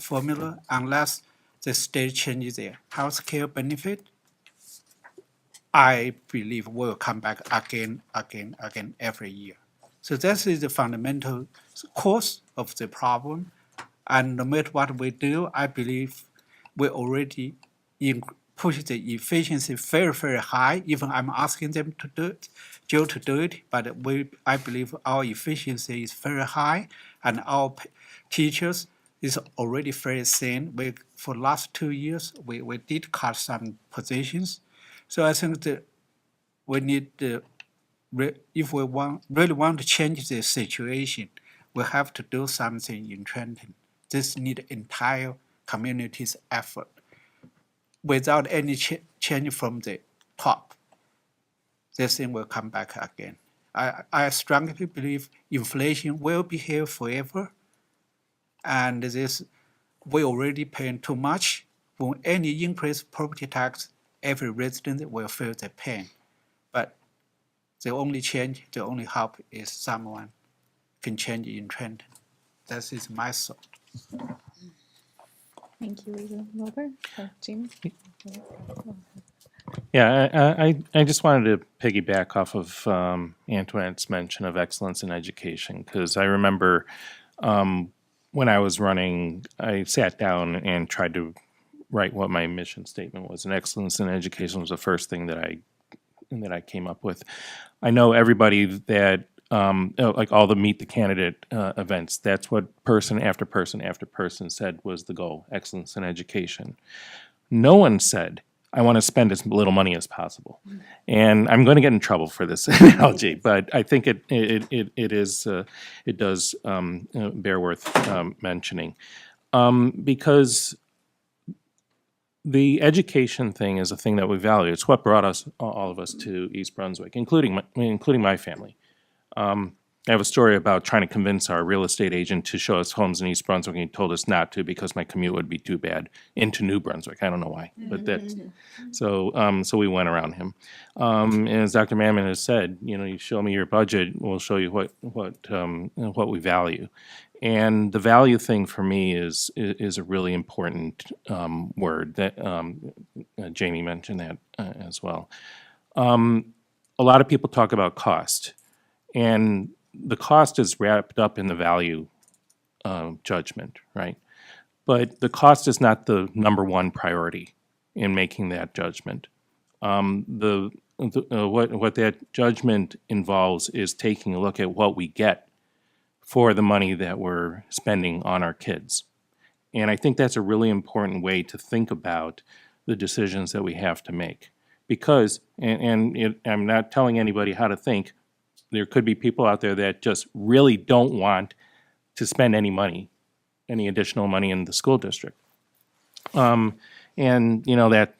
H: formula, unless the state changes the health care benefit, I believe will come back again every year. So this is the fundamental cause of the problem. And no matter what we do, I believe we already push the efficiency very, very high. Even I'm asking them to do it, Joe to do it, but I believe our efficiency is very high, and our teachers is already very thin. For last 2 years, we did cut some positions. So I think that we need if we really want to change the situation, we have to do something in Trenton. This needs entire community's effort. Without any change from the top, this thing will come back again. I strongly believe inflation will be here forever, and we already paying too much. When any increase property tax, every resident will feel the pain. But the only change, the only hope is someone can change in Trenton. That is my thought.
A: Thank you, Liwu. Wilbur? Jamie?
L: Yeah, I just wanted to piggyback off of Antoinette's mention of excellence in education, because I remember when I was running, I sat down and tried to write what my mission statement was, and excellence in education was the first thing that I came up with. I know everybody that like all the Meet the Candidate events, that's what person after person after person said was the goal: excellence in education. No one said, I want to spend as little money as possible. And I'm going to get in trouble for this analogy, but I think it does bear worth mentioning. Because the education thing is a thing that we value. It's what brought us, all of us, to East Brunswick, including my family. I have a story about trying to convince our real estate agent to show us homes in East Brunswick, and he told us not to because my commute would be too bad into New Brunswick. I don't know why, but that's so we went around him. And as Dr. Mammon has said, you show me your budget, we'll show you what we value. And the value thing for me is a really important word that Jamie mentioned that as well. A lot of people talk about cost, and the cost is wrapped up in the value judgment, right? But the cost is not the number one priority in making that judgment. What that judgment involves is taking a look at what we get for the money that we're spending on our kids. And I think that's a really important way to think about the decisions that we have to make. Because, I'm not telling anybody how to think, there could be people out there that just really don't want to spend any money, any additional money in the school district. And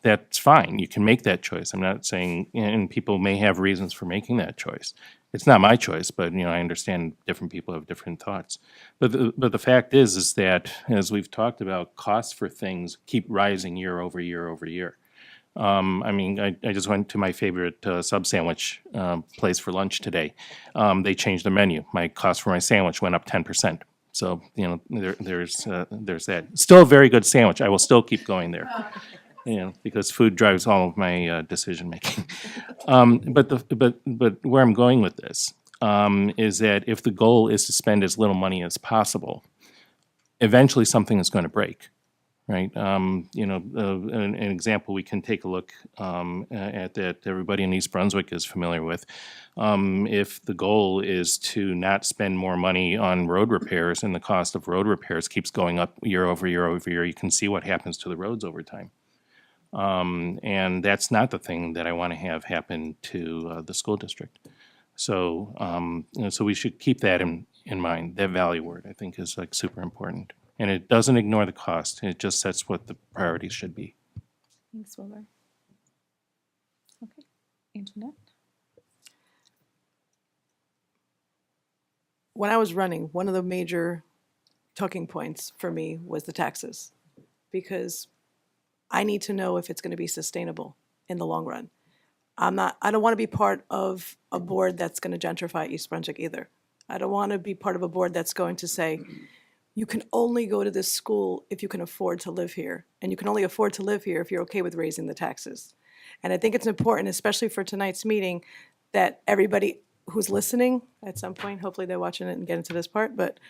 L: that's fine. You can make that choice. I'm not saying, and people may have reasons for making that choice. It's not my choice, but I understand different people have different thoughts. But the fact is that, as we've talked about, costs for things keep rising year over year over year. I just went to my favorite sub sandwich place for lunch today. They changed the menu. My cost for my sandwich went up 10%. So there's that. Still a very good sandwich. I will still keep going there. Because food drives all of my decision making. But where I'm going with this is that if the goal is to spend as little money as possible, eventually something is going to break. Right. An example we can take a look at that everybody in East Brunswick is familiar with. If the goal is to not spend more money on road repairs and the cost of road repairs keeps going up year over year over year, you can see what happens to the roads over time. And that's not the thing that I want to have happen to the school district. So, so we should keep that in mind. That value word, I think, is like super important. And it doesn't ignore the cost. It just sets what the priorities should be.
A: Thanks, Wilbur. Okay, Antoinette?
E: When I was running, one of the major talking points for me was the taxes, because I need to know if it's going to be sustainable in the long run. I don't want to be part of a board that's going to gentrify East Brunswick either. I don't want to be part of a board that's going to say, you can only go to this school if you can afford to live here. And you can only afford to live here if you're okay with raising the taxes. And I think it's important, especially for tonight's meeting, that everybody who's listening at some point, hopefully they're watching it and get into this part, but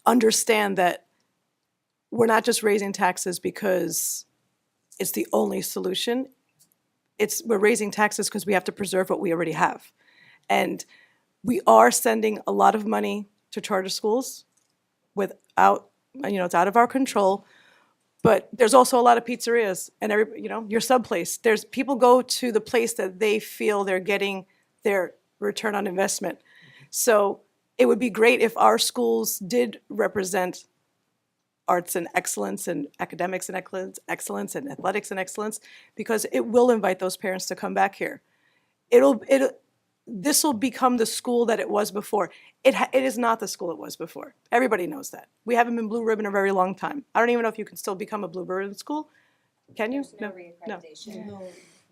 E: understand that we're not just raising taxes because it's the only solution. We're raising taxes because we have to preserve what we already have. And we are sending a lot of money to charter schools without, it's out of our control. But there's also a lot of pizzerias and your sub place. There's people go to the place that they feel they're getting their return on investment. So it would be great if our schools did represent arts and excellence and academics and excellence and athletics and excellence, because it will invite those parents to come back here. This will become the school that it was before. It is not the school it was before. Everybody knows that. We haven't been Blue Ribbon a very long time. I don't even know if you can still become a Blue Ribbon school. Can you? No.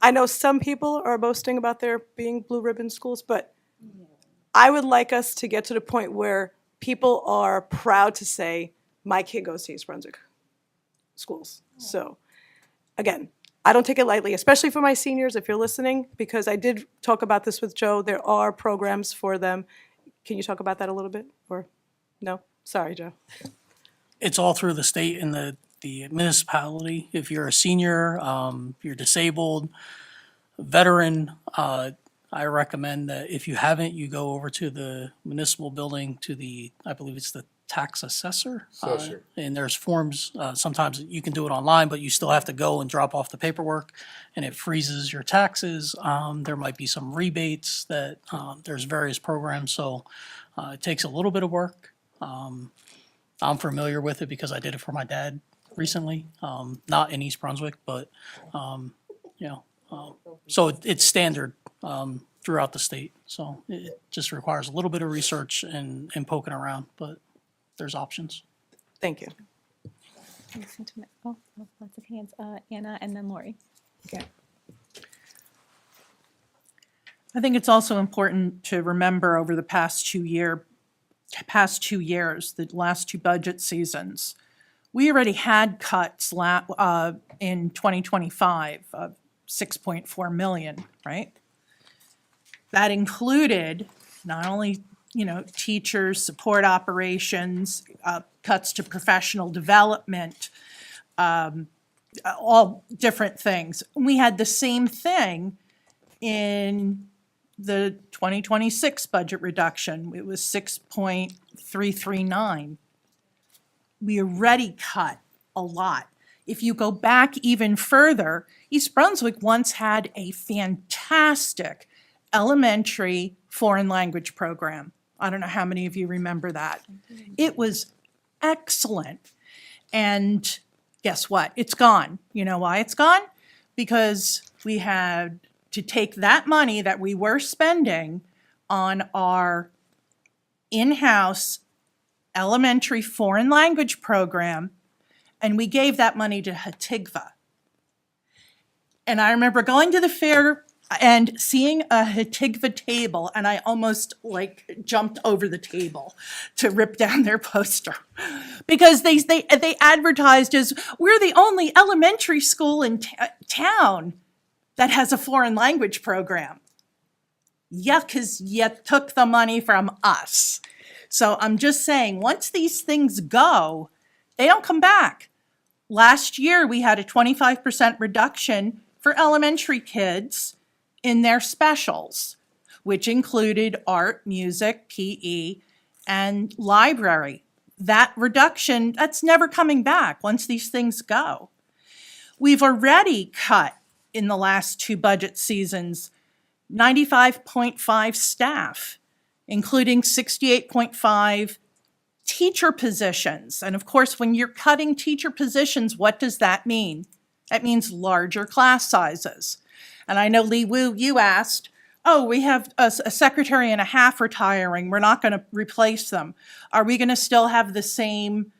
E: I know some people are boasting about their being Blue Ribbon schools, but I would like us to get to the point where people are proud to say, my kid goes to East Brunswick schools. So again, I don't take it lightly, especially for my seniors, if you're listening, because I did talk about this with Joe. There are programs for them. Can you talk about that a little bit, or, no? Sorry, Joe.
B: It's all through the state and the municipality. If you're a senior, you're disabled, veteran, I recommend that if you haven't, you go over to the municipal building to I believe it's the tax assessor.
J: Assessor.
B: And there's forms, sometimes you can do it online, but you still have to go and drop off the paperwork and it freezes your taxes. There might be some rebates that, there's various programs, so it takes a little bit of work. I'm familiar with it because I did it for my dad recently, not in East Brunswick, but, so it's standard throughout the state. So it just requires a little bit of research and poking around, but there's options.
E: Thank you.
A: Oh, lots of hands. Anna and then Lori.
I: I think it's also important to remember over the past 2 years, the last two budget seasons, we already had cuts in 2025 of 6.4 million, right? That included not only, teachers, support operations, cuts to professional development, all different things. We had the same thing in the 2026 budget reduction. It was 6.339. We already cut a lot. If you go back even further, East Brunswick once had a fantastic elementary foreign language program. I don't know how many of you remember that. It was excellent. And guess what? It's gone. You know why it's gone? Because we had to take that money that we were spending on our in-house elementary foreign language program, and we gave that money to Hatigva. And I remember going to the fair and seeing a Hatigva table, and I almost jumped over the table to rip down their poster. Because they advertised as, we're the only elementary school in town that has a foreign language program. Yeah, because you took the money from us. So I'm just saying, once these things go, they don't come back. Last year, we had a 25% reduction for elementary kids in their specials, which included art, music, PE, and library. That reduction, that's never coming back once these things go. We've already cut in the last two budget seasons 95.5 staff, including 68.5 teacher positions. And of course, when you're cutting teacher positions, what does that mean? That means larger class sizes. And I know, Lee Wu, you asked, we have a secretary and a half retiring. We're not going to replace them. Are we going to still have the same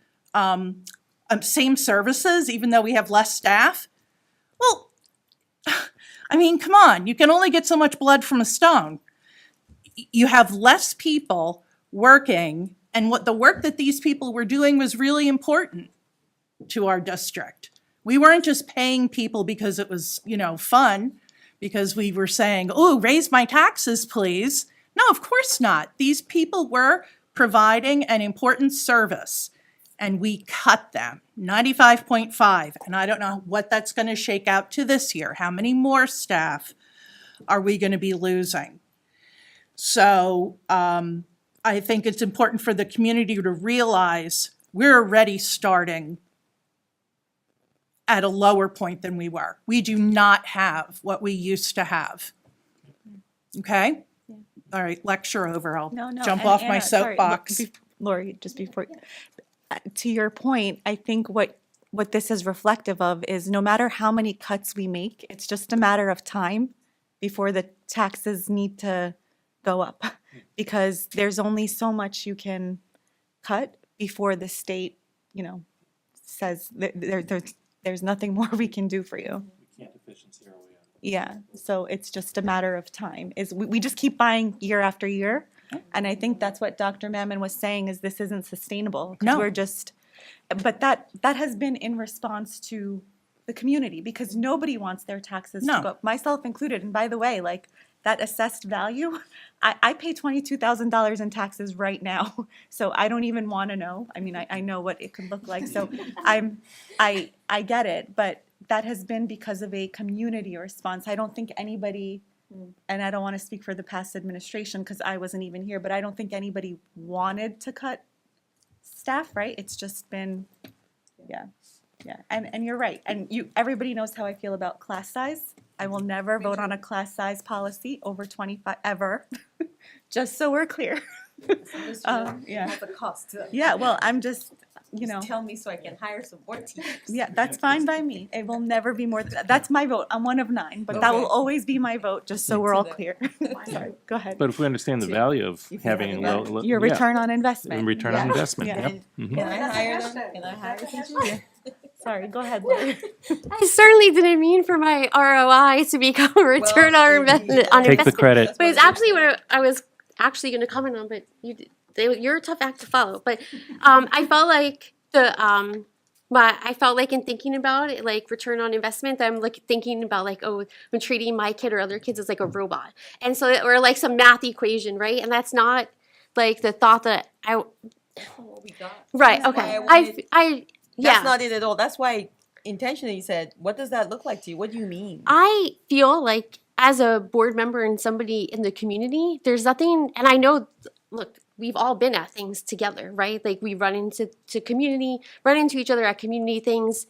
I: services, even though we have less staff? Well, I mean, come on. You can only get so much blood from a stone. You have less people working, and what the work that these people were doing was really important to our district. We weren't just paying people because it was, fun, because we were saying, raise my taxes, please. No, of course not. These people were providing an important service, and we cut them, 95.5. And I don't know what that's going to shake out to this year. How many more staff are we going to be losing? So I think it's important for the community to realize we're already starting at a lower point than we were. We do not have what we used to have. Okay?
A: Yeah.
I: All right, lecture over. I'll
A: No,
I: jump
A: and
I: off my
A: Anna, sorry,
I: soapbox.
A: Lori, just before, to your point, I think what this is reflective of is no matter how many cuts we make, it's just a matter of time before the taxes need to go up, because there's only so much you can cut before the state, says there's nothing more we can do for you.
L: We can't efficiency our way out.
A: Yeah, so it's just a matter of time. We just keep buying year after year, and I think that's what Dr. Mammon was saying, is this isn't sustainable. 'Cause
I: No.
A: we're just, but that has been in response to the community, because nobody wants their taxes to
I: No.
A: go up, myself included. And by the way, like, that assessed value, I pay $22,000 in taxes right now, so I don't even want to know. I mean, I know what it could look like, so I get it, but that has been because of a community response. I don't think anybody, and I don't want to speak for the past administration because I wasn't even here, but I don't think anybody wanted to cut staff, right? It's just been, yeah, and you're right, and everybody knows how I feel about class size. I will never vote on a class size policy over 25, ever, just so we're clear. Yeah.
F: Has a cost.
A: Yeah, well, I'm just,
F: Tell me so I can hire some more teachers.
A: yeah, that's fine by me. It will never be more, that's my vote. I'm one of 9, but that will
F: Okay.
A: always be my vote, just so we're all clear. Sorry, go ahead.
L: But if we understand the value of
F: If you have
L: having
F: the
L: low,
F: value.
A: Your
L: yeah,
A: return on investment.
L: and return on
A: Yeah.
L: investment,
A: Yeah.
L: yep. Mhm.
F: Can I hire them? Can I hire teachers?
A: Sorry, go ahead, Lori.
M: I certainly didn't mean for my ROI to become a return on investment.
L: Take the credit.
M: But it's actually what I was actually going to comment on. But you're a tough act to follow. But I felt like I felt like in thinking about it, like return on investment, I'm like thinking about like, oh, when treating my kid or other kids as like a robot, and so or like some math equation, right? And that's not like the thought that I.
F: What we got.
M: Right.
F: That's why
M: Okay.
F: I wanted-
M: Yeah.
F: That's not it at all. That's why I intentionally said, what does that look like to you? What do you mean?
M: I feel like as a board member and somebody in the community, there's nothing, and I know, look, we've all been at things together, right? Like we run into each other at community things,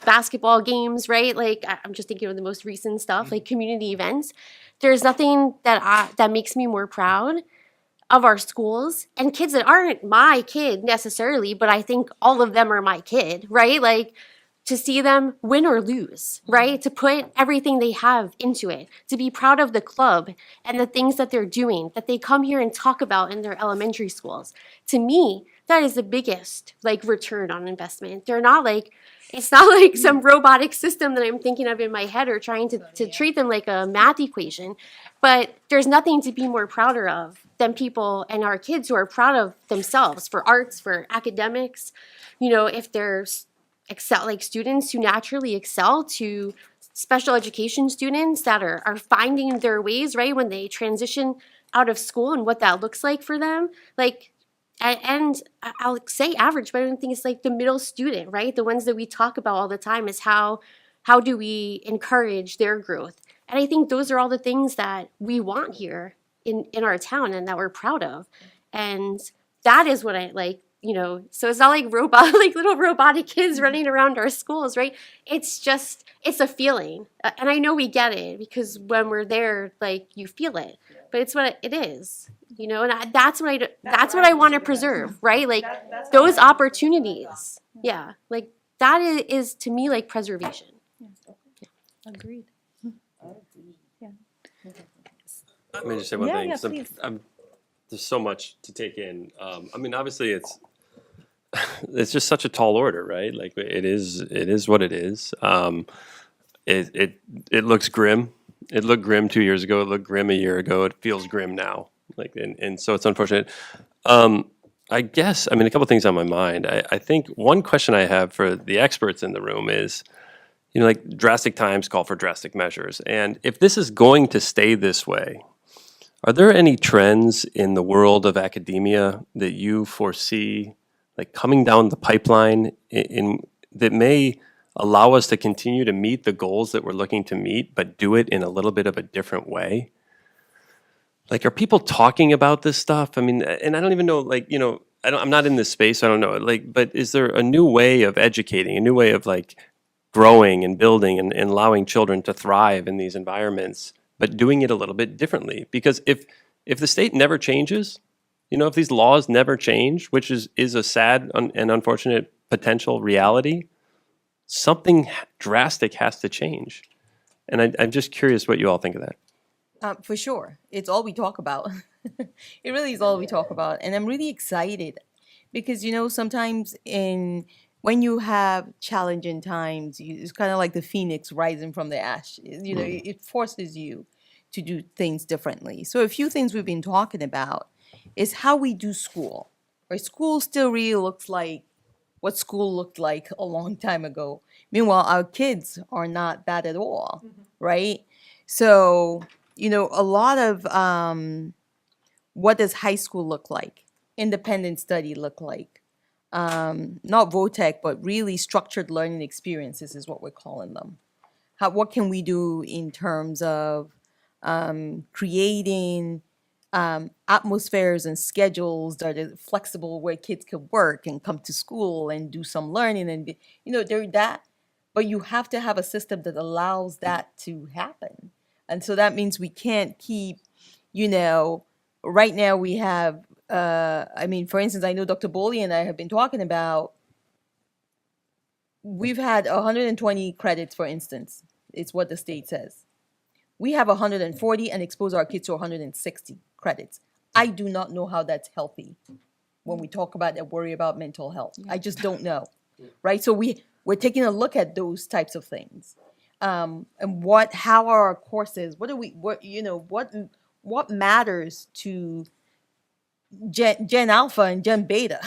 M: basketball games, right? Like I'm just thinking of the most recent stuff, like community events. There's nothing that makes me more proud of our schools and kids that aren't my kid necessarily, but I think all of them are my kid, right? Like to see them win or lose, right? To put everything they have into it, to be proud of the club and the things that they're doing, that they come here and talk about in their elementary schools. To me, that is the biggest like return on investment. They're not like, it's not like some robotic system that I'm thinking of in my head or trying to treat them like a math equation. But there's nothing to be more prouder of than people and our kids who are proud of themselves for arts, for academics. If there's like students who naturally excel to special education students that are finding their ways, right, when they transition out of school and what that looks like for them. Like, and I'll say average, but I don't think it's like the middle student, right? The ones that we talk about all the time is how do we encourage their growth? And I think those are all the things that we want here in our town and that we're proud of. And that is what I like, so it's not like little robotic kids running around our schools, right? It's a feeling. And I know we get it because when we're there, like you feel it, but it's what it is, and that's what I want to preserve, right? Like those opportunities. Yeah. Like that is to me like preservation.
A: Agreed.
C: Let me just say one
A: Yeah,
C: thing.
A: yeah,
C: So
A: please.
C: there's so much to take in. I mean, obviously, it's just such a tall order, right? Like it is what it is. It looks grim. It looked grim 2 years ago. It looked grim a year ago. It feels grim now. Like and so it's unfortunate. I guess a couple things on my mind. I think one question I have for the experts in the room is, like drastic times call for drastic measures, and if this is going to stay this way, are there any trends in the world of academia that you foresee, like coming down the pipeline, that may allow us to continue to meet the goals that we're looking to meet, but do it in a little bit of a different way? Like, are people talking about this stuff? And I don't even know, like, I'm not in this space, so I don't know. Like, but is there a new way of educating, a new way of like growing and building and allowing children to thrive in these environments, but doing it a little bit differently? Because if the state never changes, if these laws never change, which is a sad and unfortunate potential reality, something drastic has to change. And I'm just curious what you all think of that.
F: For sure. It's all we talk about. It really is all we talk about. And I'm really excited because, sometimes when you have challenging times, it's kind of like the phoenix rising from the ashes. It forces you to do things differently. So a few things we've been talking about is how we do school. Right? School still really looks like what school looked like a long time ago. Meanwhile, our kids are not that at all, right? So, a lot of what does high school look like? Independent study look like? Not VOTEC, but really structured learning experiences is what we're calling them. What can we do in terms of creating atmospheres and schedules that are flexible where kids could work and come to school and do some learning and there that, but you have to have a system that allows that to happen. And so that means we can't keep, right now we have, for instance, I know Dr. Boley and I have been talking about, we've had 120 credits, for instance. It's what the state says. We have 140 and expose our kids to 160 credits. I do not know how that's healthy when we talk about and worry about mental health. I just don't know, right? So we're taking a look at those types of things. And how are our courses? What matters to Gen Alpha and Gen Beta,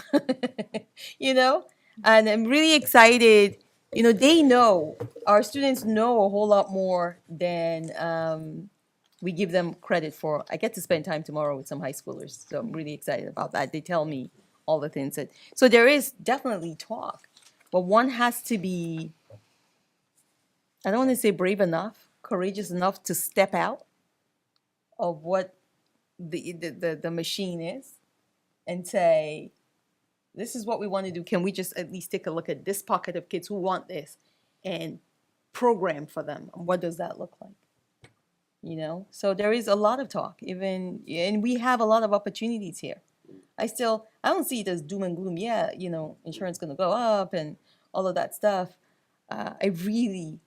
F: And I'm really excited. They know, our students know a whole lot more than we give them credit for. I get to spend time tomorrow with some high schoolers, so I'm really excited about that. They tell me all the things so there is definitely talk, but one has to be, I don't want to say brave enough, courageous enough to step out of what the machine is and say, this is what we want to do. Can we just at least take a look at this pocket of kids who want this and program for them? What does that look like? So there is a lot of talk, and we have a lot of opportunities here. I don't see it as doom and gloom. Yeah, insurance going to go up and all of that stuff. I really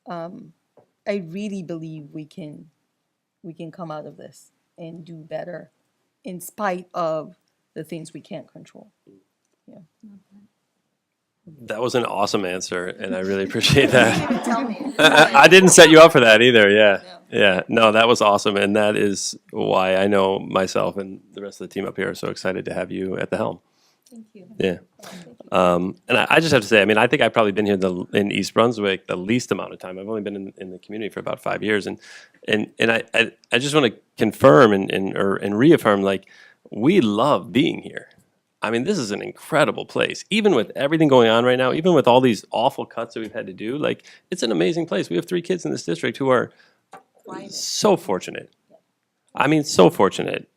F: believe we can come out of this and do better in spite of the things we can't control. Yeah.
C: That was an awesome answer, and I really appreciate that. I didn't set you up for that either. Yeah. No, that was awesome, and that is why I know myself and the rest of the team up here are so excited to have you at the helm.
F: Thank you.
C: Yeah. And I just have to say, I think I've probably been here in East Brunswick the least amount of time. I've only been in the community for about 5 years, and I just want to confirm and reaffirm, like, we love being here. This is an incredible place. Even with everything going on right now, even with all these awful cuts that we've had to do, like, it's an amazing place. We have 3 kids in this district who are so fortunate. So fortunate.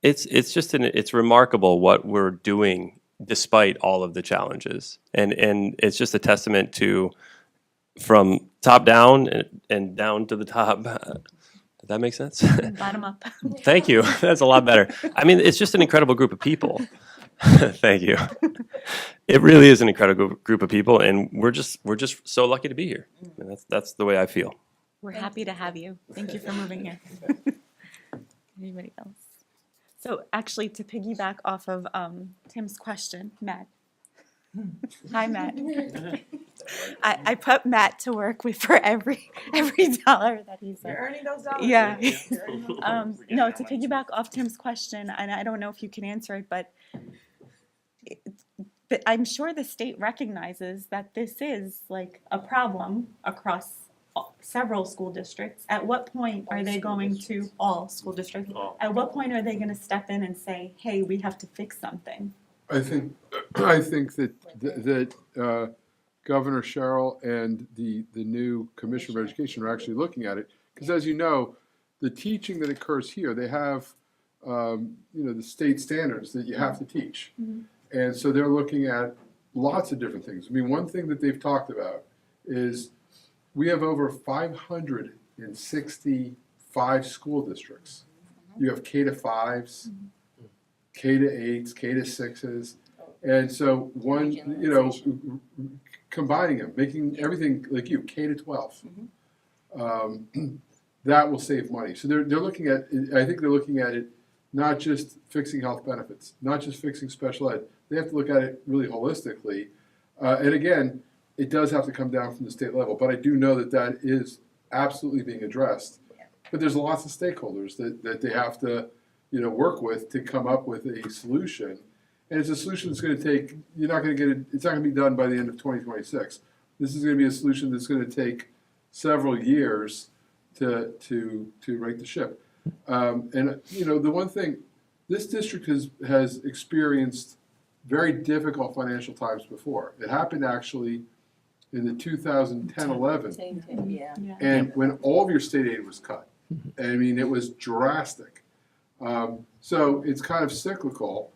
C: It's remarkable what we're doing despite all of the challenges. And it's just a testament to, from top down and down to the top. Did that make sense?
A: Bottom up.
C: Thank you. That's a lot better. It's just an incredible group of people. Thank you. It really is an incredible group of people, and we're just so lucky to be here. And that's the way I feel.
A: We're happy to have you. Thank you for moving here. Anybody else? So actually, to piggyback off of Tim's question, Matt. Hi, Matt. I put Matt to work for every dollar that he's
E: You're earning those dollars.
A: Yeah. No, to piggyback off Tim's question, and I don't know if you can answer it, but I'm sure the state recognizes that this is like a problem across several school districts. At what point are they going to, all school districts, at what point are they going to step in and say, hey, we have to fix something?
J: I think that Governor Sherrill and the new Commissioner of Education are actually looking at it, because as you know, the teaching that occurs here, they have the state standards that you have to teach, and so they're looking at lots of different things. One thing that they've talked about is we have over 565 school districts. You have K-5s. K-8s, K-6s, and so combining them, making everything like K-12, that will save money. So they're looking at, I think they're looking at it not just fixing health benefits, not just fixing special ed. They have to look at it really holistically, and again, it does have to come down from the state level. But I do know that is absolutely being addressed. But there's lots of stakeholders that they have to work with to come up with a solution. And it's a solution that's gonna take, you're not gonna get it, it's not gonna be done by the end of 2026. This is gonna be a solution that's gonna take several years to right the ship. And, you know, the one thing, this district has experienced very difficult financial times before. It happened actually in the 2010-11, and when all of your state aid was cut. I mean, it was drastic. So it's kind of cyclical,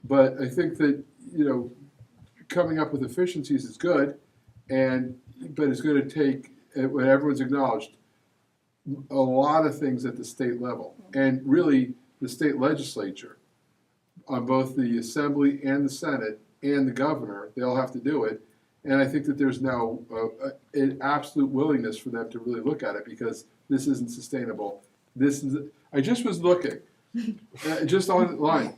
J: but I think that, you know, coming up with efficiencies is good, but it's going to take, what everyone's acknowledged, a lot of things at the state level, and really the state legislature, on both the Assembly and the Senate and the governor, they all have to do it. And I think that there's now an absolute willingness for them to really look at it, because this isn't sustainable. I just was looking, just online.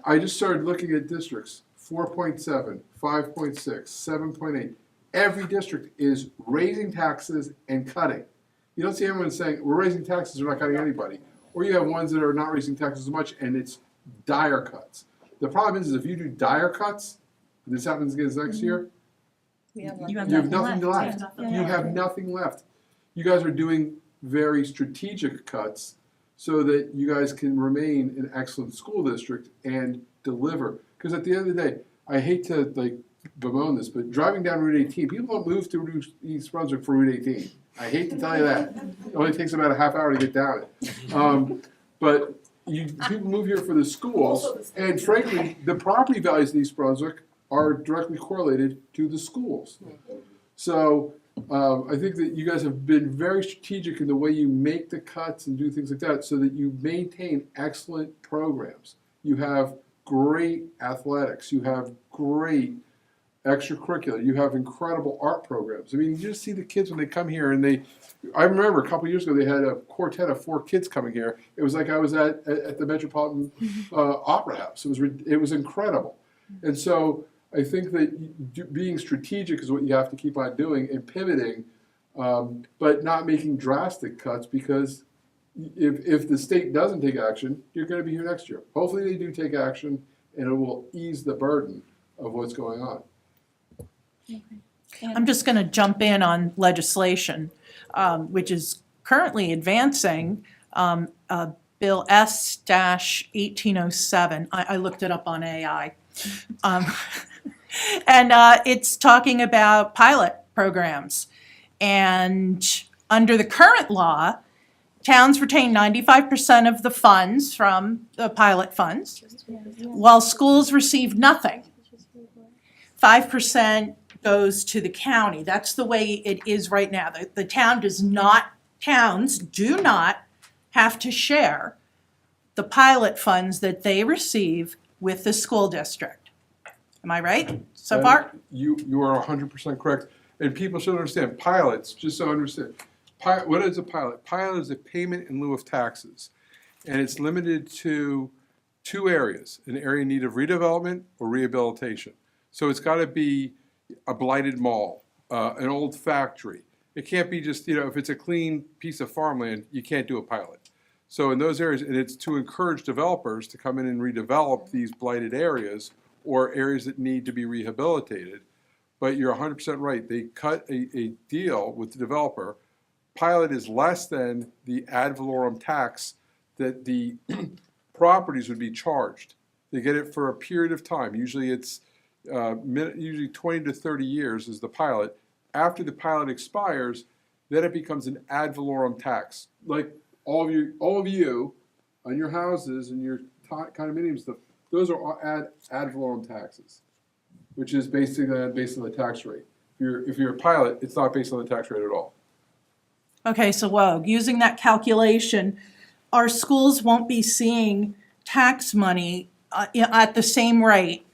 J: I just started looking at districts, 4.7, 5.6, 7.8. Every district is raising taxes and cutting. You don't see anyone saying, we're raising taxes, we're not cutting anybody. Or you have ones that are not raising taxes as much, and it's dire cuts. The problem is if you do dire cuts, and this happens again next year, you have nothing left. You have nothing left. You guys are doing very strategic cuts so that you guys can remain an excellent school district and deliver. Because at the end of the day, I hate to like bemoan this, but driving down Route 18, people don't move to East Brunswick for Route 18. I hate to tell you that. It only takes about a half hour to get down it. But people move here for the schools, and frankly, the property values in East Brunswick are directly correlated to the schools. So I think that you guys have been very strategic in the way you make the cuts and do things like that so that you maintain excellent programs. You have great athletics. You have great extracurricular. You have incredible art programs. I mean, you just see the kids when they come here, and I remember a couple years ago they had a quartet of 4 kids coming here. It was like I was at the Metropolitan Opera House. It was incredible. And so I think that being strategic is what you have to keep on doing and pivoting, but not making drastic cuts, because if the state doesn't take action, you're going to be here next year. Hopefully they do take action, and it will ease the burden of what's going on.
I: I'm just going to jump in on legislation, which is currently advancing, Bill S-1807. I looked it up on AI. And it's talking about pilot programs. And under the current law, towns retain 95% of the funds from the pilot funds, while schools receive nothing. 5% goes to the county. That's the way it is right now. The towns do not have to share the pilot funds that they receive with the school district. Am I right so far?
J: You are 100% correct. And people should understand, pilots, just so I understand, what is a pilot? Pilot is a payment in lieu of taxes. And it's limited to 2 areas, an area in need of redevelopment or rehabilitation. So it's got to be a blighted mall, an old factory. It can't be just, if it's a clean piece of farmland, you can't do a pilot. So in those areas, and it's to encourage developers to come in and redevelop these blighted areas or areas that need to be rehabilitated. But you're 100% right. They cut a deal with the developer. Pilot is less than the ad valorem tax that the properties would be charged. They get it for a period of time. Usually it's usually 20 to 30 years is the pilot. After the pilot expires, then it becomes an ad valorem tax. Like all of you on your houses and your condominium stuff, those are ad valorem taxes, which is based on the tax rate. If you're a pilot, it's not based on the tax rate at all.
I: Okay, so using that calculation, our schools won't be seeing tax money at the same rate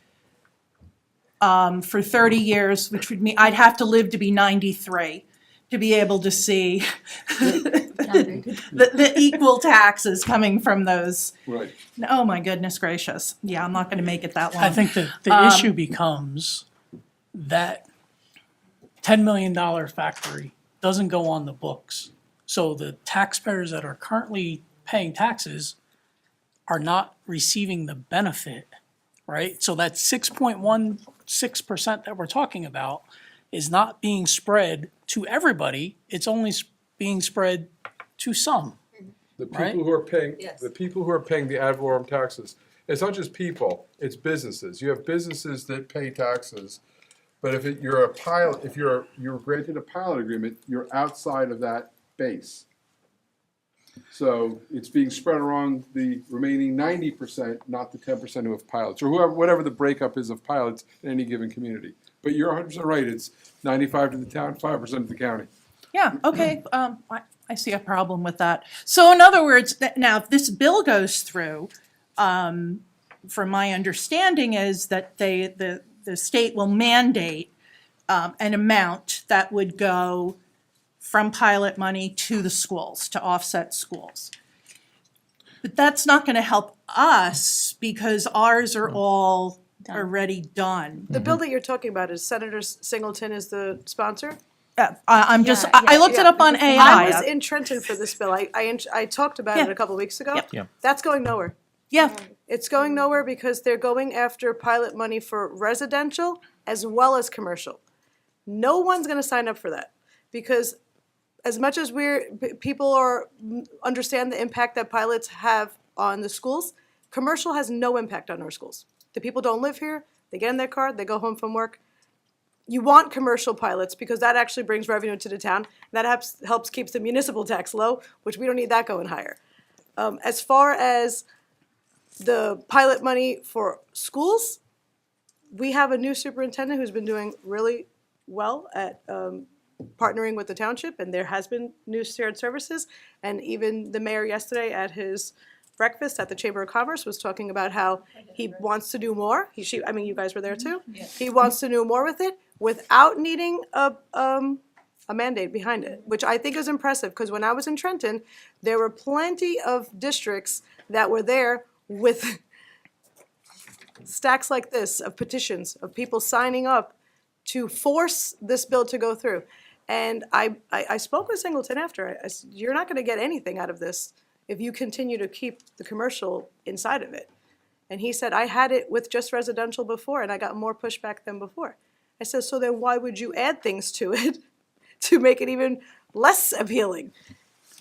I: for 30 years, which would mean I'd have to live to be 93 to be able to see the equal taxes coming from those.
J: Right.
I: Oh, my goodness gracious. Yeah, I'm not going to make it that long.
B: I think that the issue becomes that $10 million factory doesn't go on the books. So the taxpayers that are currently paying taxes are not receiving the benefit right? So that 6.16% that we're talking about is not being spread to everybody. It's only being spread to some.
J: The
B: Right?
J: people who are paying,
F: Yes.
J: the people who are paying the ad valorem taxes, it's not just people, it's businesses. You have businesses that pay taxes, but if you're a pilot, if you're granted a pilot agreement, you're outside of that base. So it's being spread around the remaining 90%, not the 10% who have pilots, or whoever, whatever the breakup is of pilots in any given community. But you're 100% right, it's 95 to the town, 5% to the county.
I: Yeah, okay, I see a problem with that. So in other words, now, if this bill goes through, from my understanding is that the state will mandate an amount that would go from pilot money to the schools, to offset schools. But that's not gonna help us because ours are all already done.
E: The bill that you're talking about is Senator Singleton is the sponsor?
I: I'm just, I looked it up on
E: I
I: AI.
E: was in Trenton for this bill. I talked about it
I: Yeah.
E: a couple of weeks ago.
I: Yep.
L: Yeah.
E: That's going nowhere.
I: Yeah,
E: It's going nowhere because they're going after pilot money for residential as well as commercial. No one's gonna sign up for that because as much as people understand the impact that pilots have on the schools, commercial has no impact on our schools. The people don't live here, they get in their car, they go home from work. You want commercial pilots because that actually brings revenue to the town. That helps keeps the municipal tax low, which we don't need that going higher. As far as the pilot money for schools, we have a new superintendent who's been doing really well at partnering with the township, and there has been new shared services. And even the mayor yesterday at his breakfast at the Chamber of Commerce was talking about how he wants to do more. I mean, you guys were there too. He wants to do more with it without needing a mandate behind it, which I think is impressive, because when I was in Trenton, there were plenty of districts that were there with stacks like this of petitions, of people signing up to force this bill to go through. And I spoke with Singleton after. I said, you're not gonna get anything out of this if you continue to keep the commercial inside of it. And he said, I had it with just residential before, and I got more pushback than before. I said, so then why would you add things to it to make it even less appealing?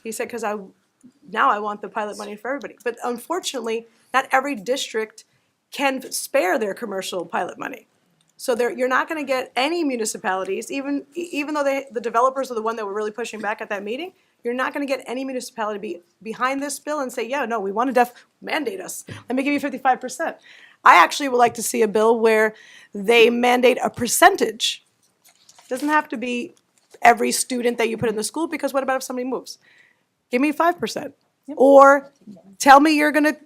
E: He said, because now I want the pilot money for everybody. But unfortunately, not every district can spare their commercial pilot money. So you're not going to get any municipalities, even though the developers are the one that were really pushing back at that meeting, you're not going to get any municipality be behind this bill and say, yeah, no, we want to mandate us. Let me give you 55%. I actually would like to see a bill where they mandate a percentage. It doesn't have to be every student that you put in the school, because what about if somebody moves? Give me 5%. Or tell me you're going to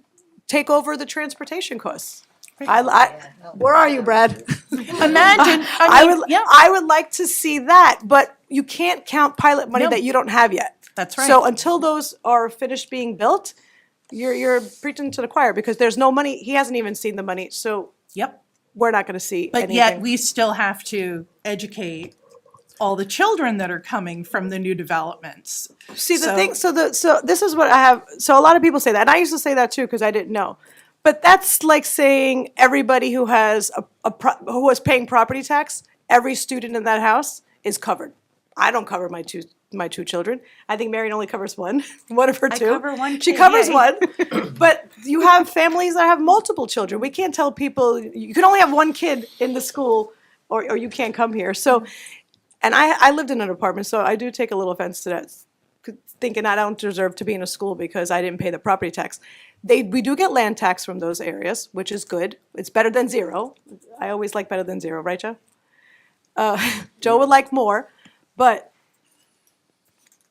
E: take over the transportation costs. Where are you, Brad?
I: imagine,
E: I would like to see that, but you can't count pilot money
I: No.
E: that you don't have yet.
I: That's right.
E: So until those are finished being built, you're preaching to the choir, because there's no money. He hasn't even seen the money, so
I: Yep,
E: we're not going to see
I: but
E: anything.
I: yet we still have to educate all the children that are coming from the new developments.
E: See, the thing, so this is what I have, so a lot of people say that, and I used to say that too, because I didn't know. But that's like saying everybody who has who was paying property tax, every student in that house is covered. I don't cover my two children. I think Marion only covers one of her two.
I: cover one
E: She
I: kid,
E: covers
I: yay.
E: one. But you have families that have multiple children. We can't tell people, you can only have one kid in the school, or you can't come here. So, and I lived in an apartment, so I do take a little offense to that, thinking I don't deserve to be in a school because I didn't pay the property tax. We do get land tax from those areas, which is good. It's better than zero. I always like better than zero, right, Joe? Joe would like more, but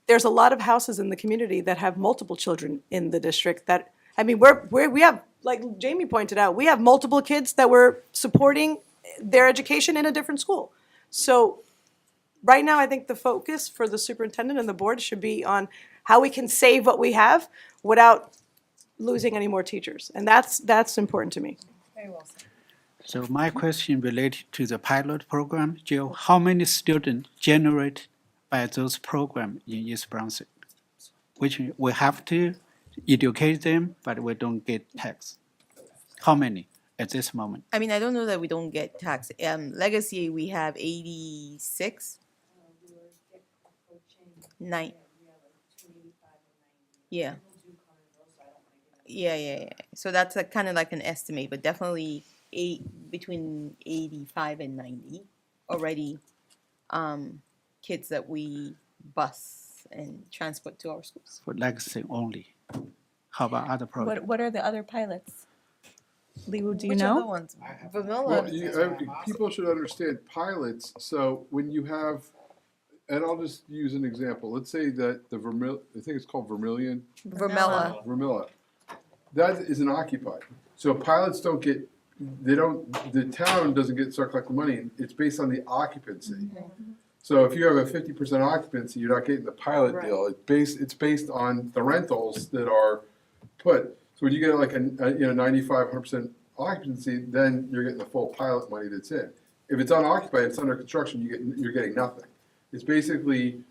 E: there's a lot of houses in the community that have multiple children in the district that, I mean, we have, like Jamie pointed out, we have multiple kids that we're supporting their education in a different school. So right now, I think the focus for the superintendent and the board should be on how we can save what we have without losing any more teachers. And that's important to me.
H: So my question related to the pilot program, Jill, how many students generated by those programs in East Brunswick? Which we have to educate them, but we don't get tax. How many? at this moment.
F: I mean, I don't know that we don't get tax. Legacy, we have 86. Nine. Yeah. Yeah. So that's a kind of like an estimate, but definitely between 85 and 90 already kids that we bus and transport to our schools.
H: For legacy only. How about other projects?
A: What are the other pilots? Liwu, do you
F: Which other
A: know?
F: ones?
J: Well,
F: Vanilla.
J: people should understand pilots, so when you have, and I'll just use an example, let's say that the I think it's called Vermilion,
F: Vermilla.
J: that isn't occupied. So pilots don't get, the town doesn't start collecting money, it's based on the occupancy. So if you have a 50% occupancy, you're not getting the pilot deal, it's based on the rentals that are put. So when you get like a 95, 100% occupancy, then you're getting the full pilot money that's in. If it's unoccupied, it's under construction, you're getting nothing. It's basically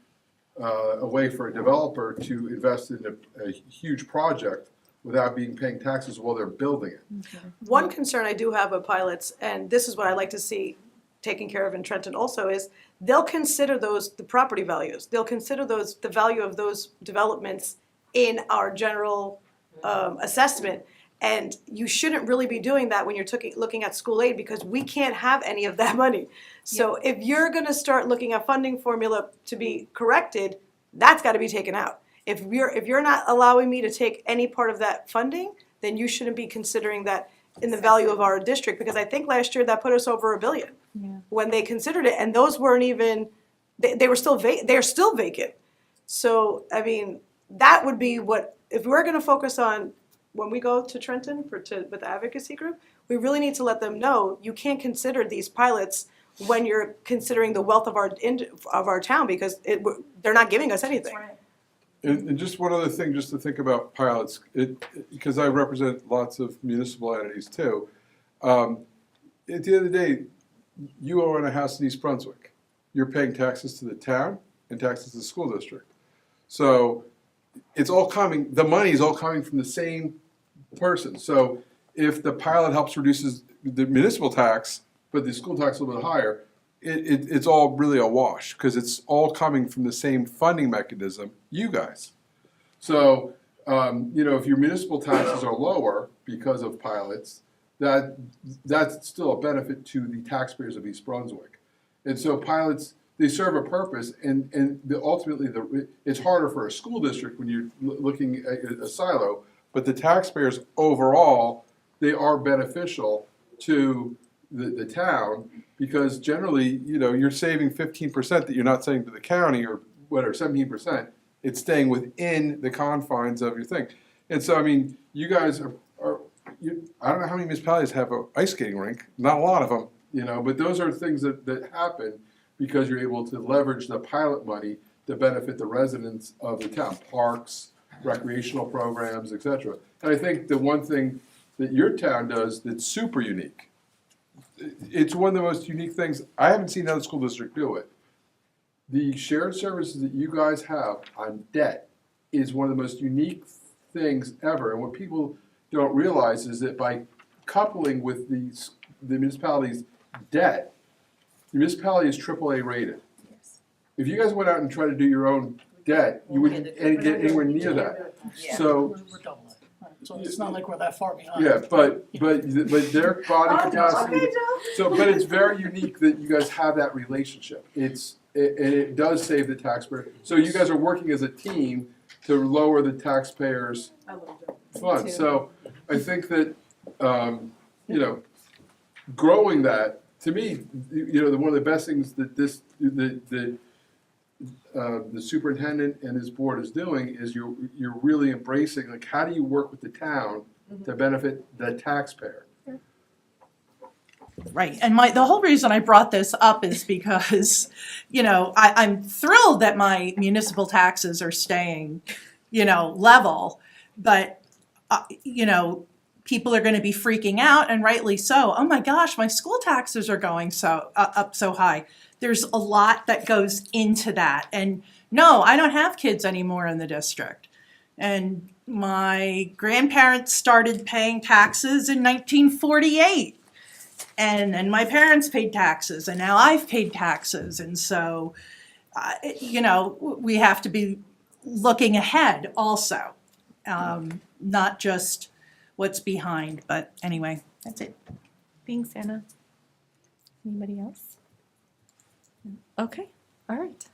J: a way for a developer to invest in a huge project without paying taxes while they're building it.
E: One concern I do have of pilots, and this is what I like to see taken care of in Trenton also, is they'll consider the property values. They'll consider the value of those developments in our general assessment. And you shouldn't really be doing that when you're looking at school aid, because we can't have any of that money. So if you're gonna start looking at funding formula to be corrected, that's gotta be taken out. If you're not allowing me to take any part of that funding, then you shouldn't be considering that in the value of our district, because I think last year that put us over $1 billion. When they considered it, and those weren't even, they're still vacant. So, I mean, that would be what, if we're gonna focus on, when we go to Trenton with the advocacy group, we really need to let them know, you can't consider these pilots when you're considering the wealth of our town, because they're not giving us anything.
J: And just one other thing, just to think about pilots, because I represent lots of municipal entities too. At the end of the day, you own a house in East Brunswick. You're paying taxes to the town and taxes to the school district. So it's all coming, the money is all coming from the same person. So if the pilot helps reduces the municipal tax, but the school tax a little bit higher, it's all really a wash, because it's all coming from the same funding mechanism, you guys. So, if your municipal taxes are lower because of pilots, that's still a benefit to the taxpayers of East Brunswick. And so pilots, they serve a purpose, and ultimately it's harder for a school district when you're looking at a silo, but the taxpayers overall, they are beneficial to the town, because generally, you're saving 15% that you're not sending to the county, or whatever, 17%. It's staying within the confines of your thing. And so, I mean, you guys are I don't know how many municipalities have an ice skating rink, not a lot of them, but those are things that happen because you're able to leverage the pilot money to benefit the residents of the town, parks, recreational programs, et cetera. And I think the one thing that your town does that's super unique, it's one of the most unique things, I haven't seen another school district do it. The shared services that you guys have on debt is one of the most unique things ever. And what people don't realize is that by coupling with the municipality's debt, the municipality is AAA rated. If you guys went out and tried to do your own debt, you wouldn't get anywhere near that. So,
B: We're double it. So it's not like we're that far behind.
J: yeah, but their body capacity, but it's very unique that you guys have that relationship. And it does save the taxpayer. So you guys are working as a team to lower the taxpayers' funds. So I think that, growing that, to me, one of the best things that the superintendent and his board is doing is you're really embracing, like, how do you work with the town to benefit the taxpayer?
I: Right, and the whole reason I brought this up is because, I'm thrilled that my municipal taxes are staying, level, but, people are gonna be freaking out, and rightly so. Oh my gosh, my school taxes are going up so high. There's a lot that goes into that, and no, I don't have kids anymore in the district. And, my grandparents started paying taxes in 1948. And then my parents paid taxes, and now I've paid taxes. And so, we have to be looking ahead also, not just what's behind. But anyway, that's it.
A: Thanks, Anna. Anybody else? Okay, all right.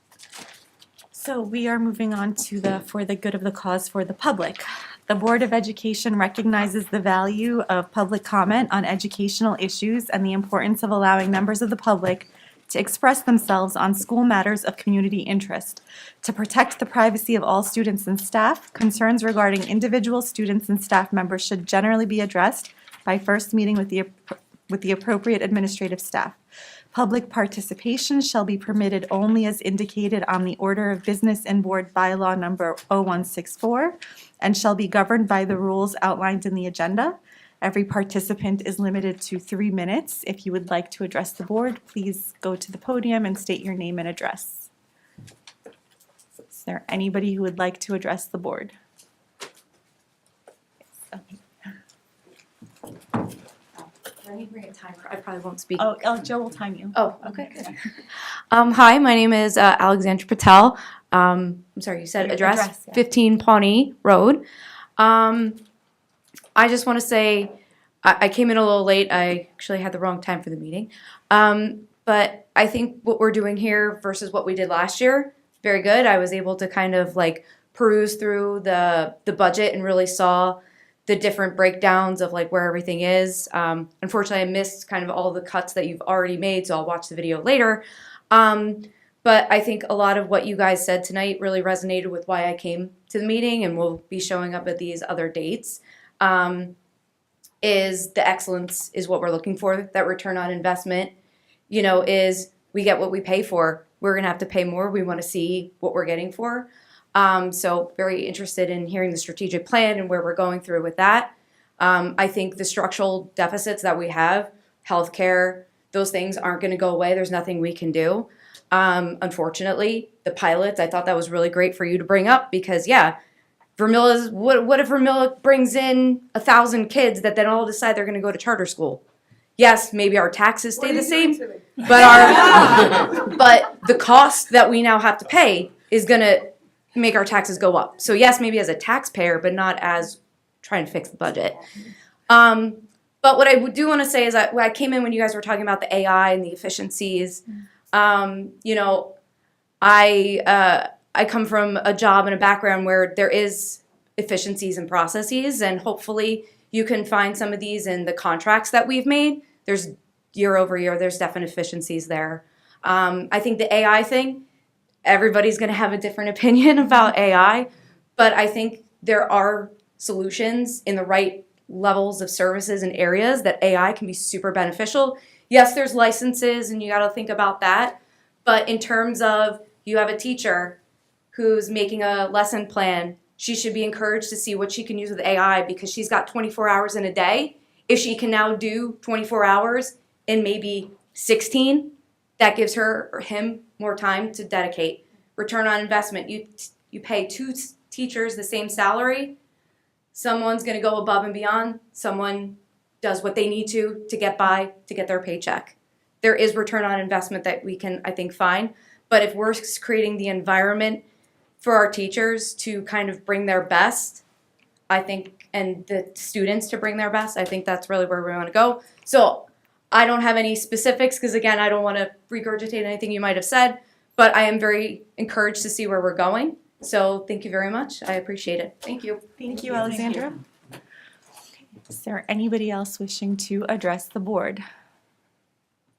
A: So we are moving on to the for the good of the cause for the public. The Board of Education recognizes the value of public comment on educational issues and the importance of allowing members of the public to express themselves on school matters of community interest. To protect the privacy of all students and staff, concerns regarding individual students and staff members should generally be addressed by first meeting with the appropriate administrative staff. Public participation shall be permitted only as indicated on the Order of Business and Board Bylaw number 0164 and shall be governed by the rules outlined in the agenda. Every participant is limited to 3 minutes. If you would like to address the board, please go to the podium and state your name and address. Is there anybody who would like to address the board?
N: Let me bring a timer. I probably won't speak.
A: Oh, Joe will time you.
N: Oh, okay. Hi, my name is Alexandra Patel. I'm sorry, you said
A: Your
N: address,
A: address, yeah.
N: 15 Pawnee Road. I just want to say I came in a little late. I actually had the wrong time for the meeting. But I think what we're doing here versus what we did last year, very good. I was able to kind of like peruse through the budget and really saw the different breakdowns of like where everything is. Unfortunately, I missed kind of all the cuts that you've already made, so I'll watch the video later. But I think a lot of what you guys said tonight really resonated with why I came to the meeting and will be showing up at these other dates. Is the excellence is what we're looking for. That return on investment, is we get what we pay for. We're gonna have to pay more. We want to see what we're getting for. So very interested in hearing the strategic plan and where we're going through with that. I think the structural deficits that we have, healthcare, those things aren't going to go away. There's nothing we can do. Unfortunately, the pilots, I thought that was really great for you to bring up because, yeah, Vermilla's, what if Vermilla brings in 1,000 kids that then all decide they're going to go to charter school? Yes, maybe our taxes stay the same, but the cost that we now have to pay is going to make our taxes go up. So yes, maybe as a taxpayer, but not as trying to fix the budget. But what I do want to say is that when I came in when you guys were talking about the AI and the efficiencies, I come from a job and a background where there is efficiencies and processes, and hopefully you can find some of these in the contracts that we've made. There's year over year, there's definite efficiencies there. I think the AI thing, everybody's going to have a different opinion about AI, but I think there are solutions in the right levels of services and areas that AI can be super beneficial. Yes, there's licenses and you got to think about that, but in terms of you have a teacher who's making a lesson plan, she should be encouraged to see what she can use with AI because she's got 24 hours in a day. If she can now do 24 hours in maybe 16, that gives her or him more time to dedicate. Return on investment, you pay 2 teachers the same salary, someone's going to go above and beyond, someone does what they need to get by, to get their paycheck. There is return on investment that we can, I think, find, but if we're creating the environment for our teachers to kind of bring their best, I think, and the students to bring their best, I think that's really where we want to go. So I don't have any specifics because, again, I don't want to regurgitate anything you might have said, but I am very encouraged to see where we're going. So thank you very much. I appreciate it. Thank you.
A: Thank you, Alexandra. Is there anybody else wishing to address the board?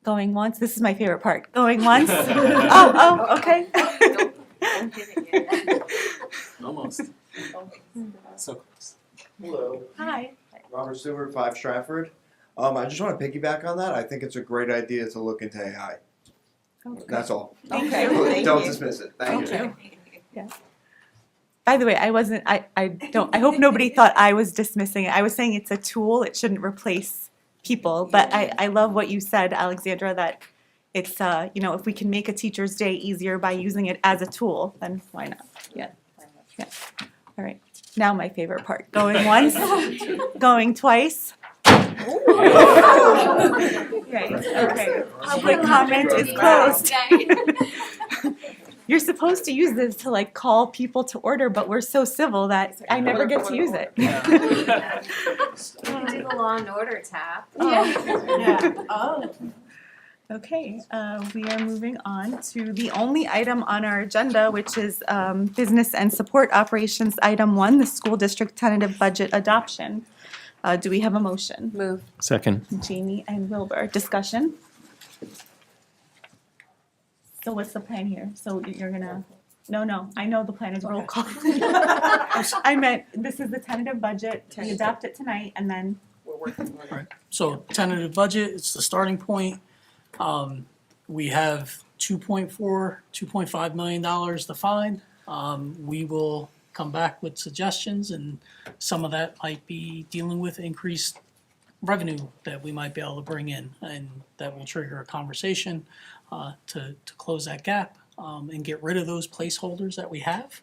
A: Going once? This is my favorite part. Going once? Okay.
O: Almost. So close.
P: Hello,
A: Hi.
P: Robert Stewart, 5 Stratford. I just want to piggyback on that. I think it's a great idea to look into AI. That's all.
A: Okay.
P: Don't dismiss it. Thank you.
A: Yeah. By the way, I hope nobody thought I was dismissing it. I was saying it's a tool. It shouldn't replace people. But I love what you said, Alexandra, that it's, if we can make a teacher's day easier by using it as a tool, then why not? Yeah. Yeah. All right. Now my favorite part, going once, going twice. Right, okay, public comment is closed. You're supposed to use this to like call people to order, but we're so civil that I never get to use it.
K: You can do the Law and Order tap.
A: Oh. Okay, we are moving on to the only item on our agenda, which is business and support operations, item 1, the school district tentative budget adoption. Do we have a motion?
K: Move.
L: Second.
A: Jamie and Wilbur, discussion? So what's the plan here? So you're gonna, no, I know the plan is roll call. I meant, this is the tentative budget, we adopt it tonight, and then,
B: So tentative budget, it's the starting point. We have $2.5 million defined. We will come back with suggestions, and some of that might be dealing with increased revenue that we might be able to bring in, and that will trigger a conversation to close that gap and get rid of those placeholders that we have,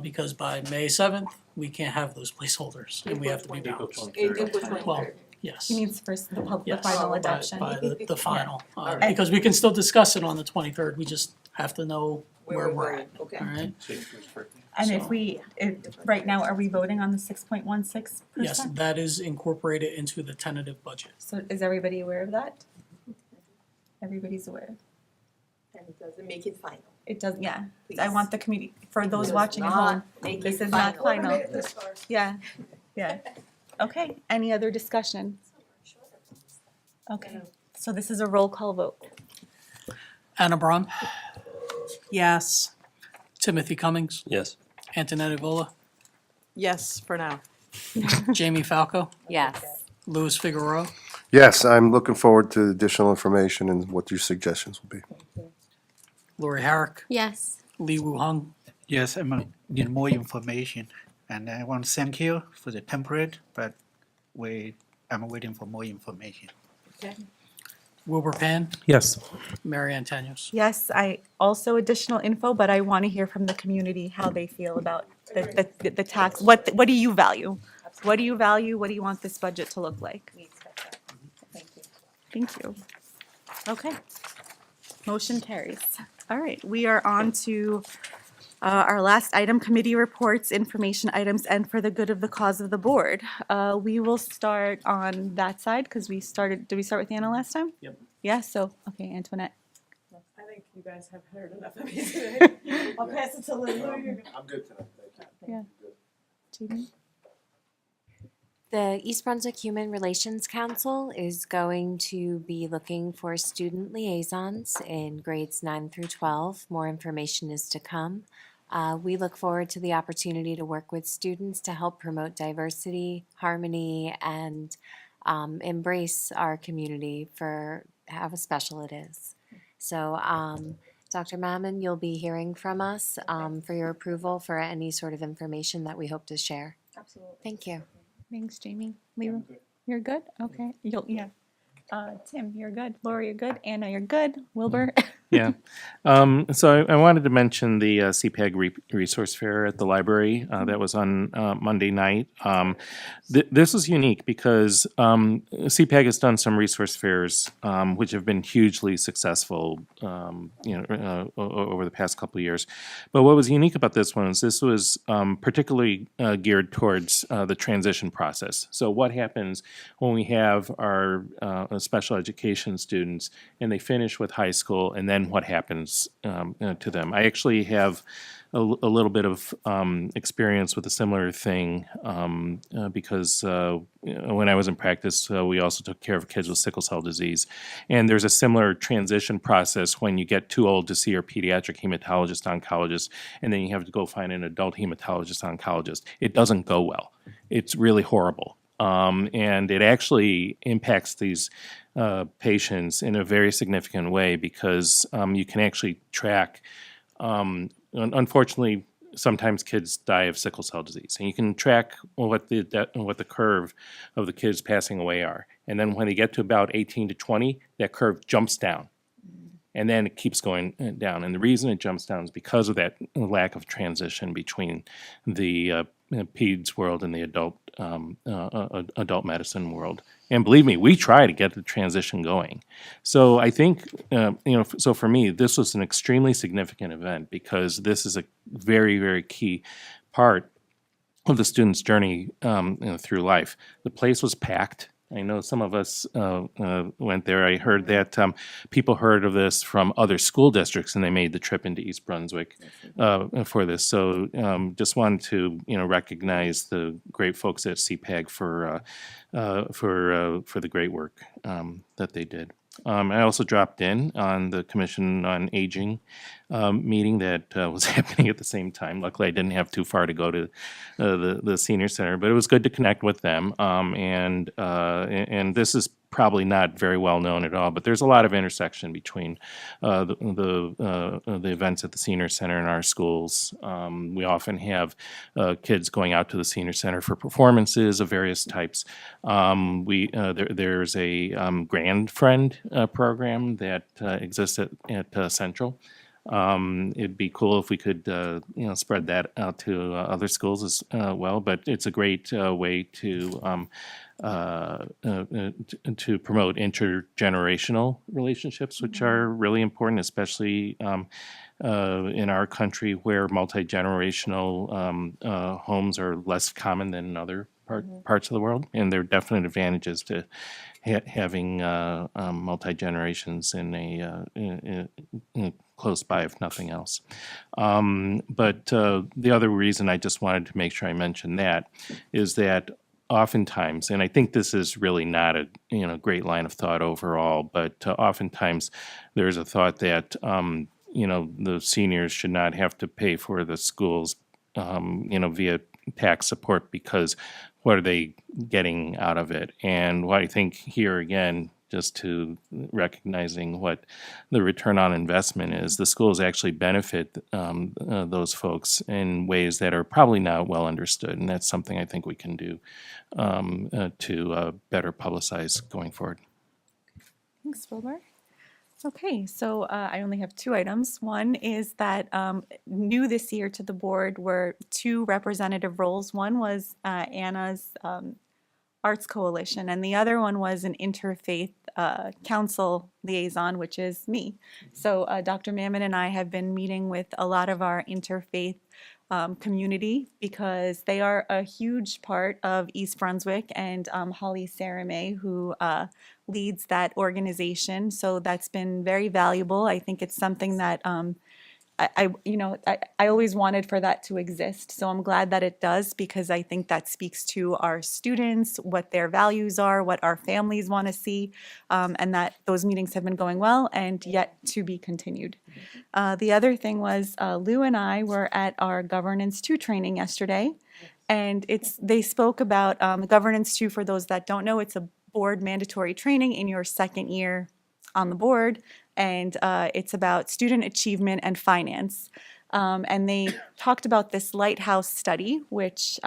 B: because by May 7th, we can't have those placeholders, and we have to be balanced. Well, yes.
A: he needs first the
B: Yes,
A: final
B: by
A: adoption.
B: the final, because we can still discuss it on the 23rd, we just have to know where we're at, all right?
A: And right now, are we voting on the 6.16%?
B: Yes, that is incorporated into the tentative budget.
A: So is everybody aware of that? Everybody's aware.
F: And it doesn't make it final.
A: It does, yeah. I want the community, for those
F: does
A: watching at
F: not
A: home,
F: make
A: this
F: it
A: is not
F: final.
A: final. Yeah, yeah. Okay, any other discussion? Okay, so this is a roll call vote.
B: Anna Braun,
I: Yes.
B: Timothy Cummings,
C: Yes.
B: Antonetta Vola,
E: Yes, for now.
B: Jamie Falco,
K: Yes.
B: Louis Figueroa,
G: Yes, I'm looking forward to additional information and what your suggestions will be.
B: Lori Herrick,
M: Yes.
B: Lee Woo Hung,
H: Yes, I need more information, and I want to thank you for the template, but I'm waiting for more information.
B: Wilbur Pan,
L: Yes.
B: Mary Ann Tanios.
A: Yes, I also additional info, but I want to hear from the community how they feel about the tax. What do you value? What do you value? What do you want this budget to look like? Thank you. Okay. Motion carries. All right, we are on to our last item, committee reports, information items, and for the good of the cause of the board. We will start on that side because did we start with Anna last time?
B: Yep.
A: Yeah, so, okay, Antoinette.
E: I think you guys have heard enough of me today. I'll pass it to Lou.
G: I'm good tonight, thank you.
A: Yeah. Jamie?
K: The East Brunswick Human Relations Council is going to be looking for student liaisons in grades 9 through 12. More information is to come. We look forward to the opportunity to work with students to help promote diversity, harmony, and embrace our community for how special it is. So, Dr. Mammon, you'll be hearing from us for your approval for any sort of information that we hope to share.
F: Absolutely.
K: Thank you.
A: Thanks, Jamie. Leroy, you're good? Okay. Yeah. Tim, you're good. Laura, you're good. Anna, you're good. Wilbur?
L: Yeah. So I wanted to mention the CPAG resource fair at the library that was on Monday night. This is unique because CPAG has done some resource fairs which have been hugely successful, over the past couple of years. But what was unique about this one is this was particularly geared towards the transition process. So what happens when we have our special education students and they finish with high school, and then what happens to them? I actually have a little bit of experience with a similar thing because when I was in practice, we also took care of kids with sickle cell disease. And there's a similar transition process when you get too old to see your pediatric hematologist oncologist, and then you have to go find an adult hematologist oncologist. It doesn't go well. It's really horrible. And it actually impacts these patients in a very significant way because you can actually track, unfortunately, sometimes kids die of sickle cell disease, and you can track what the curve of the kids passing away are. And then when they get to about 18 to 20, that curve jumps down. And then it keeps going down. And the reason it jumps down is because of that lack of transition between the peds world and the adult medicine world. And believe me, we try to get the transition going. So I think, so for me, this was an extremely significant event because this is a very, very key part of the student's journey through life. The place was packed. I know some of us went there. I heard that people heard of this from other school districts, and they made the trip into East Brunswick for this. So just wanted to recognize the great folks at CPAG for the great work that they did. I also dropped in on the Commission on Aging meeting that was happening at the same time. Luckily, I didn't have too far to go to the senior center, but it was good to connect with them. And this is probably not very well known at all, but there's a lot of intersection between the events at the senior center and our schools. We often have kids going out to the senior center for performances of various types. There's a Grand Friend program that exists at Central. It'd be cool if we could, spread that out to other schools as well. But it's a great way to promote intergenerational relationships, which are really important, especially in our country where multi-generational homes are less common than in other parts of the world. And there are definite advantages to having multi-generations in close by, if nothing else. But the other reason I just wanted to make sure I mentioned that is that oftentimes, and I think this is really not a great line of thought overall, but oftentimes there's a thought that the seniors should not have to pay for the schools via tax support because what are they getting out of it? And what I think here again, just to recognizing what the return on investment is, the schools actually benefit those folks in ways that are probably not well understood, and that's something I think we can do to better publicize going forward.
A: Thanks, Wilbur. Okay, so I only have 2 items. One is that new this year to the board were 2 representative roles. One was Anna's Arts Coalition, and the other one was an interfaith council liaison, which is me. So Dr. Mammon and I have been meeting with a lot of our interfaith community because they are a huge part of East Brunswick, and Holly Saramay, who leads that organization. So that's been very valuable. I think it's something that I always wanted for that to exist. So I'm glad that it does, because I think that speaks to our students, what their values are, what our families want to see, and that those meetings have been going well and yet to be continued. The other thing was Lou and I were at our Governance 2 training yesterday, and they spoke about Governance 2. For those that don't know, it's a board mandatory training in your second year on the board, and it's about student achievement and finance. And they talked about this Lighthouse study, which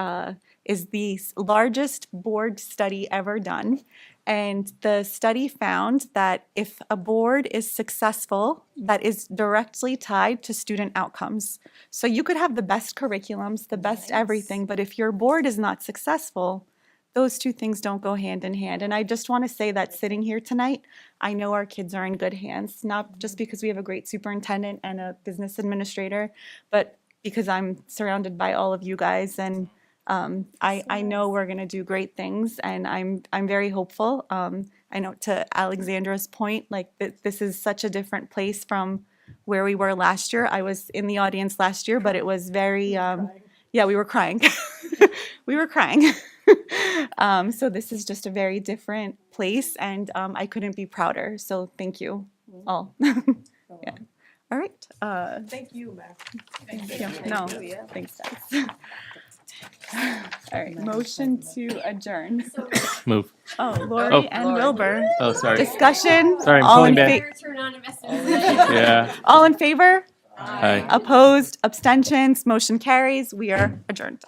A: is the largest board study ever done. And the study found that if a board is successful, that is directly tied to student outcomes. So you could have the best curriculums, the best everything, but if your board is not successful, those 2 things don't go hand in hand. And I just want to say that sitting here tonight, I know our kids are in good hands, not just because we have a great superintendent and a business administrator, but because I'm surrounded by all of you guys, and I know we're going to do great things, and I'm very hopeful. I know, to Alexandra's point, like this is such a different place from where we were last year. I was in the audience last year, but it was very, yeah, we were crying. We were crying. So this is just a very different place, and I couldn't be prouder. So thank you all. Yeah. All right.
E: Thank you, Mac.
A: Thank you. No, thanks, guys. All right. Motion to adjourn.
L: Move.
A: Oh, Lori and Wilbur.
L: Oh, sorry.
A: Discussion.
L: Sorry, I'm
A: All
L: pulling
A: in
L: back.
M: Yeah.
A: All in favor?
L: Aye.
A: Opposed? Abstentions? Motion carries. We are adjourned.